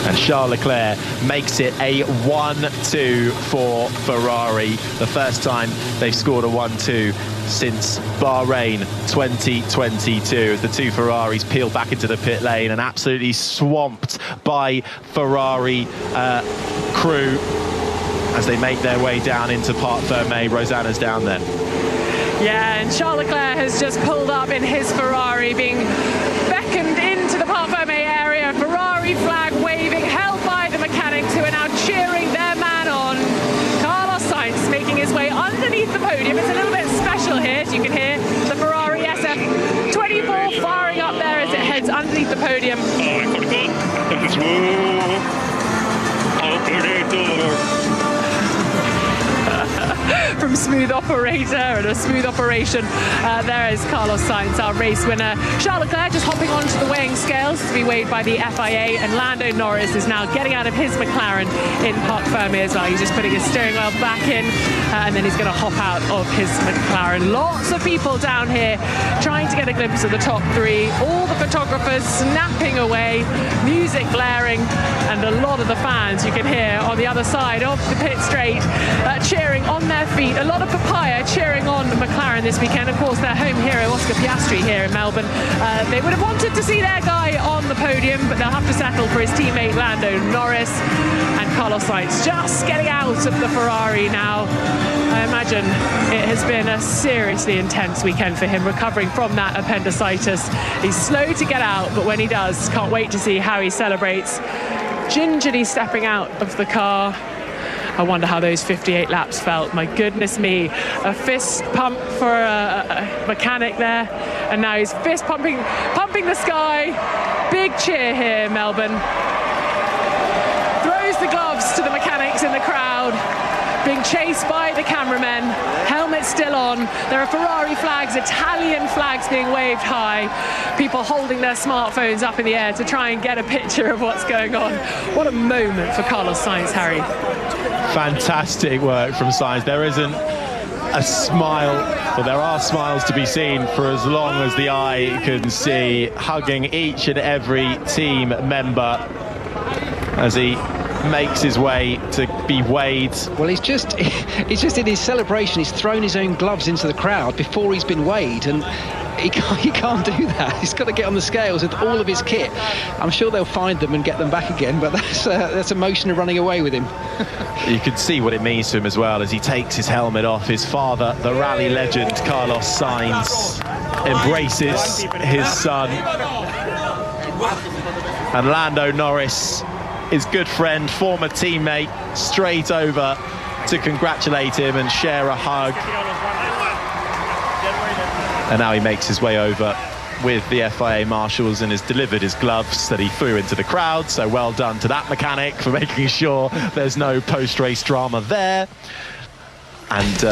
And Charles Leclerc makes it a 1-2 for Ferrari. The first time they've scored a 1-2 since Bahrain 2022, as the two Ferraris peel back into the pit lane and absolutely swamped by Ferrari crew as they make their way down into Parc Fermé. Rosanna's down there. Yeah, and Charles Leclerc has just pulled up in his Ferrari, being beckoned into the Parc Fermé area. Ferrari flag waving, held by the mechanics who are now cheering their man on. Carlos Sainz making his way underneath the podium. It's a little bit special here, as you can hear the Ferrari SF24 firing up there as it heads underneath the podium. Oh, I forgot. From smooth operator and a smooth operation. There is Carlos Sainz, our race winner. Charles Leclerc just hopping onto the weighing scales to be weighed by the FIA, and Lando Norris is now getting out of his McLaren in Parc Fermé as well. He's just putting his steering wheel back in, and then he's going to hop out of his McLaren. Lots of people down here trying to get a glimpse of the top three. All the photographers snapping away, music blaring, and a lot of the fans you can hear on the other side of the pit straight cheering on their feet. A lot of papaya cheering on McLaren this weekend. Of course, their home hero Oscar Piastri here in Melbourne. They would have wanted to see their guy on the podium, but they'll have to settle for his teammate Lando Norris. And Carlos Sainz just getting out of the Ferrari now. I imagine it has been a seriously intense weekend for him, recovering from that appendicitis. He's slow to get out, but when he does, can't wait to see how he celebrates. Gingerly stepping out of the car. I wonder how those 58 laps felt. My goodness me. A fist pump for a mechanic there. And now he's fist pumping the sky. Big cheer here in Melbourne. Throws the gloves to the mechanics in the crowd. Being chased by the cameramen, helmet still on. There are Ferrari flags, Italian flags being waved high. People holding their smartphones up in the air to try and get a picture of what's going on. What a moment for Carlos Sainz, Harry. Fantastic work from Sainz. There isn't a smile, but there are smiles to be seen for as long as the eye can see, hugging each and every team member as he makes his way to be weighed. Well, he's just in his celebration, he's thrown his own gloves into the crowd before he's been weighed, and he can't do that. He's got to get on the scales with all of his kit. I'm sure they'll find them and get them back again, but that's emotion of running away with him. You can see what it means to him as well as he takes his helmet off. His father, the rally legend Carlos Sainz, embraces his son. And Lando Norris, his good friend, former teammate, straight over to congratulate him and share a hug. And now he makes his way over with the FIA marshals and has delivered his gloves that he threw into the crowd. So well done to that mechanic for making sure there's no post-race drama there. And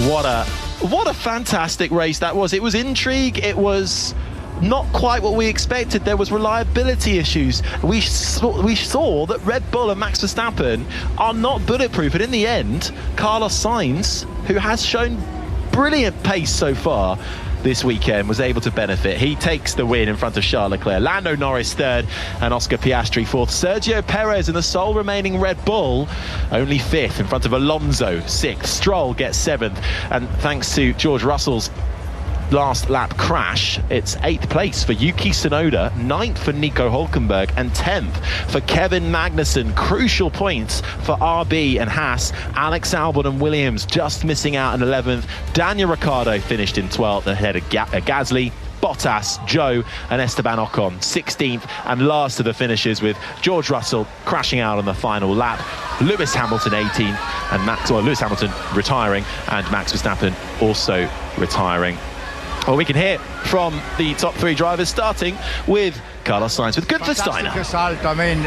what a fantastic race that was. It was intrigue. It was not quite what we expected. There was reliability issues. We saw that Red Bull and Max Verstappen are not bulletproof, and in the end, Carlos Sainz, who has shown brilliant pace so far this weekend, was able to benefit. He takes the win in front of Charles Leclerc. Lando Norris third and Oscar Piastri fourth. Sergio Perez in the sole remaining Red Bull only fifth in front of Alonso sixth. Stroll gets seventh, and thanks to George Russell's last lap crash, it's 8th place for Yuki Tsunoda, 9th for Nico Hülkenberg, and 10th for Kevin Magnussen. Crucial points for RB and Haas. Alex Albon and Williams just missing out in 11th. Daniel Ricciardo finished in 12th ahead of Gasly. Bottas, Joe and Esteban Ocon 16th and last of the finishes, with George Russell crashing out on the final lap. Lewis Hamilton 18th and Lewis Hamilton retiring, and Max Verstappen also retiring. Well, we can hear from the top three drivers, starting with Carlos Sainz with good for Steiner. Result. I mean,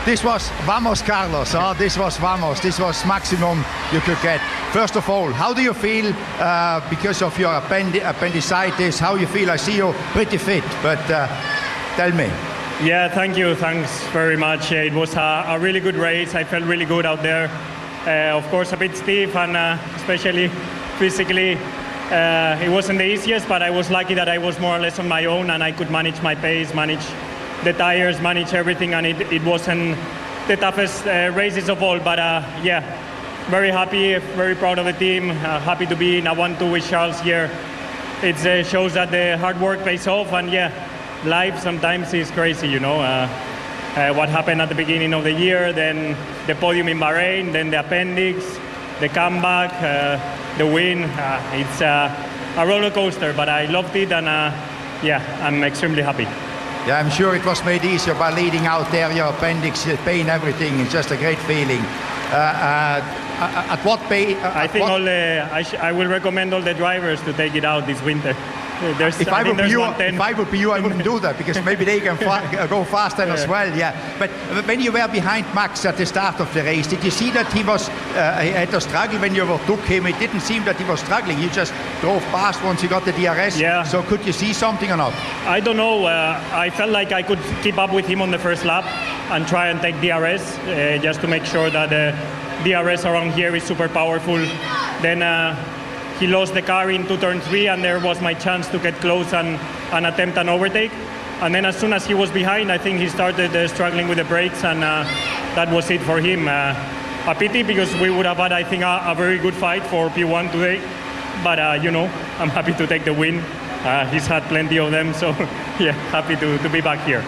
this was vamos, Carlos. This was vamos. This was maximum you could get. First of all, how do you feel because of your appendicitis? How you feel? I see you pretty fit, but tell me. Yeah, thank you. Thanks very much. It was a really good race. I felt really good out there. Of course, a bit stiff, and especially physically. It wasn't the easiest, but I was lucky that I was more or less on my own, and I could manage my pace, manage the tires, manage everything, and it wasn't the toughest races of all. But yeah, very happy, very proud of the team, happy to be in a 1-2 with Charles here. It shows that the hard work pays off, and yeah, life sometimes is crazy, you know. What happened at the beginning of the year, then the podium in Bahrain, then the appendix, the comeback, the win. It's a roller coaster, but I loved it, and yeah, I'm extremely happy. Yeah, I'm sure it was made easier by leading out there, your appendix, pain, everything. It's just a great feeling. At what pain? I think I will recommend all the drivers to take it out this winter. If I would be you, I wouldn't do that, because maybe they can go faster as well. Yeah. But when you were behind Max at the start of the race, did you see that he was had a struggle when you overtook him? It didn't seem that he was struggling. He just drove past once he got the DRS. Yeah. So could you see something or not? I don't know. I felt like I could keep up with him on the first lap and try and take DRS just to make sure that DRS around here is super powerful. Then he lost the car into turn 3, and there was my chance to get close and attempt an overtake. And then as soon as he was behind, I think he started struggling with the brakes, and that was it for him. A pity, because we would have had, I think, a very good fight for P1 today. But, I'm happy to take the win. He's had plenty of them, so yeah, happy to be back here.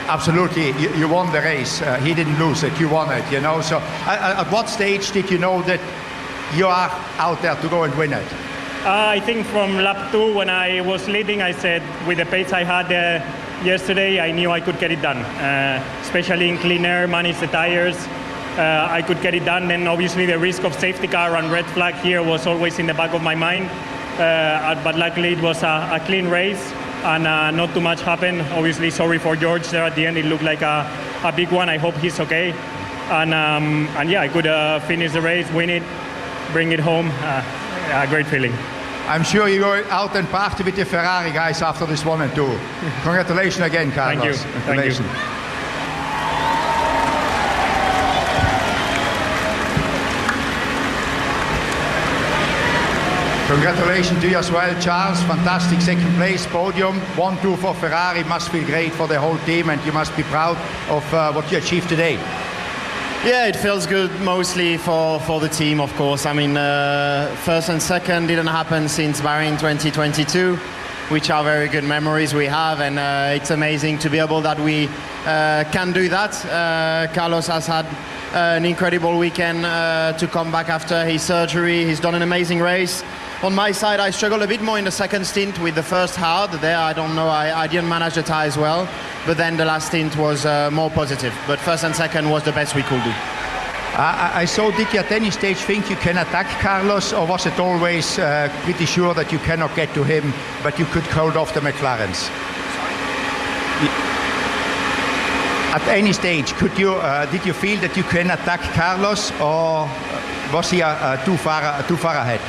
Absolutely, you won the race. He didn't lose it, you won it, So at what stage did you know that you are out there to go and win it? I think from lap 2, when I was leading, I said with the pace I had yesterday, I knew I could get it done. Especially in clean air, manage the tires. I could get it done. Then obviously the risk of safety car and red flag here was always in the back of my mind. But luckily it was a clean race, and not too much happened. Obviously sorry for George there at the end. It looked like a big one. I hope he's okay. And yeah, I could finish the race, win it, bring it home. A great feeling. I'm sure you go out and party with the Ferrari guys after this 1 and 2. Congratulations again, Carlos. Thank you. Congratulations to you as well, Charles. Fantastic second place, podium. 1-2 for Ferrari. Must feel great for the whole team, and you must be proud of what you achieved today. Yeah, it feels good mostly for the team, of course. I mean, first and second didn't happen since Bahrain 2022, which are very good memories we have, and it's amazing to be able that we can do that. Carlos has had an incredible weekend to come back after his surgery. He's done an amazing race. On my side, I struggled a bit more in the second stint with the first hard. There, I don't know, I didn't manage the tyres well. But then the last stint was more positive. But first and second was the best we could do. I saw, did you at any stage think you can attack Carlos, or was it always pretty sure that you cannot get to him, but you could hold off the McLarens? At any stage, did you feel that you can attack Carlos, or was he too far ahead?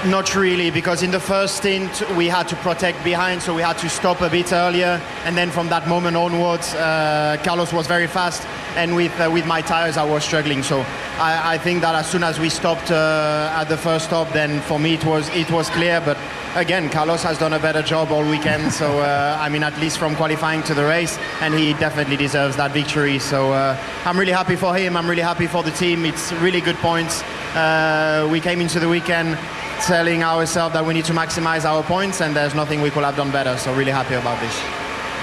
Not really, because in the first stint we had to protect behind, so we had to stop a bit earlier, and then from that moment onwards Carlos was very fast, and with my tires I was struggling. So I think that as soon as we stopped at the first stop, then for me it was clear. But again, Carlos has done a better job all weekend, so I mean, at least from qualifying to the race, and he definitely deserves that victory. So I'm really happy for him, I'm really happy for the team. It's really good points. We came into the weekend telling ourselves that we need to maximize our points, and there's nothing we could have done better, so really happy about this.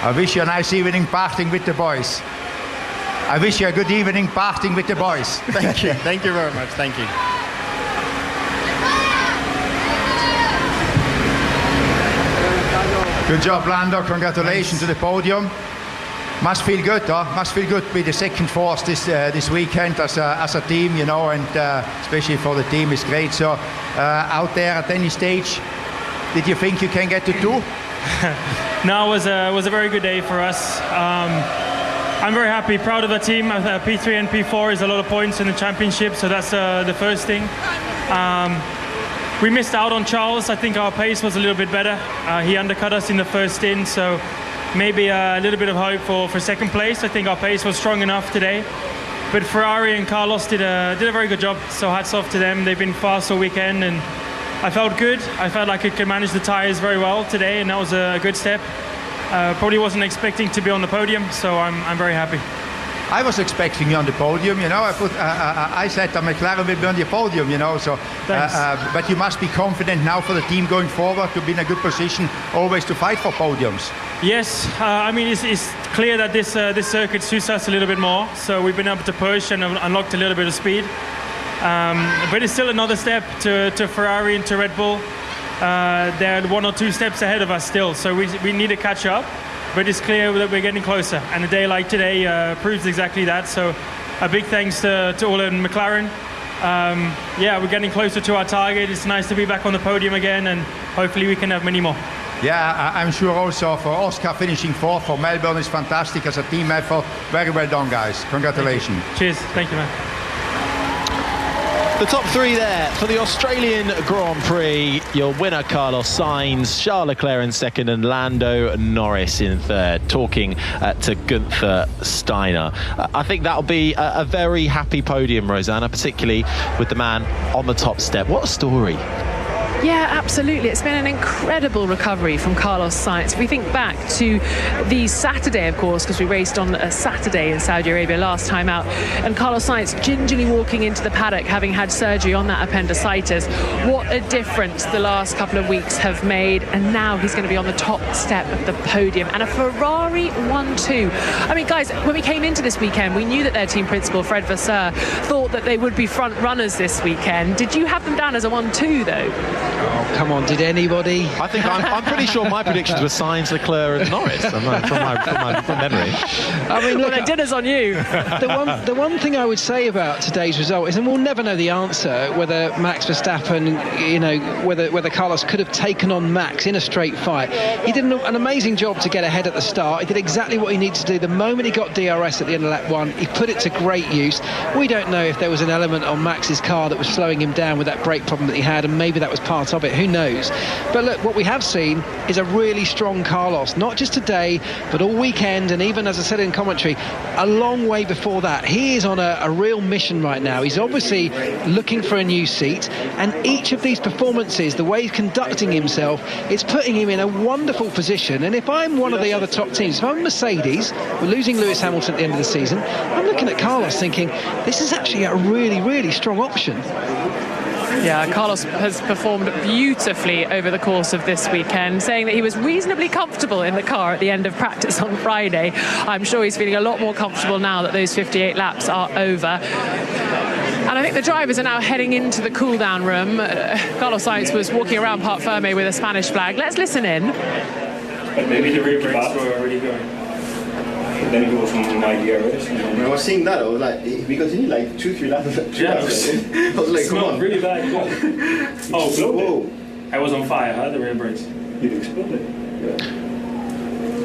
I wish you a nice evening partying with the boys. I wish you a good evening partying with the boys. Thank you. Thank you very much. Thank you. Good job, Lando. Congratulations to the podium. Must feel good, huh? Must feel good to be the second force this weekend as a team, and especially for the team, it's great. So out there at any stage, did you think you can get to 2? No, it was a very good day for us. I'm very happy, proud of the team. P3 and P4 is a lot of points in the championship, so that's the first thing. We missed out on Charles. I think our pace was a little bit better. He undercut us in the first stint, so maybe a little bit of hope for second place. I think our pace was strong enough today. But Ferrari and Carlos did a very good job, so hats off to them. They've been fast all weekend, and I felt good. I felt like I could manage the tires very well today, and that was a good step. Probably wasn't expecting to be on the podium, so I'm very happy. I was expecting you on the podium, I said that McLaren will be on the podium, so. But you must be confident now for the team going forward to be in a good position, always to fight for podiums. Yes, I mean it's clear that this circuit suits us a little bit more, so we've been able to push and unlocked a little bit of speed. But it's still another step to Ferrari and to Red Bull. They're 1 or 2 steps ahead of us still, so we need to catch up. But it's clear that we're getting closer, and a day like today proves exactly that. So a big thanks to all in McLaren. We're getting closer to our target. It's nice to be back on the podium again, and hopefully we can have many more. Yeah, I'm sure also for Oscar finishing fourth for Melbourne is fantastic as a team effort. Very well done, guys. Congratulations. Cheers. Thank you, man. The top three there for the Australian Grand Prix. Your winner, Carlos Sainz, Charles Leclerc in second, and Lando Norris in third. Talking to Gunther Steiner. I think that'll be a very happy podium, Rosanna, particularly with the man on the top step. What a story. Yeah, absolutely. It's been an incredible recovery from Carlos Sainz. If we think back to the Saturday, of course, because we raced on a Saturday in Saudi Arabia last time out, and Carlos Sainz gingerly walking into the paddock having had surgery on that appendicitis. What a difference the last couple of weeks have made, and now he's going to be on the top step of the podium. And a Ferrari 1-2. I mean, guys, when we came into this weekend, we knew that their team principal, Fred Vasseur, thought that they would be front runners this weekend. Did you have them down as a 1-2, though? Oh, come on, did anybody? I think I'm pretty sure my predictions were Sainz, Leclerc and Norris from memory. I mean, look, well, dinner's on you. The one thing I would say about today's result is, and we'll never know the answer, whether Max Verstappen, whether Carlos could have taken on Max in a straight fight. He did an amazing job to get ahead at the start. He did exactly what he needed to do. The moment he got DRS at the end of lap 1, he put it to great use. We don't know if there was an element on Max's car that was slowing him down with that brake problem that he had, and maybe that was part of it, who knows. But look, what we have seen is a really strong Carlos, not just today but all weekend, and even, as I said in commentary, a long way before that. He is on a real mission right now. He's obviously looking for a new seat, and each of these performances, the way he's conducting himself, it's putting him in a wonderful position. And if I'm one of the other top teams, if I'm Mercedes, we're losing Lewis Hamilton at the end of the season, I'm looking at Carlos thinking this is actually a really, really strong option. Yeah, Carlos has performed beautifully over the course of this weekend, saying that he was reasonably comfortable in the car at the end of practice on Friday. I'm sure he's feeling a lot more comfortable now that those 58 laps are over. And I think the drivers are now heading into the cool-down room. Carlos Sainz was walking around Parc Fermé with a Spanish flag. Let's listen in. But maybe the rear brakes were already going. Then he was on my DRS. I was seeing that, I was like, we continued like 2-3 laps. I was like, come on. Really bad. Oh, whoa. I was on fire, huh? The rear brakes. You exploded. Yeah.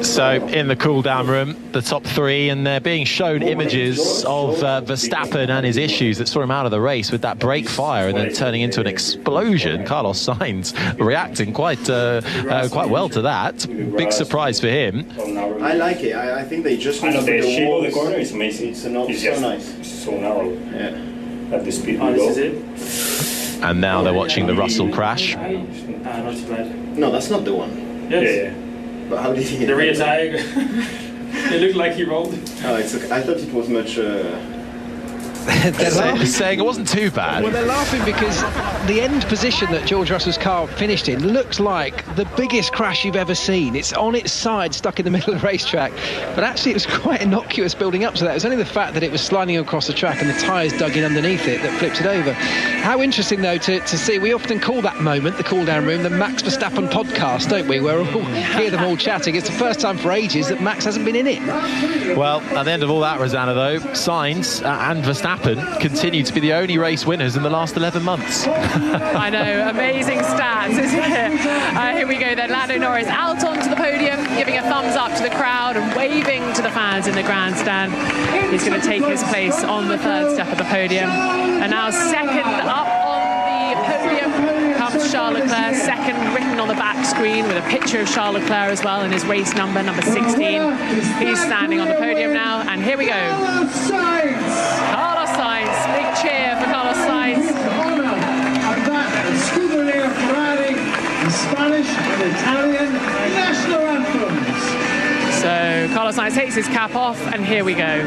So in the cool-down room, the top three, and they're being shown images of Verstappen and his issues that saw him out of the race with that brake fire and then turning into an explosion. Carlos Sainz reacting quite well to that. Big surprise for him. I like it. I think they just... I know the shape of the corner is amazing. It's so nice. It's so narrow. Yeah. At the speed we go. This is it. And now they're watching the Russell crash. Not too bad. No, that's not the one. Yes. Yeah. But how did he... The rear tire, it looked like he rolled. Oh, it's okay. I thought it was much... They're saying it wasn't too bad. Well, they're laughing because the end position that George Russell's car finished in looks like the biggest crash you've ever seen. It's on its side, stuck in the middle of the racetrack. But actually, it was quite innocuous building up to that. It was only the fact that it was sliding across the track and the tyres dug in underneath it that flipped it over. How interesting, though, to see. We often call that moment, the cool-down room, the Max Verstappen podcast, don't we? Where we hear them all chatting. It's the first time for ages that Max hasn't been in it. Well, at the end of all that, Rosanna, though, Sainz and Verstappen continue to be the only race winners in the last 11 months. I know, amazing stats, isn't it? Here we go then, Lando Norris out onto the podium, giving a thumbs up to the crowd and waving to the fans in the grandstand. He's going to take his place on the third step of the podium. And now second up on the podium comes Charles Leclerc, second written on the back screen with a picture of Charles Leclerc as well in his race number 16. He's standing on the podium now, and here we go. Carlos Sainz, big cheer for Carlos Sainz. Scuderia Ferrari, the Spanish and Italian national anthems. So Carlos Sainz takes his cap off, and here we go.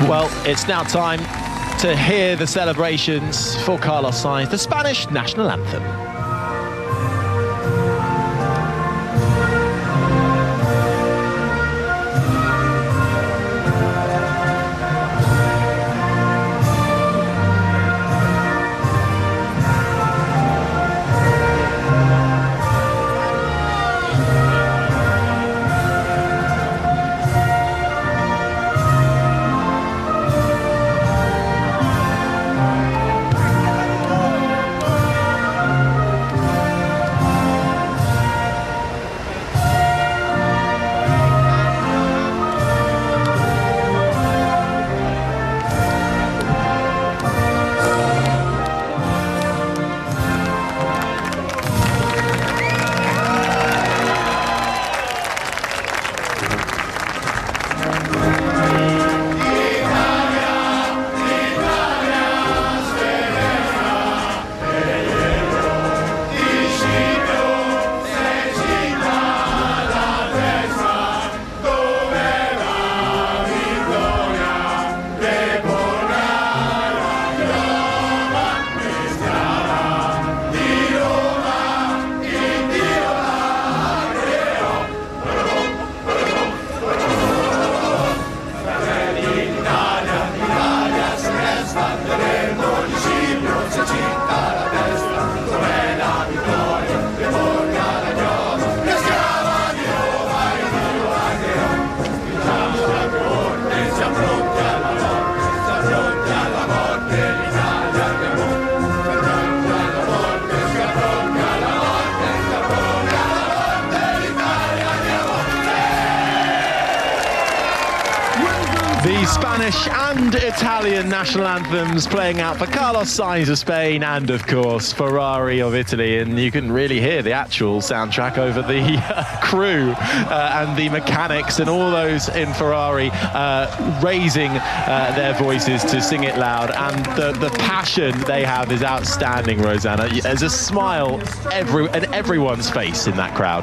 Well, it's now time to hear the celebrations for Carlos Sainz, the Spanish national anthem. the Spanish and Italian national anthems playing out for Carlos Sainz of Spain and, of course, Ferrari of Italy. And you can really hear the actual soundtrack over the crew and the mechanics and all those in Ferrari raising their voices to sing it loud. And the passion they have is outstanding, Rosanna. There's a smile in everyone's face in that crowd.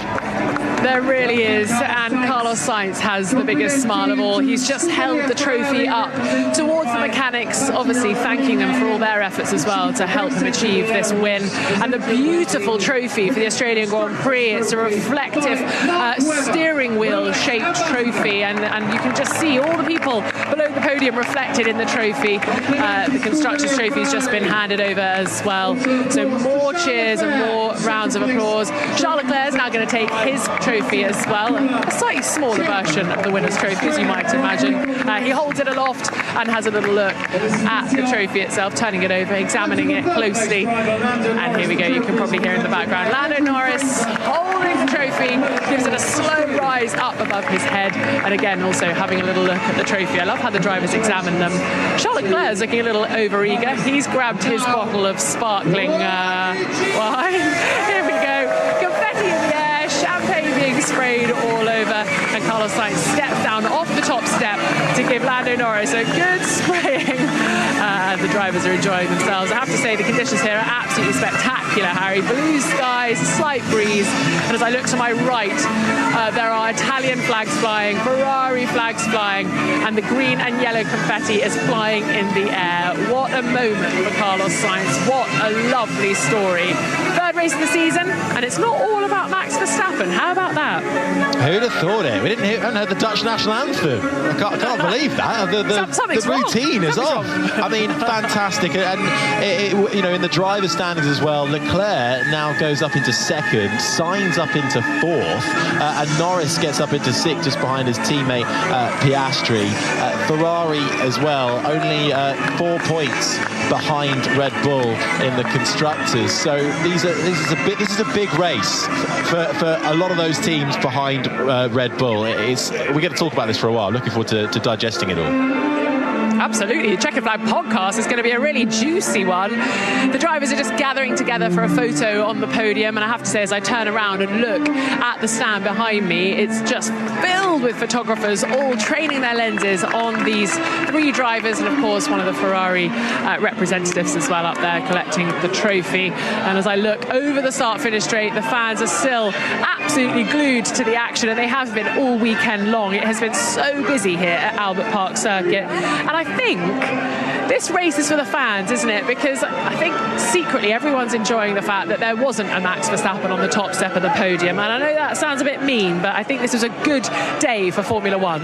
There really is, and Carlos Sainz has the biggest smile of all. He's just held the trophy up towards the mechanics, obviously thanking them for all their efforts as well to help him achieve this win. And the beautiful trophy for the Australian Grand Prix, it's a reflective steering wheel shaped trophy, and you can just see all the people below the podium reflected in the trophy. The Constructors' Trophy has just been handed over as well. So more cheers and more rounds of applause. Charles Leclerc is now going to take his trophy as well, a slightly smaller version of the winner's trophy, as you might imagine. He holds it aloft and has a little look at the trophy itself, turning it over, examining it closely. And here we go, you can probably hear in the background Lando Norris holding the trophy, gives it a slow rise up above his head, and again also having a little look at the trophy. I love how the drivers examine them. Charles Leclerc is looking a little over-eager. He's grabbed his bottle of sparkling wine. Here we go, confetti in the air, champagne being sprayed all over, and Carlos Sainz steps down off the top step to give Lando Norris a good spraying. The drivers are enjoying themselves. I have to say the conditions here are absolutely spectacular, Harry. Blue skies, a slight breeze, and as I look to my right, there are Italian flags flying, Ferrari flags flying, and the green and yellow confetti is flying in the air. What a moment for Carlos Sainz. What a lovely story. Third race of the season, and it's not all about Max Verstappen. How about that? Who'd have thought it? We haven't heard the Dutch national anthem. I can't believe that. The routine is off. I mean, fantastic. And in the driver's standings as well, Leclerc now goes up into second, Sainz up into fourth, and Norris gets up into sixth just behind his teammate Piastri. Ferrari as well, only 4 points behind Red Bull in the constructors. So this is a big race for a lot of those teams behind Red Bull. We're going to talk about this for a while. Looking forward to digesting it all. Absolutely. The Checkered Flag podcast is going to be a really juicy one. The drivers are just gathering together for a photo on the podium, and I have to say, as I turn around and look at the stand behind me, it's just filled with photographers all training their lenses on these three drivers, and of course one of the Ferrari representatives as well up there collecting the trophy. And as I look over the start-finish straight, the fans are still absolutely glued to the action, and they have been all weekend long. It has been so busy here at Albert Park Circuit, and I think this race is for the fans, isn't it? Because I think secretly everyone's enjoying the fact that there wasn't a Max Verstappen on the top step of the podium. And I know that sounds a bit mean, but I think this was a good day for Formula One.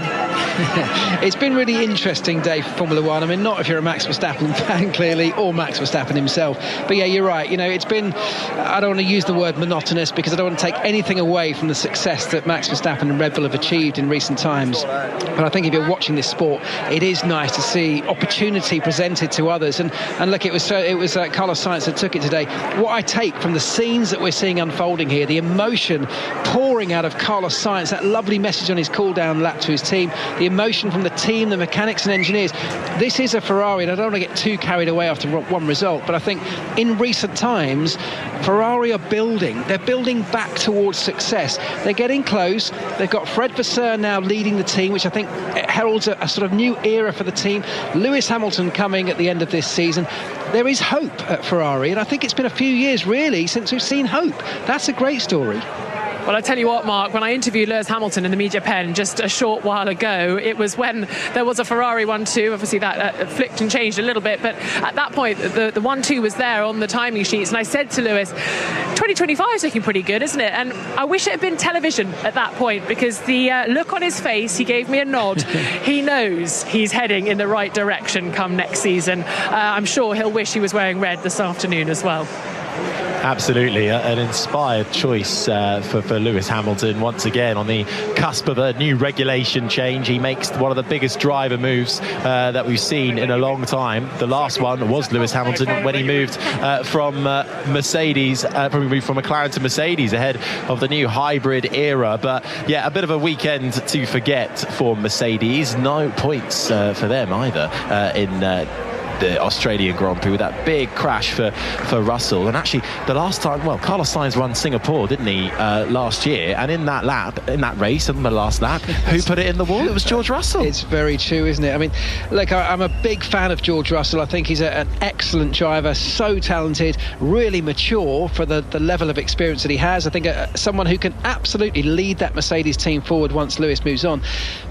It's been a really interesting day for Formula One. I mean, not if you're a Max Verstappen fan, clearly, or Max Verstappen himself. But yeah, you're right. It's been, I don't want to use the word monotonous because I don't want to take anything away from the success that Max Verstappen and Red Bull have achieved in recent times. But I think if you're watching this sport, it is nice to see opportunity presented to others, and look, it was Carlos Sainz that took it today. What I take from the scenes that we're seeing unfolding here, the emotion pouring out of Carlos Sainz, that lovely message on his cool down lap to his team, the emotion from the team, the mechanics and engineers. This is a Ferrari, and I don't want to get too carried away after one result, but I think in recent times Ferrari are building. They're building back towards success. They're getting close. They've got Fred Vasseur now leading the team, which I think heralds a sort of new era for the team. Lewis Hamilton coming at the end of this season. There is hope at Ferrari, and I think it's been a few years really since we've seen hope. That's a great story. Well, I tell you what, Mark, when I interviewed Lewis Hamilton in the media pen just a short while ago, it was when there was a Ferrari 1-2. Obviously, that flicked and changed a little bit, but at that point, the 1-2 was there on the timing sheets. And I said to Lewis, 2025 is looking pretty good, isn't it? And I wish it had been television at that point, because the look on his face, he gave me a nod. He knows he's heading in the right direction come next season. I'm sure he'll wish he was wearing red this afternoon as well. Absolutely, an inspired choice for Lewis Hamilton once again on the cusp of a new regulation change. He makes one of the biggest driver moves that we've seen in a long time. The last one was Lewis Hamilton when he moved from Mercedes, probably from McLaren to Mercedes ahead of the new hybrid era. But yeah, a bit of a weekend to forget for Mercedes. No points for them either in the Australian Grand Prix with that big crash for Russell. And actually the last time, well, Carlos Sainz won Singapore, didn't he, last year, and in that race on the last lap, who put it in the wall? It was George Russell. It's very true, isn't it? I mean, look, I'm a big fan of George Russell. I think he's an excellent driver, so talented, really mature for the level of experience that he has. I think someone who can absolutely lead that Mercedes team forward once Lewis moves on.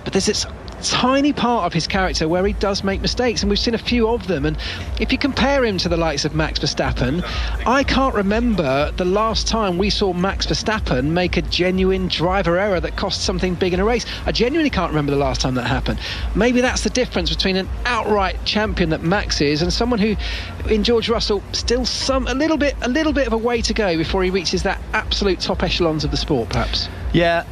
But there's this tiny part of his character where he does make mistakes, and we've seen a few of them. And if you compare him to the likes of Max Verstappen, I can't remember the last time we saw Max Verstappen make a genuine driver error that cost something big in a race. I genuinely can't remember the last time that happened. Maybe that's the difference between an outright champion that Max is and someone who, in George Russell, still a little bit of a way to go before he reaches that absolute top echelons of the sport, perhaps. Yeah,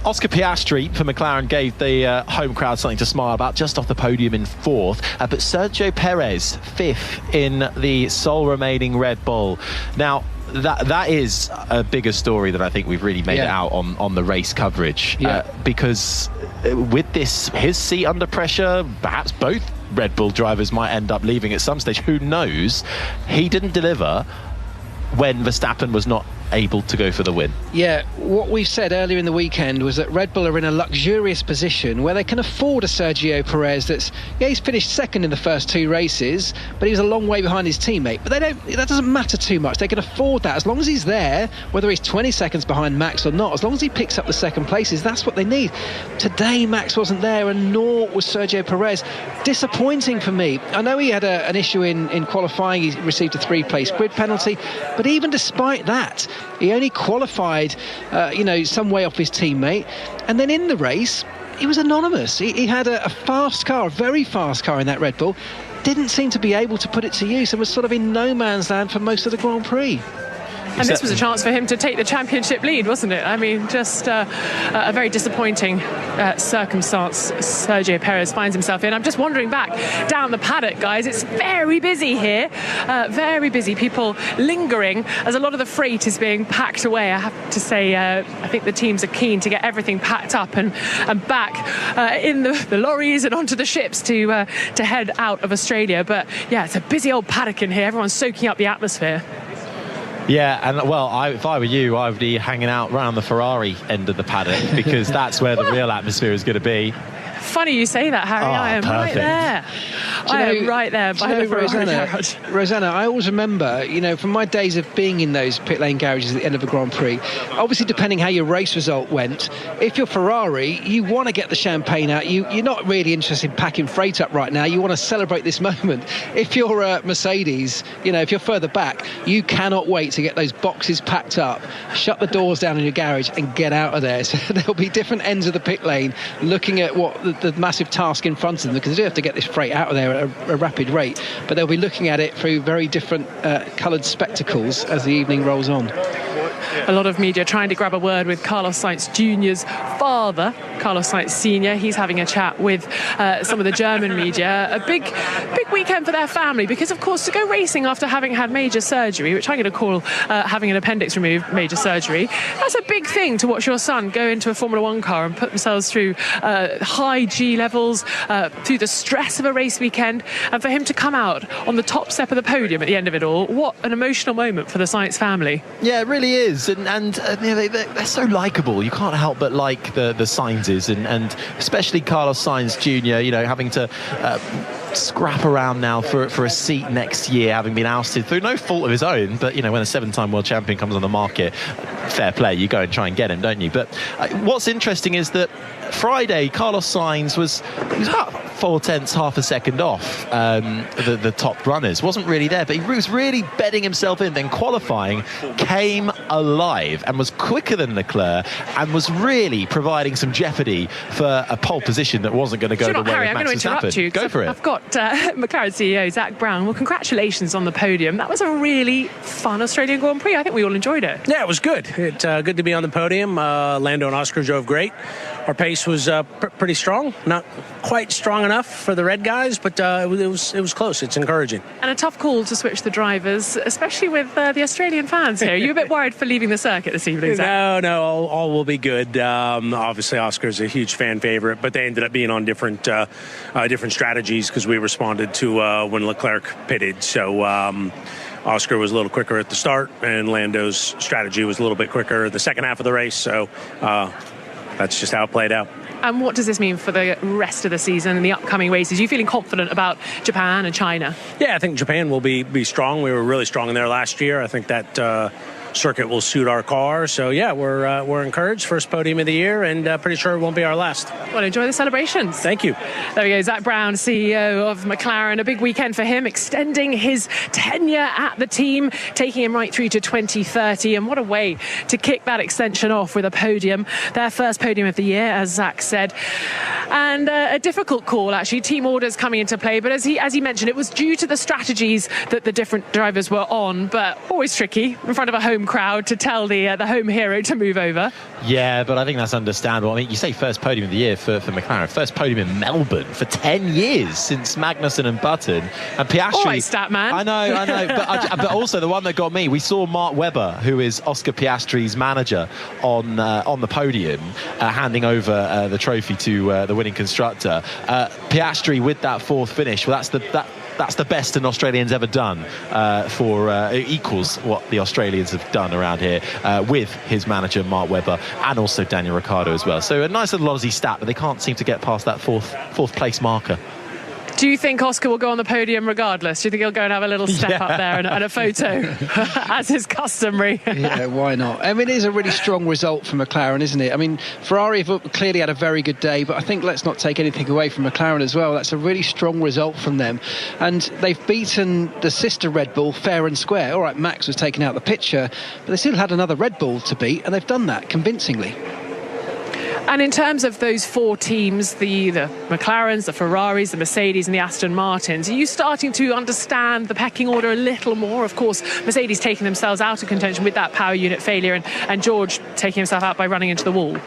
Oscar Piastri for McLaren gave the home crowd something to smile about, just off the podium in fourth. But Sergio Perez, fifth in the sole remaining Red Bull. Now, that is a bigger story than I think we've really made it out on the race coverage. Because with his seat under pressure, perhaps both Red Bull drivers might end up leaving at some stage. Who knows? He didn't deliver when Verstappen was not able to go for the win. Yeah, what we said earlier in the weekend was that Red Bull are in a luxurious position where they can afford a Sergio Perez he's finished second in the first two races, but he was a long way behind his teammate. But that doesn't matter too much. They can afford that as long as he's there, whether he's 20 seconds behind Max or not. As long as he picks up the second places, that's what they need. Today Max wasn't there, and nor was Sergio Perez. Disappointing for me. I know he had an issue in qualifying. He received a 3-place grid penalty, but even despite that, he only qualified, some way off his teammate. And then in the race, he was anonymous. He had a fast car, a very fast car in that Red Bull. Didn't seem to be able to put it to use and was sort of in no man's land for most of the Grand Prix. And this was a chance for him to take the championship lead, wasn't it? I mean, just a very disappointing circumstance Sergio Perez finds himself in. I'm just wandering back down the paddock, guys. It's very busy here, very busy. People lingering as a lot of the freight is being packed away. I have to say, I think the teams are keen to get everything packed up and back in the lorries and onto the ships to head out of Australia. But yeah, it's a busy old paddock in here. Everyone's soaking up the atmosphere. Yeah, and well, if I were you, I would be hanging out around the Ferrari end of the paddock, because that's where the real atmosphere is going to be. Funny you say that, Harry. I am perfect. Right there. I am right there by the Ferrari garage. Rosanna, I always remember, from my days of being in those pit lane garages at the end of a Grand Prix, obviously depending how your race result went, if you're Ferrari, you want to get the champagne out. You're not really interested in packing freight up right now. You want to celebrate this moment. If you're Mercedes, if you're further back, you cannot wait to get those boxes packed up, shut the doors down in your garage and get out of there. So there'll be different ends of the pit lane looking at what the massive task in front of them, because they do have to get this freight out of there at a rapid rate, but they'll be looking at it through very different coloured spectacles as the evening rolls on. A lot of media trying to grab a word with Carlos Sainz Jr.'s father, Carlos Sainz Sr. He's having a chat with some of the German media. A big weekend for their family, because of course to go racing after having had major surgery, which I'm going to call having an appendix removed major surgery, that's a big thing to watch your son go into a Formula 1 car and put themselves through high G levels, through the stress of a race weekend, and for him to come out on the top step of the podium at the end of it all. What an emotional moment for the Sainz family. Yeah, it really is. And they're so likeable. You can't help but like the Sainzes, and especially Carlos Sainz Jr., having to scrap around now for a seat next year, having been ousted through no fault of his own. But when a 7-time world champion comes on the market, fair play, you go and try and get him, don't you? But what's interesting is that Friday, Carlos Sainz was about 0.4, half a second off the top runners. Wasn't really there, but he was really bedding himself in. Then qualifying, came alive and was quicker than Leclerc, and was really providing some jeopardy for a pole position that wasn't going to go the way of Max Verstappen. Go for it. I've got McLaren CEO Zak Brown. Well, congratulations on the podium. That was a really fun Australian Grand Prix. I think we all enjoyed it. Yeah, it was good. Good to be on the podium. Lando and Oscar drove great. Our pace was pretty strong. Not quite strong enough for the red guys, but it was close. It's encouraging. And a tough call to switch the drivers, especially with the Australian fans here. Are you a bit worried for leaving the circuit this evening, Zach? No, all will be good. Obviously, Oscar's a huge fan favorite, but they ended up being on different strategies because we responded to when Leclerc pitted. So Oscar was a little quicker at the start, and Lando's strategy was a little bit quicker the second half of the race. So that's just how it played out. And what does this mean for the rest of the season and the upcoming races? Are you feeling confident about Japan and China? Yeah, I think Japan will be strong. We were really strong in there last year. I think that circuit will suit our car. So, yeah, we're encouraged. First podium of the year, and pretty sure it won't be our last. Well, enjoy the celebrations. Thank you. There we go. Zak Brown, CEO of McLaren. A big weekend for him, extending his tenure at the team, taking him right through to 2030. And what a way to kick that extension off with a podium. Their first podium of the year, as Zak said. And a difficult call, actually. Team orders coming into play. But as he mentioned, it was due to the strategies that the different drivers were on. But always tricky in front of a home crowd to tell the home hero to move over. Yeah, but I think that's understandable. I mean, you say first podium of the year for McLaren, first podium in Melbourne for 10 years since Magnussen and Button. And Piastri... All right, stat man. I know. But also the one that got me, we saw Marc Webber, who is Oscar Piastri's manager, on the podium, handing over the trophy to the winning constructor. Piastri with that fourth finish, well, that's the best an Australian's ever done it equals what the Australians have done around here with his manager Marc Webber and also Daniel Ricciardo as well. So a nice little Aussie stat, but they can't seem to get past that fourth place marker. Do you think Oscar will go on the podium regardless? Do you think he'll go and have a little step up there and a photo, as is customary? Yeah, why not? I mean, it is a really strong result for McLaren, isn't it? I mean, Ferrari have clearly had a very good day, but I think let's not take anything away from McLaren as well. That's a really strong result from them. And they've beaten the sister Red Bull fair and square. All right, Max was taken out of the picture, but they still had another Red Bull to beat, and they've done that convincingly. And in terms of those four teams, the McLarens, the Ferraris, the Mercedes and the Aston Martins, are you starting to understand the pecking order a little more? Of course, Mercedes taking themselves out of contention with that power unit failure and George taking himself out by running into the wall.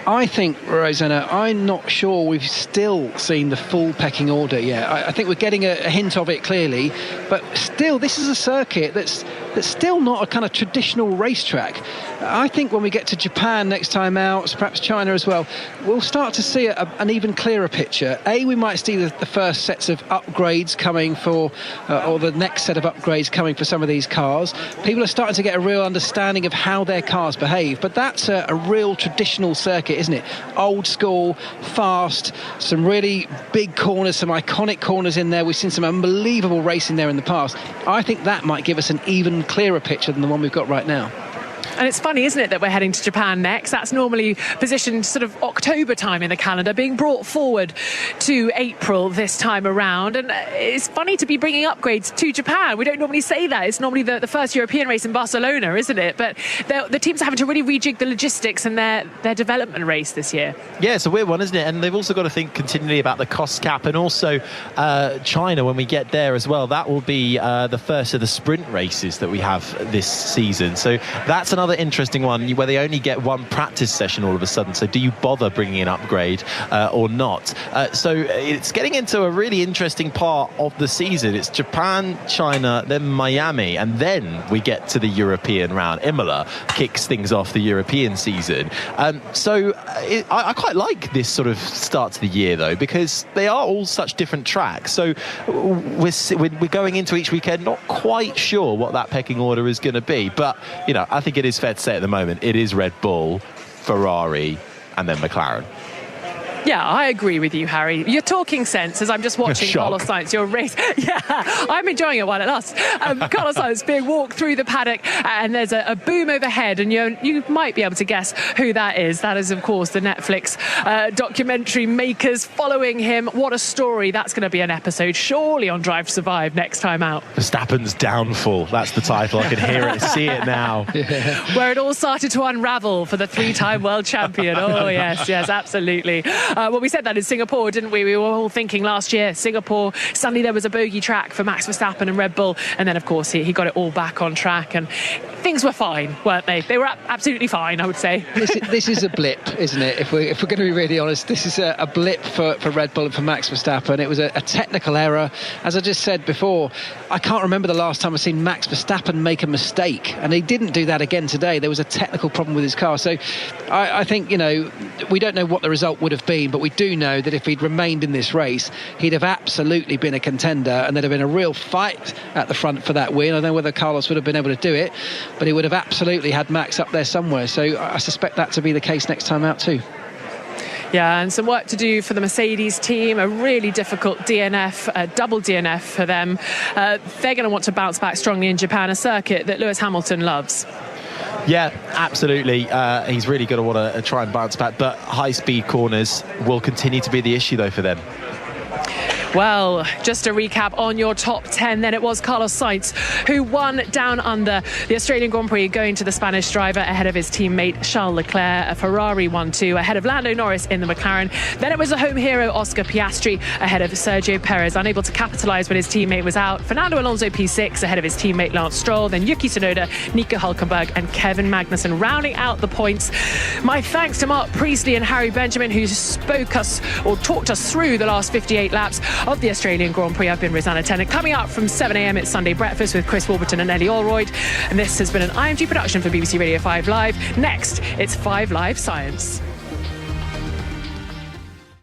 I think, Rosanna, I'm not sure we've still seen the full pecking order yet. I think we're getting a hint of it clearly, but still, this is a circuit that's still not a kind of traditional racetrack. I think when we get to Japan next time out, perhaps China as well, we'll start to see an even clearer picture. We might see the first sets of upgrades coming for, or the next set of upgrades coming for some of these cars. People are starting to get a real understanding of how their cars behave, but that's a real traditional circuit, isn't it? Old school, fast, some really big corners, some iconic corners in there. We've seen some unbelievable racing there in the past. I think that might give us an even clearer picture than the one we've got right now. And it's funny, isn't it, that we're heading to Japan next? That's normally positioned sort of October time in the calendar, being brought forward to April this time around. And it's funny to be bringing upgrades to Japan. We don't normally say that. It's normally the first European race in Barcelona, isn't it? But the teams are having to really rejig the logistics and their development race this year. Yeah, it's a weird one, isn't it? And they've also got to think continually about the cost cap, and also China when we get there as well. That will be the first of the sprint races that we have this season. So that's another interesting one where they only get one practice session all of a sudden. So do you bother bringing an upgrade or not? So it's getting into a really interesting part of the season. It's Japan, China, then Miami, and then we get to the European round. Imola kicks things off the European season. I quite like this sort of start to the year, though, because they are all such different tracks. So we're going into each weekend not quite sure what that pecking order is going to be. But, I think it is fair to say at the moment it is Red Bull, Ferrari and then McLaren. Yeah, I agree with you, Harry. You're talking sense as I'm just watching Carlos Sainz, your race. Yeah, I'm enjoying it while it lasts. Carlos Sainz being walked through the paddock, and there's a boom overhead, and you might be able to guess who that is. That is, of course, the Netflix documentary makers following him. What a story. That's going to be an episode, surely, on Drive to Survive next time out. Verstappen's Downfall. That's the title. I can hear it, see it now. Yeah. Where it all started to unravel for the three-time world champion. Oh, yes, absolutely. Well, we said that in Singapore, didn't we? We were all thinking last year, Singapore, suddenly there was a bogey track for Max Verstappen and Red Bull, and then, of course, he got it all back on track, and things were fine, weren't they? They were absolutely fine, I would say. This is a blip, isn't it? If we're going to be really honest, this is a blip for Red Bull and for Max Verstappen. It was a technical error. As I just said before, I can't remember the last time I've seen Max Verstappen make a mistake, and he didn't do that again today. There was a technical problem with his car. So I think, we don't know what the result would have been, but we do know that if he'd remained in this race, he'd have absolutely been a contender, and there'd have been a real fight at the front for that win. I don't know whether Carlos would have been able to do it, but he would have absolutely had Max up there somewhere. So I suspect that to be the case next time out too. Yeah, and some work to do for the Mercedes team. A really difficult DNF, a double DNF for them. They're going to want to bounce back strongly in Japan, a circuit that Lewis Hamilton loves. Yeah, absolutely. He's really going to want to try and bounce back, but high-speed corners will continue to be the issue, though, for them. Well, just a recap on your top 10 then. It was Carlos Sainz who won down under the Australian Grand Prix, going to the Spanish driver ahead of his teammate Charles Leclerc. A Ferrari 1-2 ahead of Lando Norris in the McLaren. Then it was the home hero Oscar Piastri ahead of Sergio Perez, unable to capitalise when his teammate was out. Fernando Alonso P6 ahead of his teammate Lance Stroll. Then Yuki Tsunoda, Nico Hülkenberg and Kevin Magnussen rounding out the points. My thanks to Marc, Priestley and Harry Benjamin, who talked us through the last 58 laps of the Australian Grand Prix. I've been Rosanna Tennant. Coming up from 7 a.m, it's Sunday Breakfast with Chris Warburton and Ellie Allroyd. And this has been an IMG production for BBC Radio 5 Live. Next, it's 5 Live Science.